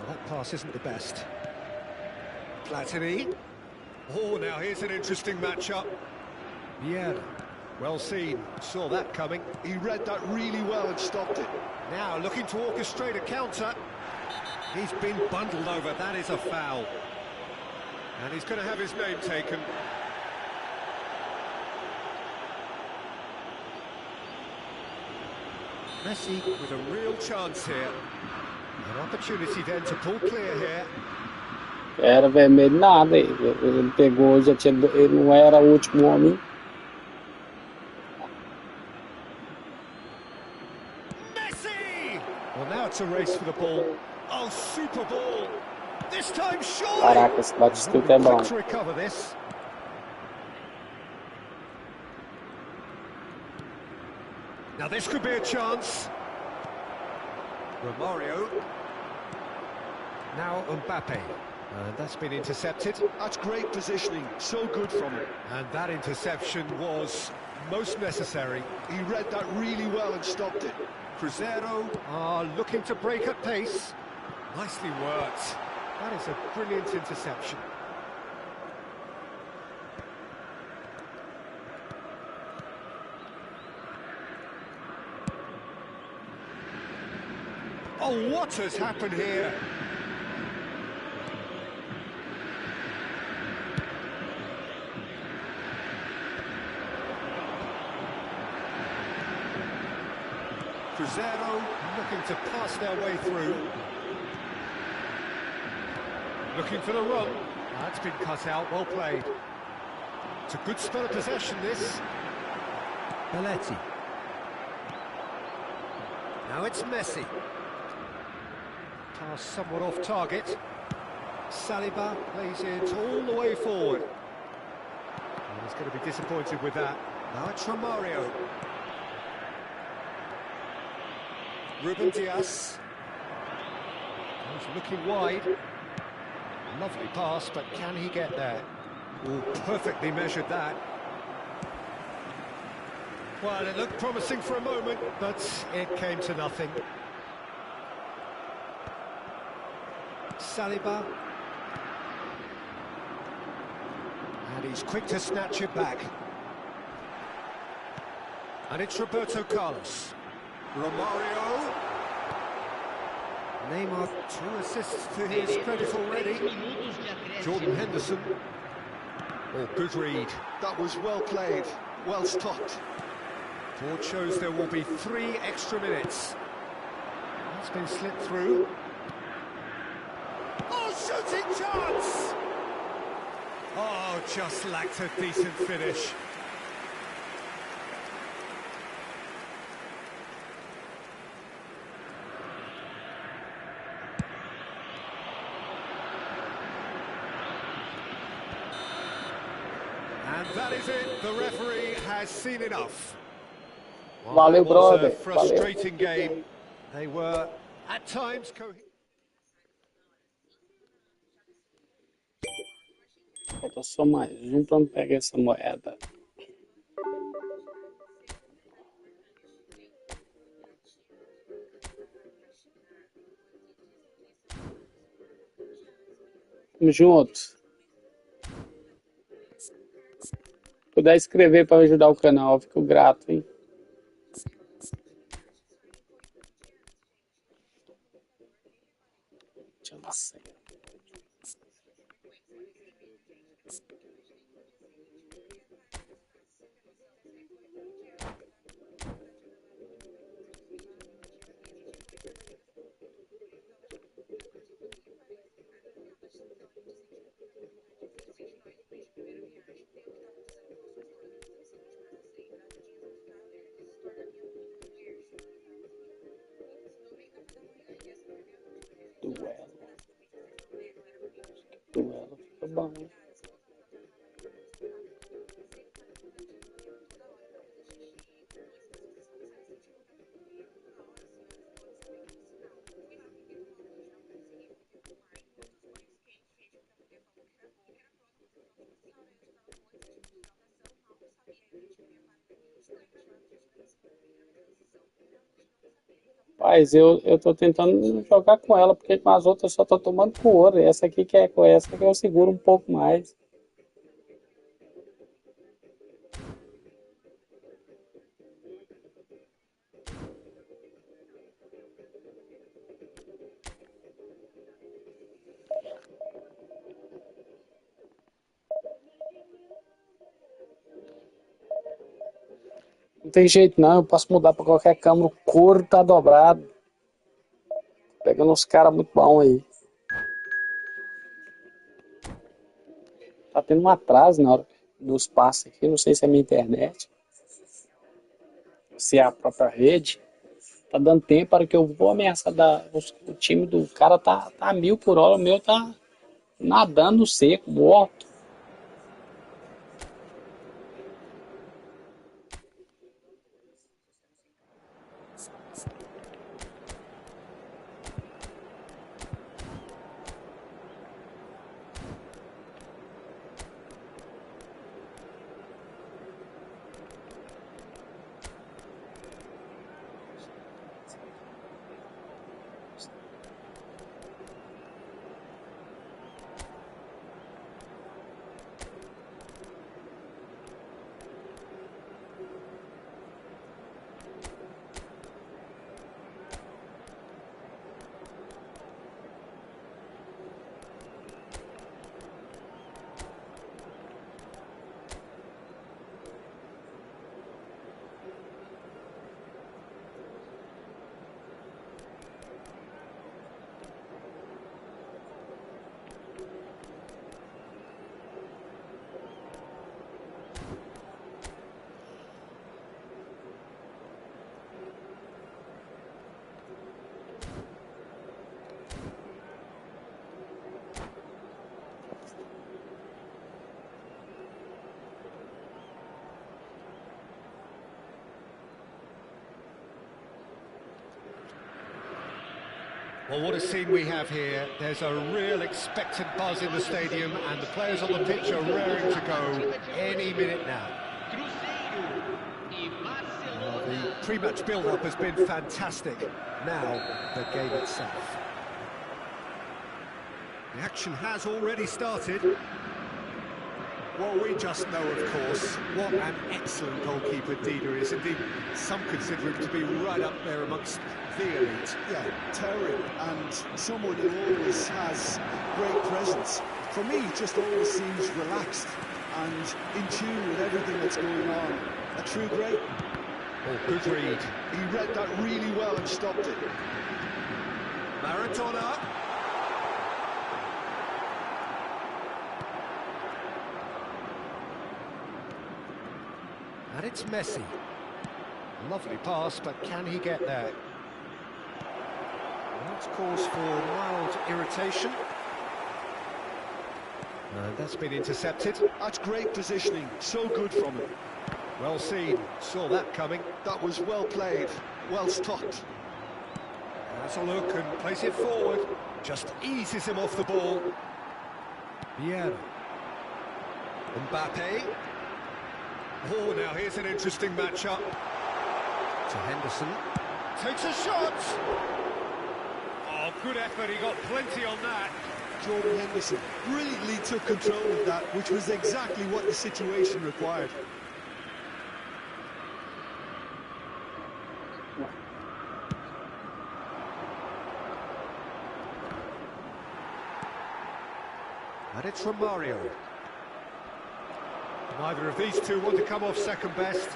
S2: That pass isn't the best. Platini. Oh, now here's an interesting matchup. Yeah, well seen. Saw that coming.
S3: He read that really well and stopped it.
S2: Now looking to orchestrate a counter. He's been bundled over. That is a foul. And he's going to have his name taken. Messi with a real chance here. An opportunity then to pull clear here.
S1: Era vermelho nada, ele pegou, já tinha, ele não era o último homem.
S2: Messi! Well, now it's a race for the ball. Oh, super ball. This time surely.
S1: Caraca, esse bate-escrito é bom.
S2: To recover this. Now this could be a chance. Romario. Now Mbappe. And that's been intercepted.
S3: That's great positioning, so good from him.
S2: And that interception was most necessary.
S3: He read that really well and stopped it.
S2: Crescer are looking to break at pace. Nicely worked. That is a brilliant interception. Oh, what has happened here? Crescer looking to pass their way through. Looking for the run. That's been cut out, well played. It's a good spell of possession, this. Belletti. Now it's Messi. Pass somewhat off target. Saliba plays it all the way forward. And he's going to be disappointed with that. Now it's Romario. Ruben Dias. He's looking wide. Lovely pass, but can he get there? Ooh, perfectly measured that. Well, it looked promising for a moment, but it came to nothing. Saliba. And he's quick to snatch it back. And it's Roberto Carlos. Romario. Neymar, 2 assists to his credit already. Jordan Henderson. Oh, good read.
S3: That was well played, well stopped.
S2: Board shows there will be 3 extra minutes. That's been slipped through. Oh, shooting chance! Oh, just lacked a decent finish. And that is it. The referee has seen enough. Well,
S1: Valeu,
S2: it was
S1: brother.
S2: a frustrating game. They were, at times,
S1: Falta só mais pra não pegar essa moeda. Tamo junto. Se puder inscrever para ajudar o canal, eu fico grato, hein? Deixa eu ver. Duelo fica bom, hein? Mas eu tô tentando jogar com ela, porque com as outras eu só tô tomando com ouro. Essa aqui que é com essa que eu seguro um pouco mais. Não tem jeito não, eu posso mudar para qualquer câmera, o couro tá dobrado. Pegando uns caras muito bons aí. Tá tendo um atraso na hora dos passes aqui, não sei se é minha internet, se é a própria rede. Tá dando tempo para que eu vou ameaçar o time do cara tá a 1000 por hora, o meu tá nadando no seco, morto.
S2: Well, what a scene we have here. There's a real expectant buzz in the stadium, and the players on the pitch are raring to go any minute now. The pre-match build-up has been fantastic. Now, the game itself. The action has already started. Well, we just know, of course, what an excellent goalkeeper Dida is. Indeed, some consider him to be right up there amongst the elite.
S3: Yeah, towering, and someone who always has great presence. For me, he just always seems relaxed and in tune with everything that's going on. A true great.
S2: Oh, good read.
S3: He read that really well and stopped it.
S2: Maradona. And it's Messi. Lovely pass, but can he get there? That's cause for mild irritation. And that's been intercepted.
S3: That's great positioning, so good from him.
S2: Well seen, saw that coming.
S3: That was well played, well stopped.
S2: Has a look and plays it forward. Just eases him off the ball. Vieira. Mbappe. Oh, now here's an interesting matchup. To Henderson. Takes a shot. Oh, good effort. He got plenty on that.
S3: Jordan Henderson brilliantly took control of that, which was exactly what the situation required.
S2: And it's from Mario. Neither of these two want to come off second best.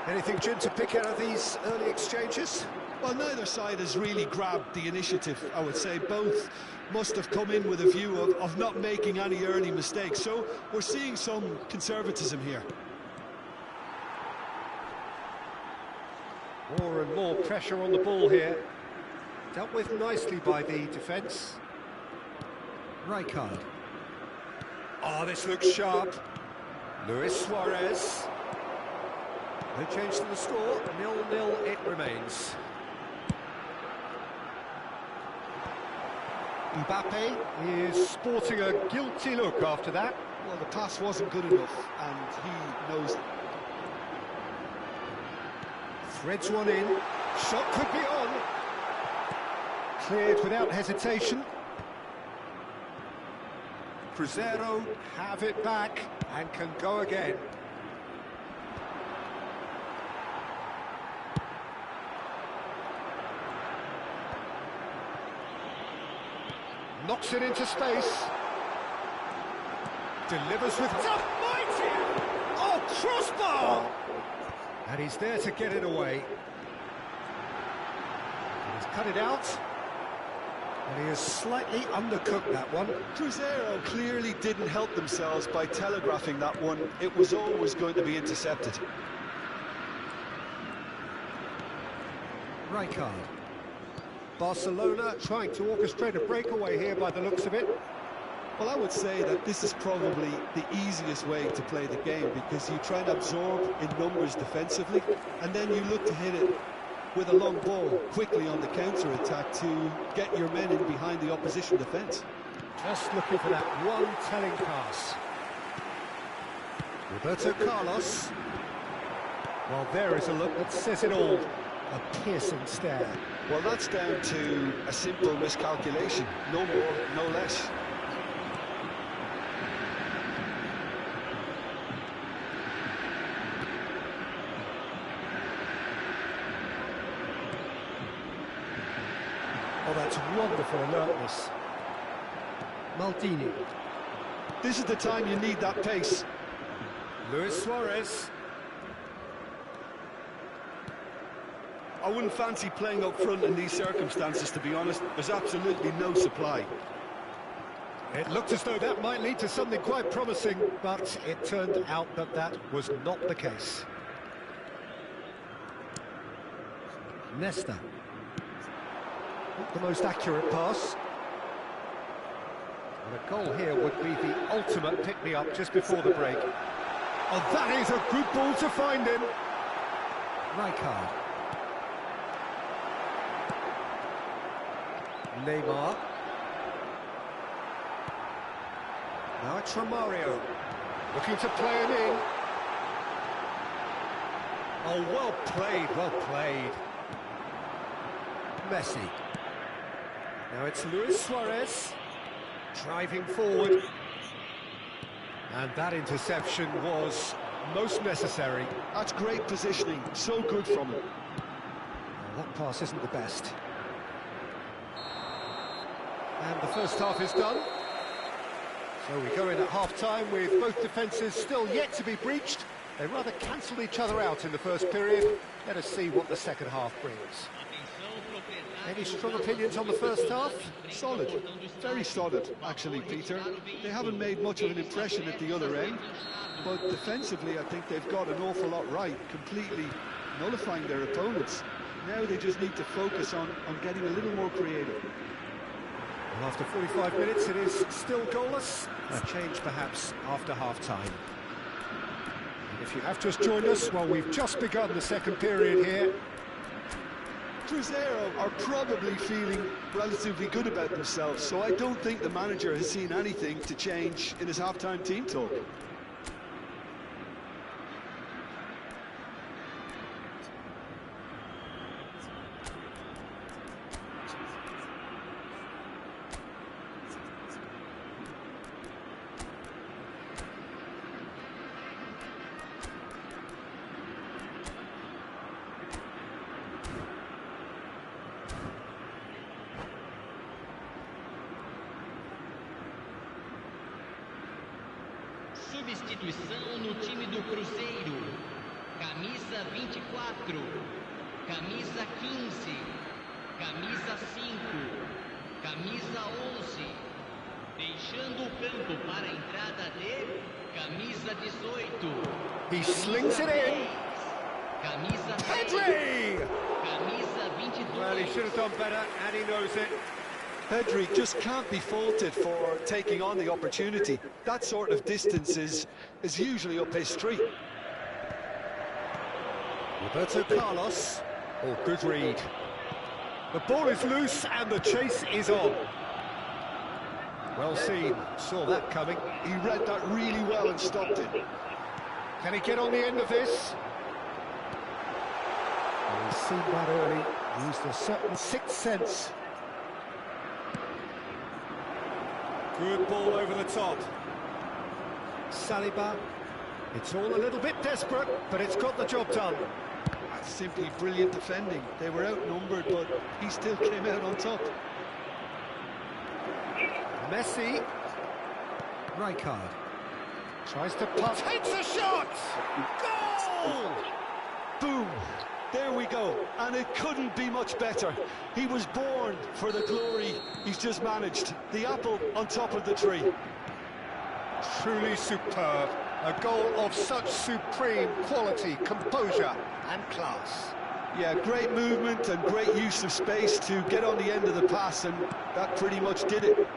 S2: Anything, Jim, to pick out of these early exchanges?
S3: Well, neither side has really grabbed the initiative, I would say. Both must have come in with a view of not making any early mistakes. So we're seeing some conservatism here.
S2: More and more pressure on the ball here. Dealt with nicely by the defence. Rijkaard. Oh, this looks sharp. Luis Suarez. No change to the score. 0-0 it remains. Mbappe is sporting a guilty look after that.
S3: Well, the pass wasn't good enough, and he knows it.
S2: Threads one in. Shot could be on. Cleared without hesitation. Crescer have it back and can go again. Knocks it into space. Delivers with mighty. Oh, crossbar! And he's there to get it away. He's cut it out. And he has slightly undercooked that one.
S3: Crescer clearly didn't help themselves by telegraphing that one. It was always going to be intercepted.
S2: Rijkaard. Barcelona trying to orchestrate a breakaway here by the looks of it.
S3: Well, I would say that this is probably the easiest way to play the game, because you try and absorb in numbers defensively, and then you look to hit it with a long ball quickly on the counter-attack to get your men in behind the opposition defence.
S2: Just looking for that one telling pass. Roberto Carlos. Well, there is a look that says it all. A piercing stare.
S3: Well, that's down to a simple miscalculation. No more, no less.
S2: Oh, that's wonderful alertness. Maldini.
S3: This is the time you need that pace.
S2: Luis Suarez.
S3: I wouldn't fancy playing up front in these circumstances, to be honest. There's absolutely no supply.
S2: It looked as though that might lead to something quite promising, but it turned out that that was not the case. Nesta. Not the most accurate pass. And a goal here would be the ultimate pick-me-up just before the break. Oh, that is a good ball to find him. Rijkaard. Neymar. Now it's Romario. Looking to play him in. Oh, well played, well played. Messi. Now it's Luis Suarez. Driving forward. And that interception was most necessary.
S3: That's great positioning, so good from him.
S2: Well, that pass isn't the best. And the first half is done. So we go in at half-time with both defences still yet to be breached. They rather cancelled each other out in the first period. Let us see what the second half brings. Any strong opinions on the first half?
S3: Solid, very solid, actually, Peter. They haven't made much of an impression at the other end, but defensively I think they've got an awful lot right, completely nullifying their opponents. Now they just need to focus on getting a little more creative.
S2: Well, after 45 minutes it is still goalless. A change perhaps after half-time. And if you have just joined us, well, we've just begun the second period here.
S3: Crescer are probably feeling relatively good about themselves, so I don't think the manager has seen anything to change in his half-time team talk.
S4: Substituição no time do Cruzeiro. Camisa 24, camisa 15, camisa 5, camisa 11. Deixando o campo para a entrada de camisa 18.
S2: He slings it in.
S4: Camisa 6.
S2: Pedri!
S4: Camisa 22.
S2: Well, he should have done better, and he knows it.
S3: Pedri just can't be faulted for taking on the opportunity. That sort of distance is usually up his street.
S2: Roberto Carlos. Oh, good read. The ball is loose and the chase is on. Well seen. Saw that coming.
S3: He read that really well and stopped it.
S2: Can he get on the end of this? Well, he's seen that early. Used a certain sixth sense. Good ball over the top. Saliba. It's all a little bit desperate, but it's got the job done.
S3: That's simply brilliant defending. They were outnumbered, but he still came out on top.
S2: Messi. Rijkaard. Tries to pass. Takes a shot! Goal!
S3: Boom! There we go, and it couldn't be much better. He was born for the glory he's just managed. The apple on top of the tree.
S2: Truly superb. A goal of such supreme quality, composure and class.
S3: Yeah, great movement and great use of space to get on the end of the pass, and that pretty much did it.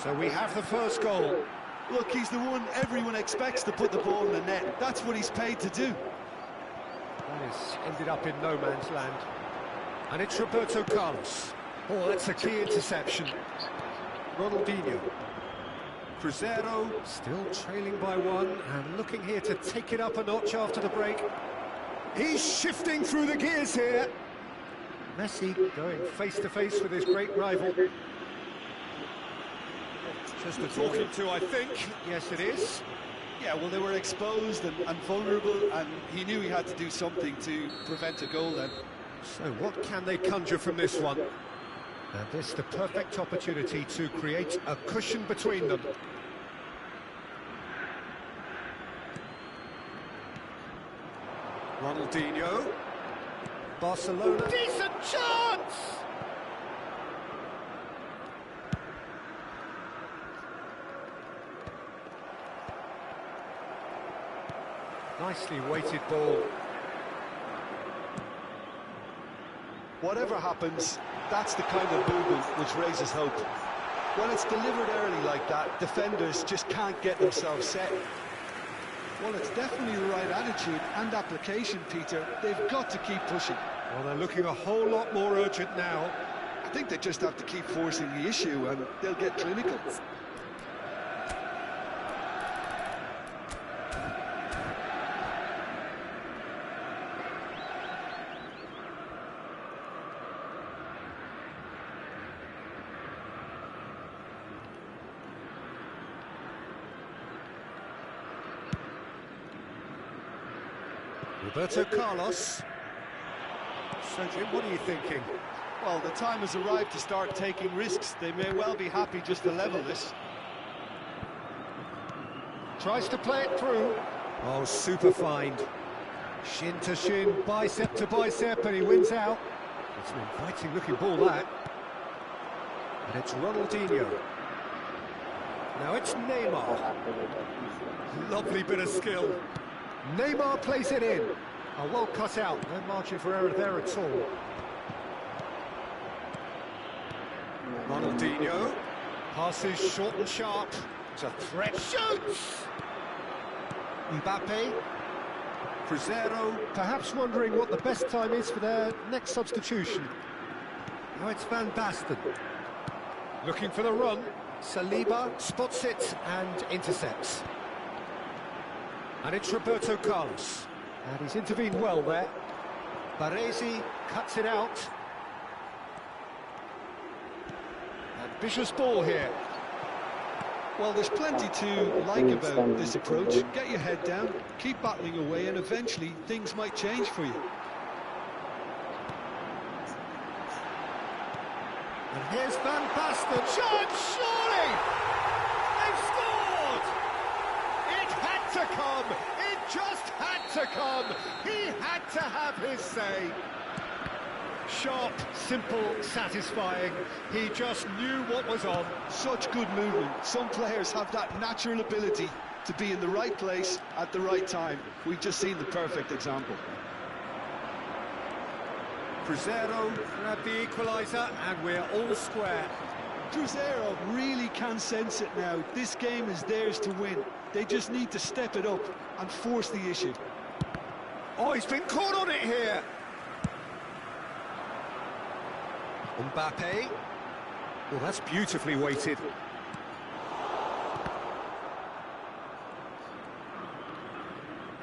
S2: So we have the first goal.
S3: Look, he's the one everyone expects to put the ball in the net. That's what he's paid to do.
S2: That is ended up in no man's land. And it's Roberto Carlos. Oh, that's a key interception. Ronaldinho. Cruzeiro still trailing by one and looking here to take it up a notch after the break. He's shifting through the gears here. Messi going face to face with his great rival. Just a talking to, I think. Yes, it is.
S3: Yeah, well, they were exposed and vulnerable, and he knew he had to do something to prevent a goal then.
S2: So what can they conjure from this one? And this the perfect opportunity to create a cushion between them. Ronaldinho. Barcelona. Decent chance! Nicely weighted ball.
S3: Whatever happens, that's the kind of movement which raises hope. When it's delivered early like that, defenders just can't get themselves set. Well, it's definitely the right attitude and application, Peter. They've got to keep pushing.
S2: Well, they're looking a whole lot more urgent now.
S3: I think they just have to keep forcing the issue and they'll get clinical.
S2: Roberto Carlos. So, Jim, what are you thinking?
S3: Well, the time has arrived to start taking risks. They may well be happy just to level this.
S2: Tries to play it through. Oh, super find. Shin to shin, bicep to bicep, and he wins out. It's an inviting looking ball, that. And it's Ronaldinho. Now it's Neymar. Lovely bit of skill. Neymar plays it in. Oh, well cut out. No margin for error there at all. Ronaldinho. Passes short and sharp. It's a threat. Shoots! Mbappe. Crescer, perhaps wondering what the best time is for their next substitution. Now it's Van Basten. Looking for the run. Saliba spots it and intercepts. And it's Roberto Carlos. And he's intervened well there. Baresi cuts it out. Ambitious ball here.
S3: Well, there's plenty to like about this approach. Get your head down, keep battling away, and eventually things might change for you.
S2: And here's Van Basten. Shot, surely! They've scored! It had to come! It just had to come! He had to have his say. Sharp, simple, satisfying. He just knew what was on.
S3: Such good movement. Some players have that natural ability to be in the right place at the right time. We've just seen the perfect example.
S2: Crescer grabbed the equaliser, and we're all square.
S3: Crescer really can sense it now. This game is theirs to win. They just need to step it up and force the issue.
S2: Oh, he's been caught on it here. Mbappe. Well, that's beautifully weighted.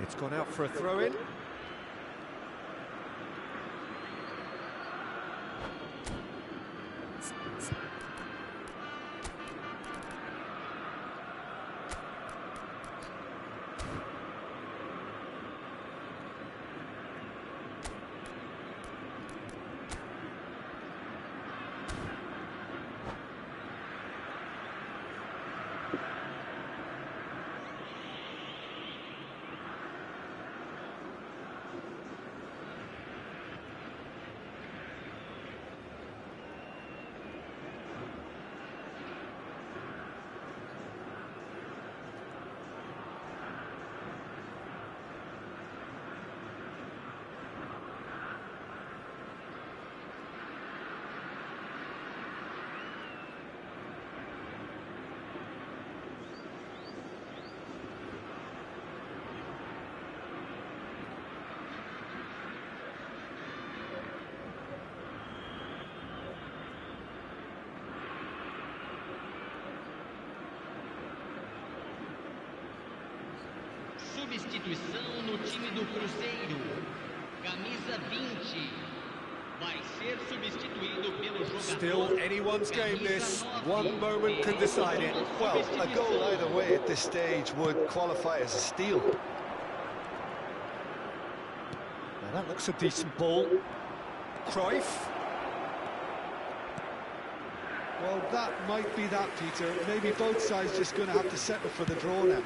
S2: It's gone out for a throw-in.
S4: Substituição no time do Cruzeiro. Camisa 20. Vai ser substituído pelo jogador.
S2: Still anyone's game this. One moment can decide it.
S3: Well, a goal either way at this stage would qualify as a steal.
S2: Now that looks a decent ball. Cruyff.
S3: Well, that might be that, Peter. Maybe both sides just going to have to settle for the draw now.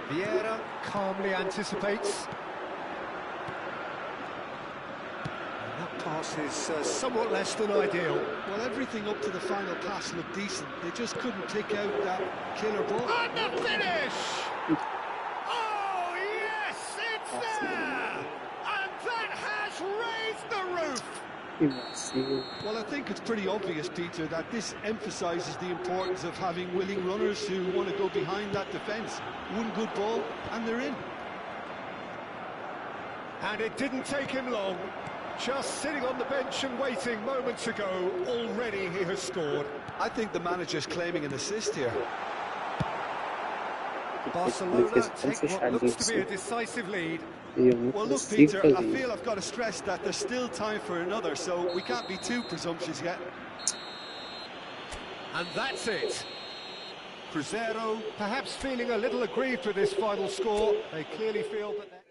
S2: Vieira calmly anticipates. And that pass is somewhat less than ideal.
S3: Well, everything up to the final pass looked decent. They just couldn't pick out that killer ball.
S2: And the finish! Oh, yes, it's there! And that has raised the roof!
S3: Well, I think it's pretty obvious, Peter, that this emphasises the importance of having willing runners who want to go behind that defence. One good ball, and they're in.
S2: And it didn't take him long. Just sitting on the bench and waiting moments ago, already he has scored.
S3: I think the manager's claiming an assist here.
S2: Barcelona take what looks to be a decisive lead.
S3: Well, look, Peter, I feel I've got to stress that there's still time for another, so we can't be too presumptuous yet.
S2: And that's it. Cruzeiro perhaps feeling a little aggrieved with this final score. They clearly feel that...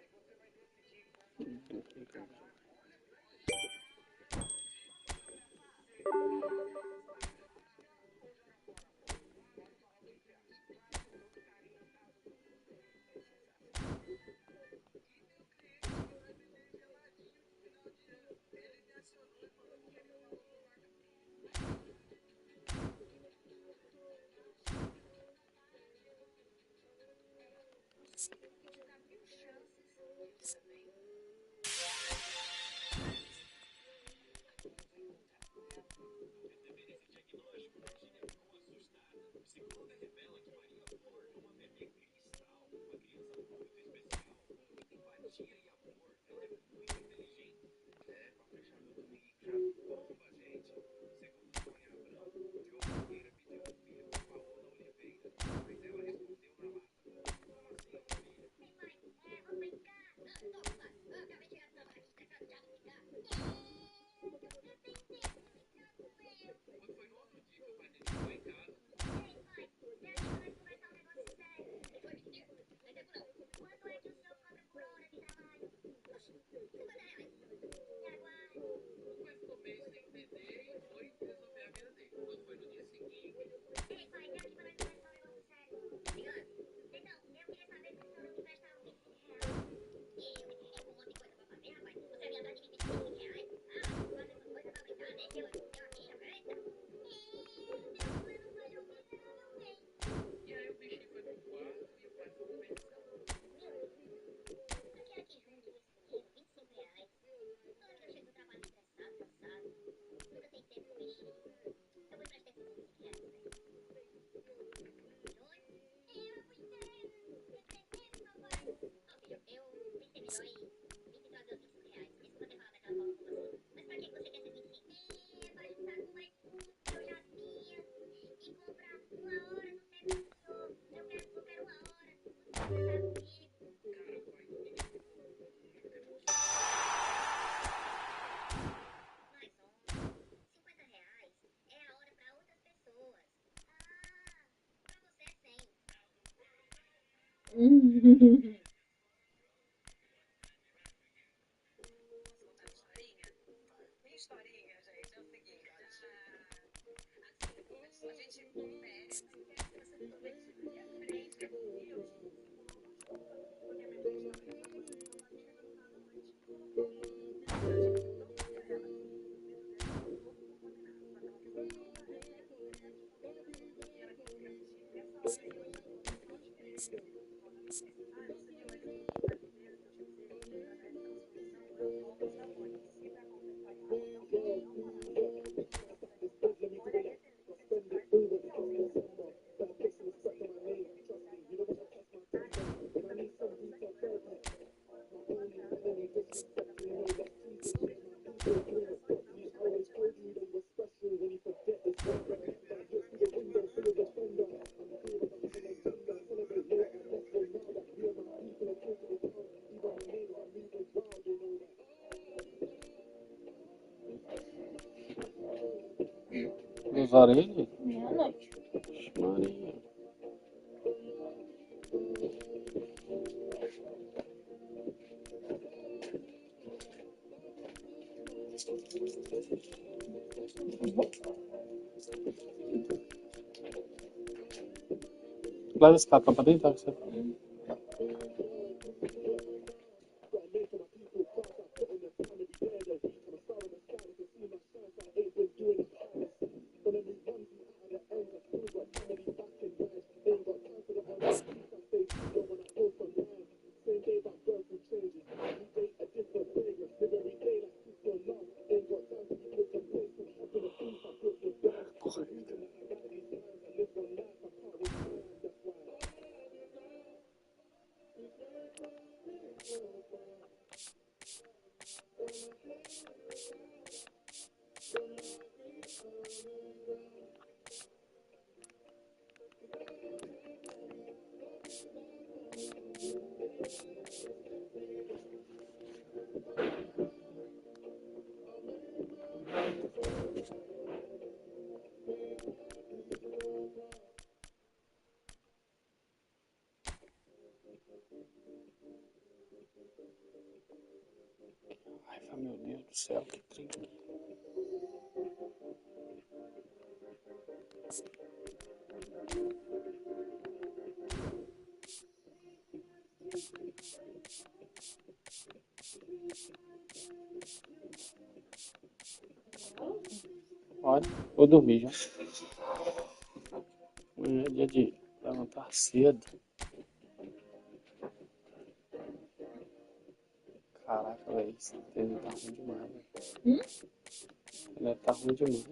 S1: Duas orelhas?
S6: Meia-noite.
S1: Maria. Lá desse capa pra dentro, você. Ah, meu Deus do céu, que trinco. Olha, vou dormir já. Amanhã é dia de levantar cedo. Caraca, velho, esse TV tá ruim demais, velho. Ele tá ruim demais.